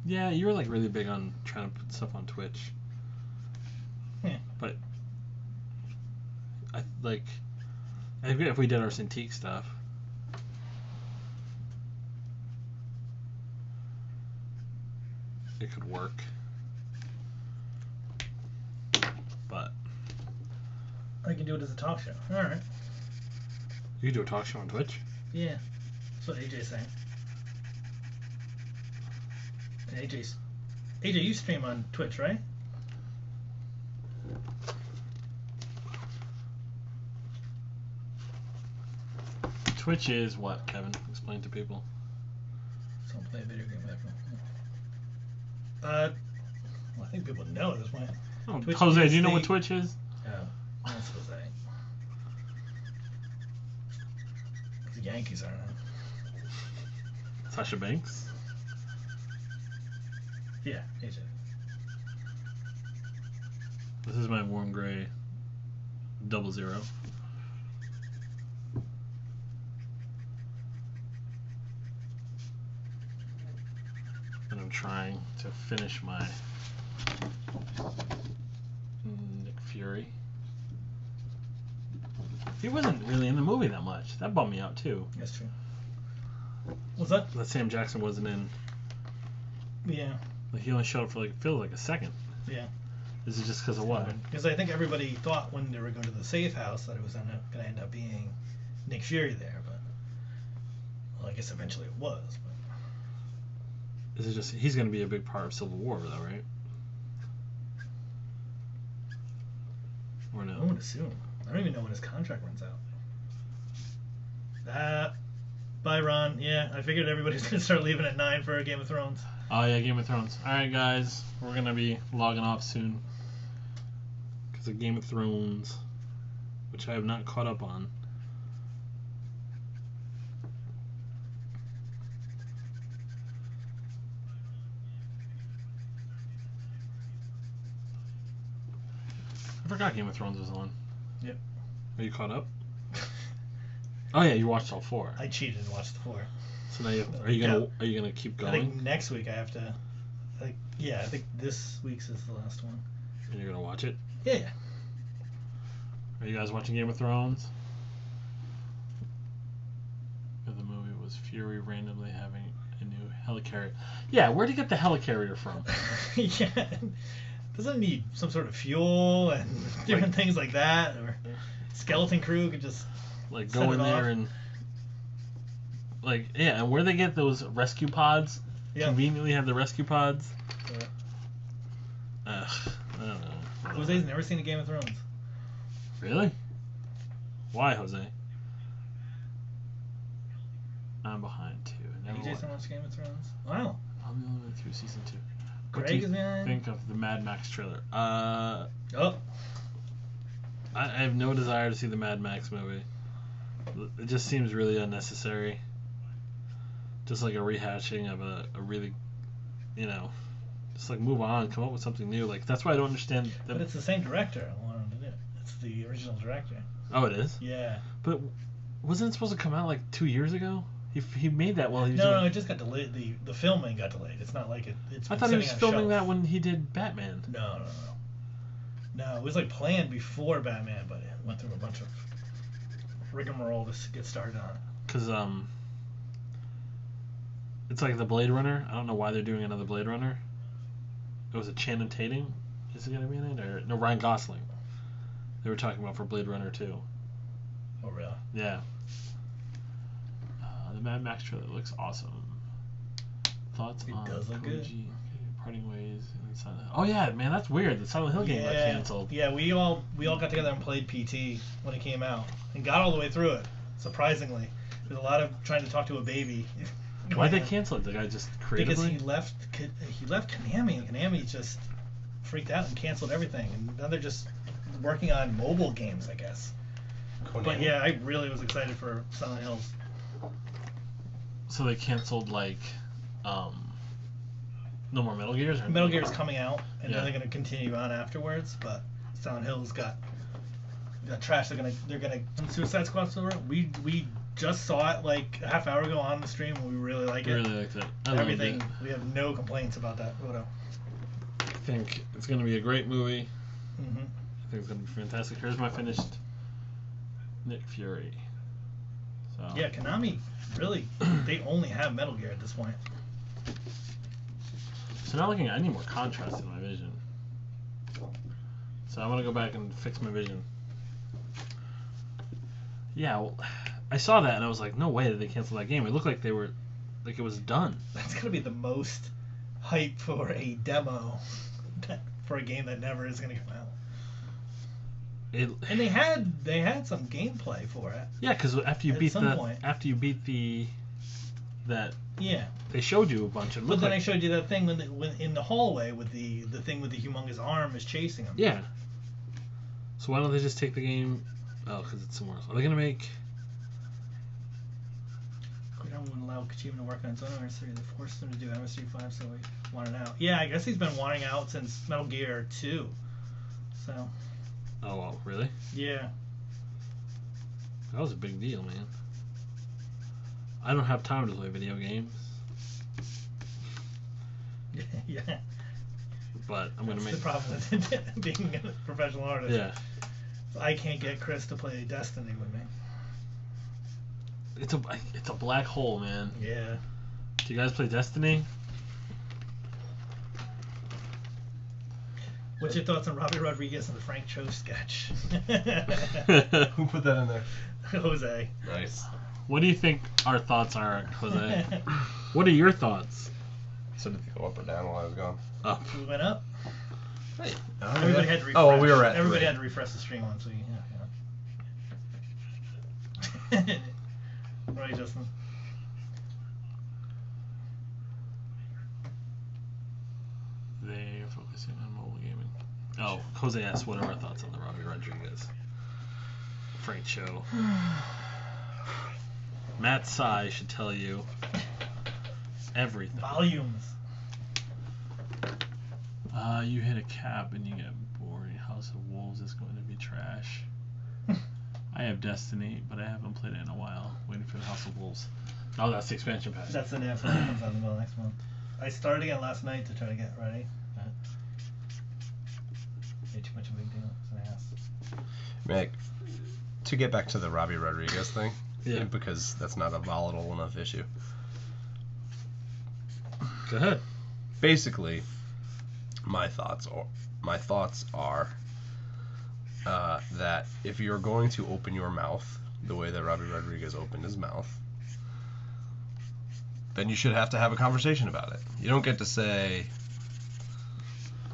Yeah, you were like really big on trying to put stuff on Twitch. Yeah. But I like if we did our Cintiq stuff. It could work. But I can do it as a talk show. All right. you could do a talk show on Twitch. Yeah. That's what AJ's saying. And AJ, you stream on Twitch, right? Twitch is what, Kevin? Explain to people. Someone play a video game with well, I think people know at this point. Oh, Twitch Jose, is do you know the- what Twitch is? Oh, that's Jose. The Yankees aren't on. Sasha Banks? Yeah, AJ. This is my warm gray 00. And I'm trying to finish my Nick Fury. He wasn't really in the movie that much. That bummed me out too. That's true. What's that? That Sam Jackson wasn't in. Yeah, Like he only showed up for like a second. yeah. Is it just because of what? Because I think everybody thought when they were going to the safe house that it was going to end up being Nick Fury there, but well, I guess eventually it was. But Is it just he's going to be a big part of Civil War though, right? Or no? I would assume. I don't even know when his contract runs out. Bye, Ron. Yeah, I figured everybody's going to start leaving at 9 for Game of Thrones. Oh yeah, Game of Thrones. All right, guys, we're gonna be logging off soon because of Game of Thrones, which I have not caught up on. I forgot Game of Thrones was on. Yep. Are you caught up? Oh yeah, you watched all 4. I cheated and watched the 4. So now are you gonna keep I going? think next week I have to. I think this week's is the last one. And you're gonna watch it? Yeah. Are you guys watching Game of Thrones? The movie was Fury randomly having a new helicarrier. Yeah, where'd you get the helicarrier from? Yeah. Doesn't it need some sort of fuel and different things like that, or skeleton crew could just Like set go it in there off. and and where they get those rescue pods? Yeah. Conveniently have the rescue pods. Yeah. Ugh, I don't know. Jose's never seen a Game of Thrones. Really? Why, Jose? I'm behind too. Never You Jason watched Game of Thrones? Wow. I'm the only one through season 2. What do Greg you is behind. think of the Mad Max trailer? Oh. I have no desire to see the Mad Max movie. It just seems really unnecessary. Just like a rehashing of a really, just like move on, come up with something new. Like that's why I don't understand. But it's the same director who wanted to do it. It's the original director. Oh, it is. Yeah. But wasn't it supposed to come out like 2 years ago? He made that while he was. No, it just got delayed. The filming got delayed. It's not like it's. I been thought he was sitting on a filming shelf. that when he did Batman. No. No, it was like planned before Batman, but it went through a bunch of rigmarole to get started on it. Cause it's like the Blade Runner. I don't know why they're doing another Blade Runner. It was a Channing Tatum. Is he gonna be in it or no? Ryan Gosling. They were talking about for Blade Runner 2. Oh really? Yeah. The Mad Max trailer looks awesome. Thoughts It on does look good. Koji parting ways and Silent Hill. Oh yeah, man, that's weird. The Silent Hill game got canceled. Yeah, we all got together and played PT when it came out and got all the way through it. Surprisingly, there's a lot of trying to talk to a baby. Why'd they cancel it? The guy just creatively. Because he left Konami and Konami just freaked out and canceled everything, and now they're just working on mobile games, I guess. But yeah, I really was excited for Silent Hills. So they canceled no more Metal Gears. Or Metal Gear's coming out, and Yeah. then they're gonna continue on afterwards. But Silent Hill's got trash. They're gonna Suicide Squad still around. We just saw it like a half hour ago on the stream, and we really like I it. really liked it. I loved Everything. it. We have no complaints about that photo. I think it's gonna be a great movie. Mm-hmm. I think it's gonna be fantastic. Here's my finished Nick Fury. So Yeah, Konami really they only have Metal Gear at this point. So now looking, I need more contrast in my vision. So I'm gonna go back and fix my vision. Yeah, well, I saw that and I was like, no way did they cancel that game. It looked like it was done. That's gonna be the most hype for a demo for a game that never is gonna come out. And they had some gameplay for it. Yeah, because after you At beat some point. that Yeah. they showed you a bunch of. But then I showed you that thing when in the hallway with the thing with the humongous arm is chasing him. Yeah. So why don't they just take the game? Oh, because it's somewhere else. Are they gonna make? We don't want to allow Kojima to work on his own MSC. They forced him to do MSC5, so we want it out. Yeah, I guess he's been wanting out since Metal Gear 2. So. Oh well, really? Yeah. That was a big deal, man. I don't have time to play video games, Yeah. but I'm gonna That's make. the problem with being a professional artist. Yeah. I can't get Chris to play Destiny with me. It's a black hole, man. Yeah. Do you guys play Destiny? What's your thoughts on Robbie Rodriguez and the Frank Cho sketch? Who put that in there? Jose. Nice. What do you think our thoughts are, Jose? What are your thoughts? So did they go up or down while I was gone? Up. We went up. Hey. Everybody had to refresh. Oh, well, we were at Everybody 3. had to refresh the stream on, so yeah. Right, Justin. They are focusing on mobile gaming. Oh, Jose asked what are our thoughts on the Robbie Rodriguez Frank show. Matt Sy should tell you everything. Volumes. You hit a cap and you get bored. How House of Wolves is going to be trash. I have Destiny, but I haven't played it in a while. Waiting for the House of Wolves. Oh, that's the expansion pack. That's the next one that comes out in the middle of next month. I started again last night to try to get ready. But way too much of a big deal. So I asked. Mick, to get back to the Robbie Rodriguez thing, Yeah. because that's not a volatile enough issue. Go ahead. Basically, my thoughts are that if you're going to open your mouth the way that Robbie Rodriguez opened his mouth, then you should have to have a conversation about it. You don't get to say,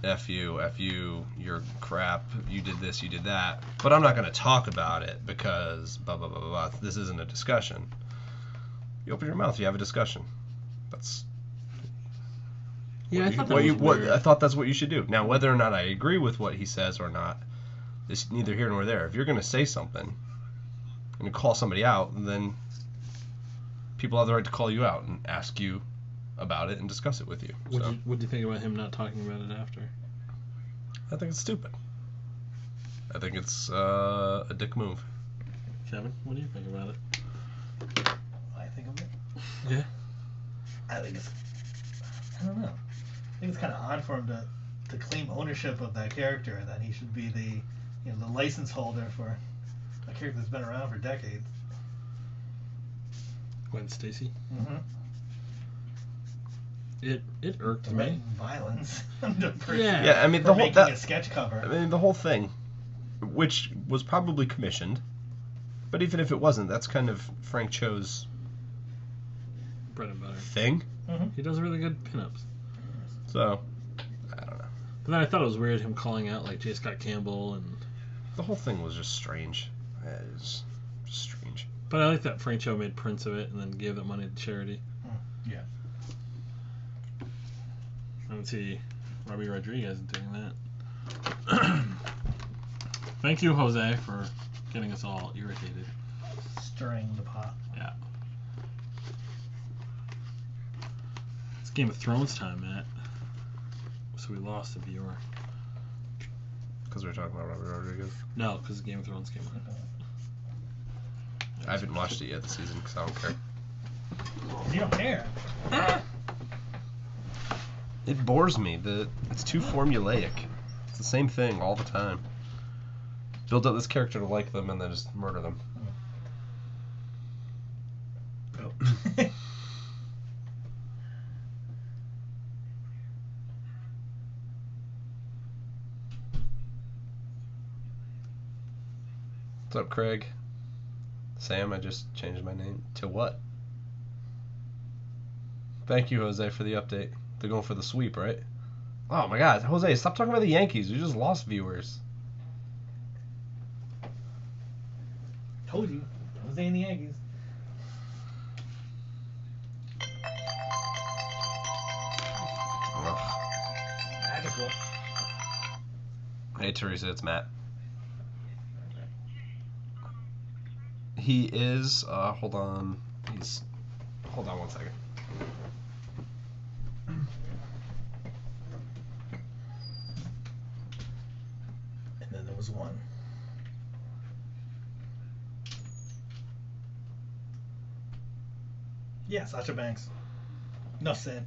F you, you're crap, you did this, you did that, but I'm not going to talk about it because blah, blah, blah, blah, blah. This isn't a discussion. You open your mouth, you have a discussion. That's Yeah, I thought that what was you, what, weird. I thought that's what you should do. Now, whether or not I agree with what he says or not, is neither here nor there. If you're going to say something and call somebody out, then people have the right to call you out and ask you about it and discuss it with you. What So, do you think about him not talking about it after? I think it's stupid. I think it's a dick move. Kevin, what do you think about it? I think of it. Yeah. I think it's. I don't know. I think it's kind of odd for him to claim ownership of that character, and that he should be the the license holder for a character that's been around for decades. Gwen Stacy. Mm-hmm. It irked me. Violence. Yeah. Yeah, I mean, For the whole making that, a sketch cover. I mean, the whole thing, which was probably commissioned, but even if it wasn't, that's kind of Frank Cho's Bread and butter. thing. He does really good pinups. So, I don't know. But then I thought it was weird him calling out like J. Scott Campbell and. The whole thing was just strange. It was just strange. But I like that Frank Cho made prints of it and then gave that money to charity. Yeah. I don't see Robbie Rodriguez doing that. Thank you, Jose, for getting us all irritated. Stirring the pot. Yeah. It's Game of Thrones time, Matt. So we lost a viewer. Because we were talking about Robert Rodriguez. No, because Game of Thrones came on. I haven't watched it yet this season because I don't care. You don't care. It bores me. It's too formulaic. It's the same thing all the time. Build up this character to like them and then just murder them. Oh. What's up, Craig? Sam, I just changed my name. To what? Thank you, Jose, for the update. They're going for the sweep, right? Oh my god, Jose, stop talking about the Yankees. We just lost viewers. Told you. Jose and the Yankees. Ugh. Magical. Hey, Teresa, it's Matt. He is, hold on. Hold on one second. And then there was one. Yeah, Sasha Banks. Enough said.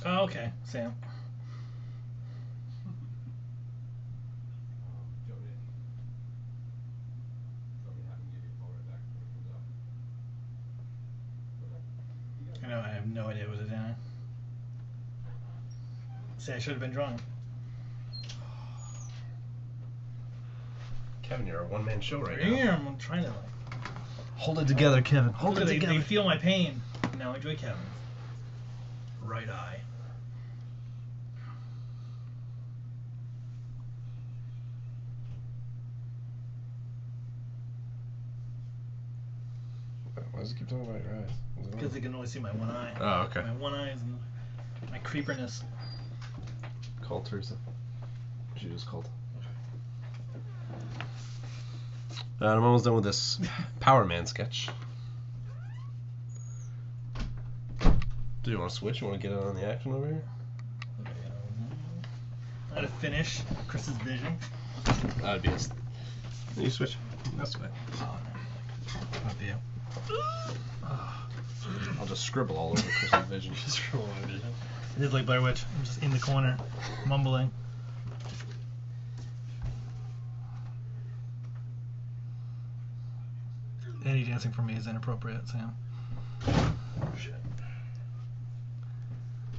Oh, okay, Sam. I know, I have no idea what it is now. Say I should have been drunk. Kevin, you're a one-man show right now. Damn, I'm trying to Hold it together, Kevin. Hold it they together. feel my pain. Now enjoy Kevin's. Right eye. Why does it keep talking about your eyes? Because you can only see my one eye. Oh, okay. My one eye is my creeperness. Call Teresa. She just called. I'm almost done with this Power Man sketch. Do you want to switch? You want to get on the action over here? I gotta finish Chris's vision. That would be a... You switch. That's what. Not you. I'll just scribble all over Chris's vision. Just roll my vision. It is like Blair Witch. I'm just in the corner, mumbling. Any dancing for me is inappropriate, Sam. Shit.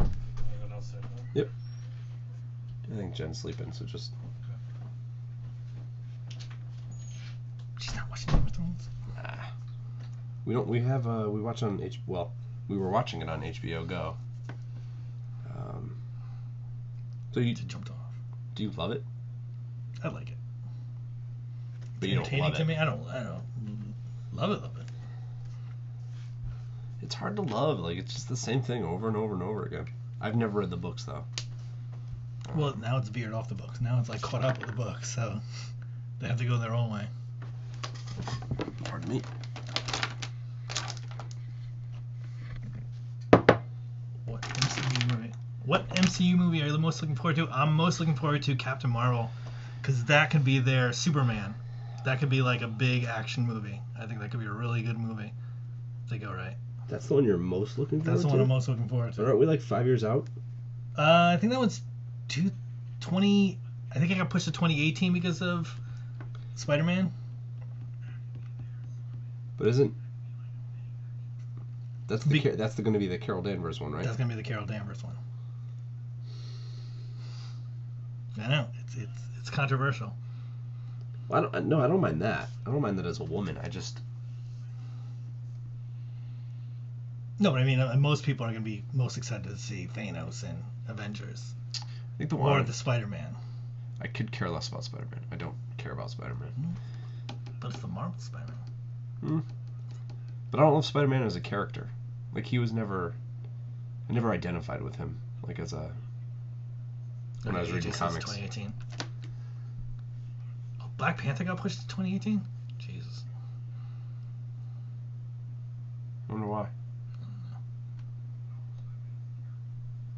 Anyone else there? No? Yep. I think Jen's sleeping, so just... She's not watching Game of Thrones? Nah. We don't... We have... we watch on Well, we were watching it on HBO Go. So you... It jumped off. Do you love it? I like it. But you don't Entertaining love to it. me? I don't love it. It's hard to love. Like, it's just the same thing over and over and over again. I've never read the books, though. Well, now it's veered off the books. Now it's like caught up with the books, so they have to go their own way. Pardon me. What MCU movie are you the most looking forward to? I'm most looking forward to Captain Marvel, because that could be their Superman. That could be like a big action movie. I think that could be a really good movie. If they go right. That's the one you're most looking forward That's the to? one I'm most looking forward to. Aren't we like 5 years out? I think that one's 20. I think I got pushed to 2018 because of Spider-Man. But isn't... That's going to be the Carol Danvers one, right? That's gonna be the Carol Danvers one. I know it's controversial. Well, I don't mind that. I don't mind that as a woman. I just... No, but I mean, most people are gonna be most excited to see Thanos in Avengers. I think the Or one... the Spider-Man. I could care less about Spider-Man. I don't care about Spider-Man. But it's the Marvel Spider-Man. But I don't love Spider-Man as a character. Like, he was never... I never identified with him, like, as a... When I was reading comics. 2018. Oh, Black Panther got pushed to 2018? Jesus. I wonder why.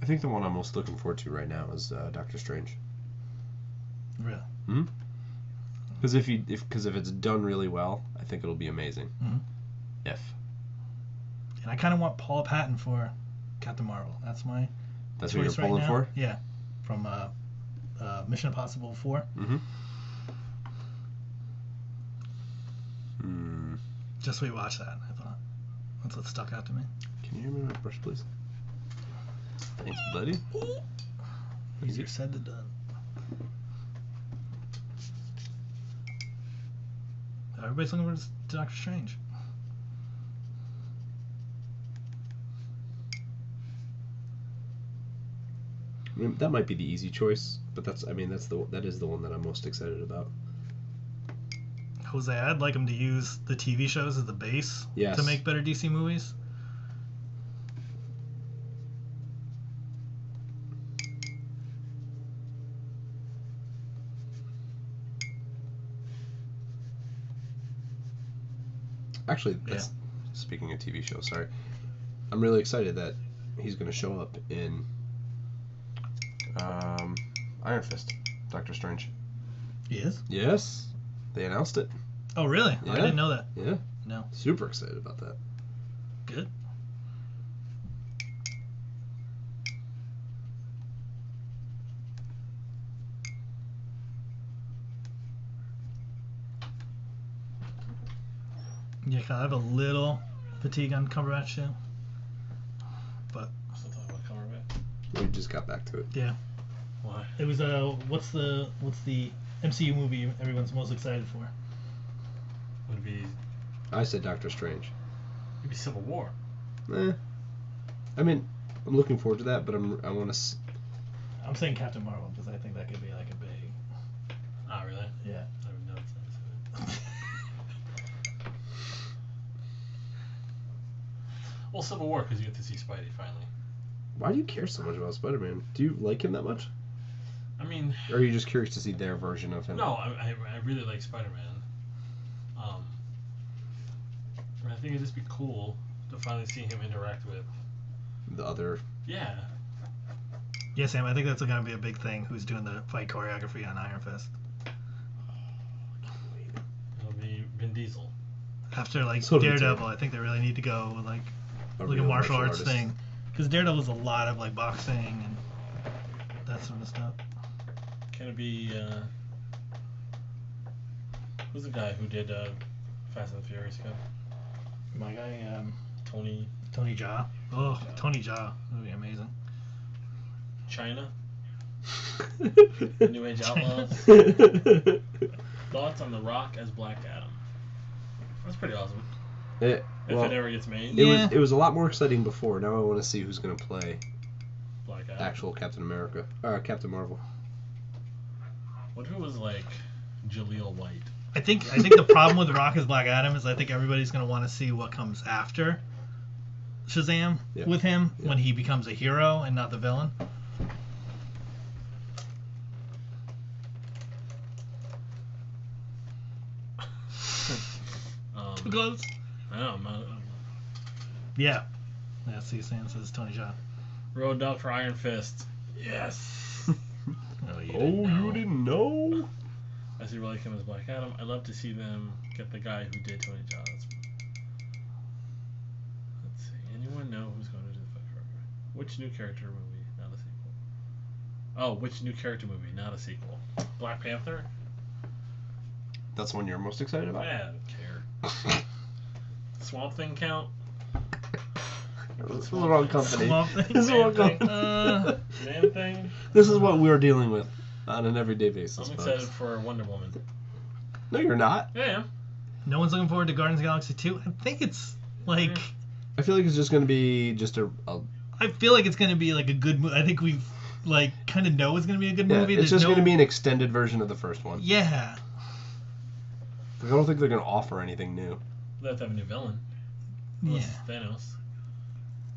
I think the one I'm most looking forward to right now is Doctor Strange. Really? Because if it's done really well, I think it'll be amazing. If. And I kind of want Paula Patton for Captain Marvel. That's my That's what choice you're pulling right now. for? Yeah. From Mission Impossible 4. Just rewatch that, I thought. That's what stuck out to me. Can you hand me my brush, please? Thanks, buddy. Easier said than done. Everybody's looking for Doctor Strange. I mean, that might be the easy choice, but that is the one that I'm most excited about. Jose, I'd like him to use the TV shows as the base to make better DC movies. Actually, speaking of TV shows, sorry. I'm really excited that he's going to show up in Iron Fist, Doctor Strange. He is? Yes. They announced it. Oh, really? Yeah. I didn't know that. Yeah. No. Super excited about that. Good. Yeah, 'cause I have a little fatigue on Cumberbatch too. But Still talking about Cumberbatch? We just got back to it. yeah, Why? it was what's the MCU movie everyone's most excited for? Would be I said Doctor Strange. it'd be Civil War. I mean, I'm looking forward to that, but I want to. I'm saying Captain Marvel because I think that could be like a big. Ah, really? Yeah. I would know it's Well, Civil War because you get to see Spidey finally. Why do you care so much about Spider-Man? Do you like him that much? I mean, Or are you just curious to see their version of him? no, I really like Spider-Man. I think it'd just be cool to finally see him interact with The other. Yeah. Yeah, Sam, I think that's going to be a big thing. Who's doing the fight choreography on Iron Fist? It'll be Vin Diesel. After like So do we Daredevil, too. I think they really need to go with like a real martial arts artist. thing, because Daredevil's a lot of like boxing and that sort of stuff. Can it be who's the guy who did Fast and the Furious guy? My guy, Tony Tony Jaa. Oh, Tony Jaa, that would be amazing. China? The New Age Outlaws? Thoughts on The Rock as Black Adam? That's pretty awesome. It, If well, it ever gets made. it was a lot more exciting before. Now I want to see who's going to play Black Adam. actual Captain America. Captain Marvel. What if it was like Jaleel White? I think the problem with The Rock as Black Adam is I think everybody's going to want to see what comes after Shazam Yeah. with him Yeah. when he becomes a hero and not the villain. Too close. I don't know. Yeah. Yeah, see, Sam says Tony Jaa. Road Dog for Iron Fist. Yes. You didn't know? I see really him as Black Adam. I'd love to see them get the guy who did Tony Jaa. Let's see. Anyone know who's going to do the fight choreography? Which new character movie, not a sequel? Oh, which new character movie, not a sequel? Black Panther? That's the one you're most excited about? I don't care. Swamp Thing count? This is the wrong company. Swamp Thing? This is the wrong Man company. Man Thing? This is what we're dealing with on an everyday basis. I'm folks. excited for Wonder Woman. No, you're not. Yeah, I am. No one's looking forward to Guardians of the Galaxy 2. I think it's like... I feel like it's just going to be just a I feel like it's going to be like a good movie. I think we like kind of know it's going to be a good yeah, movie. it's There's just no... going to be an extended version of the first one. Yeah. I don't think they're going to offer anything new. They have to have a new villain. Yeah. Unless it's Thanos.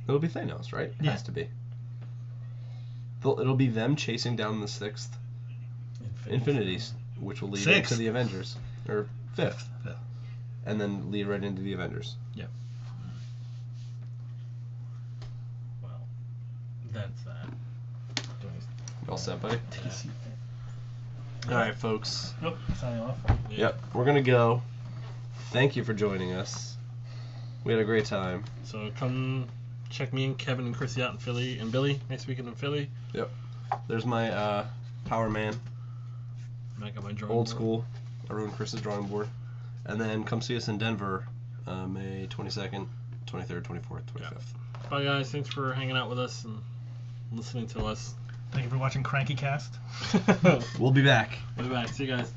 It'll be Thanos, right? It Yeah. has to be. It'll be them chasing down the sixth Infinities, which will lead Sixth? into the Avengers. Or fifth. Fifth. And then lead right into the Avengers. Yep. Well, that's that. All set, buddy? Alright, folks. Nope. Signing off. Yep, we're going to go. Thank you for joining us. We had a great time. So come check me and Kevin and Chrissy out in Philly, and Billy next weekend in Philly. Yep. There's my Power Man. I got my drawing Old board. school. I ruined Chris's drawing board. And then come see us in Denver May 22nd, 23rd, 24th, 25th. Bye guys, thanks for hanging out with us and listening to us. Thank you for watching Cranky Cast. We'll be back. We'll be back. See you guys.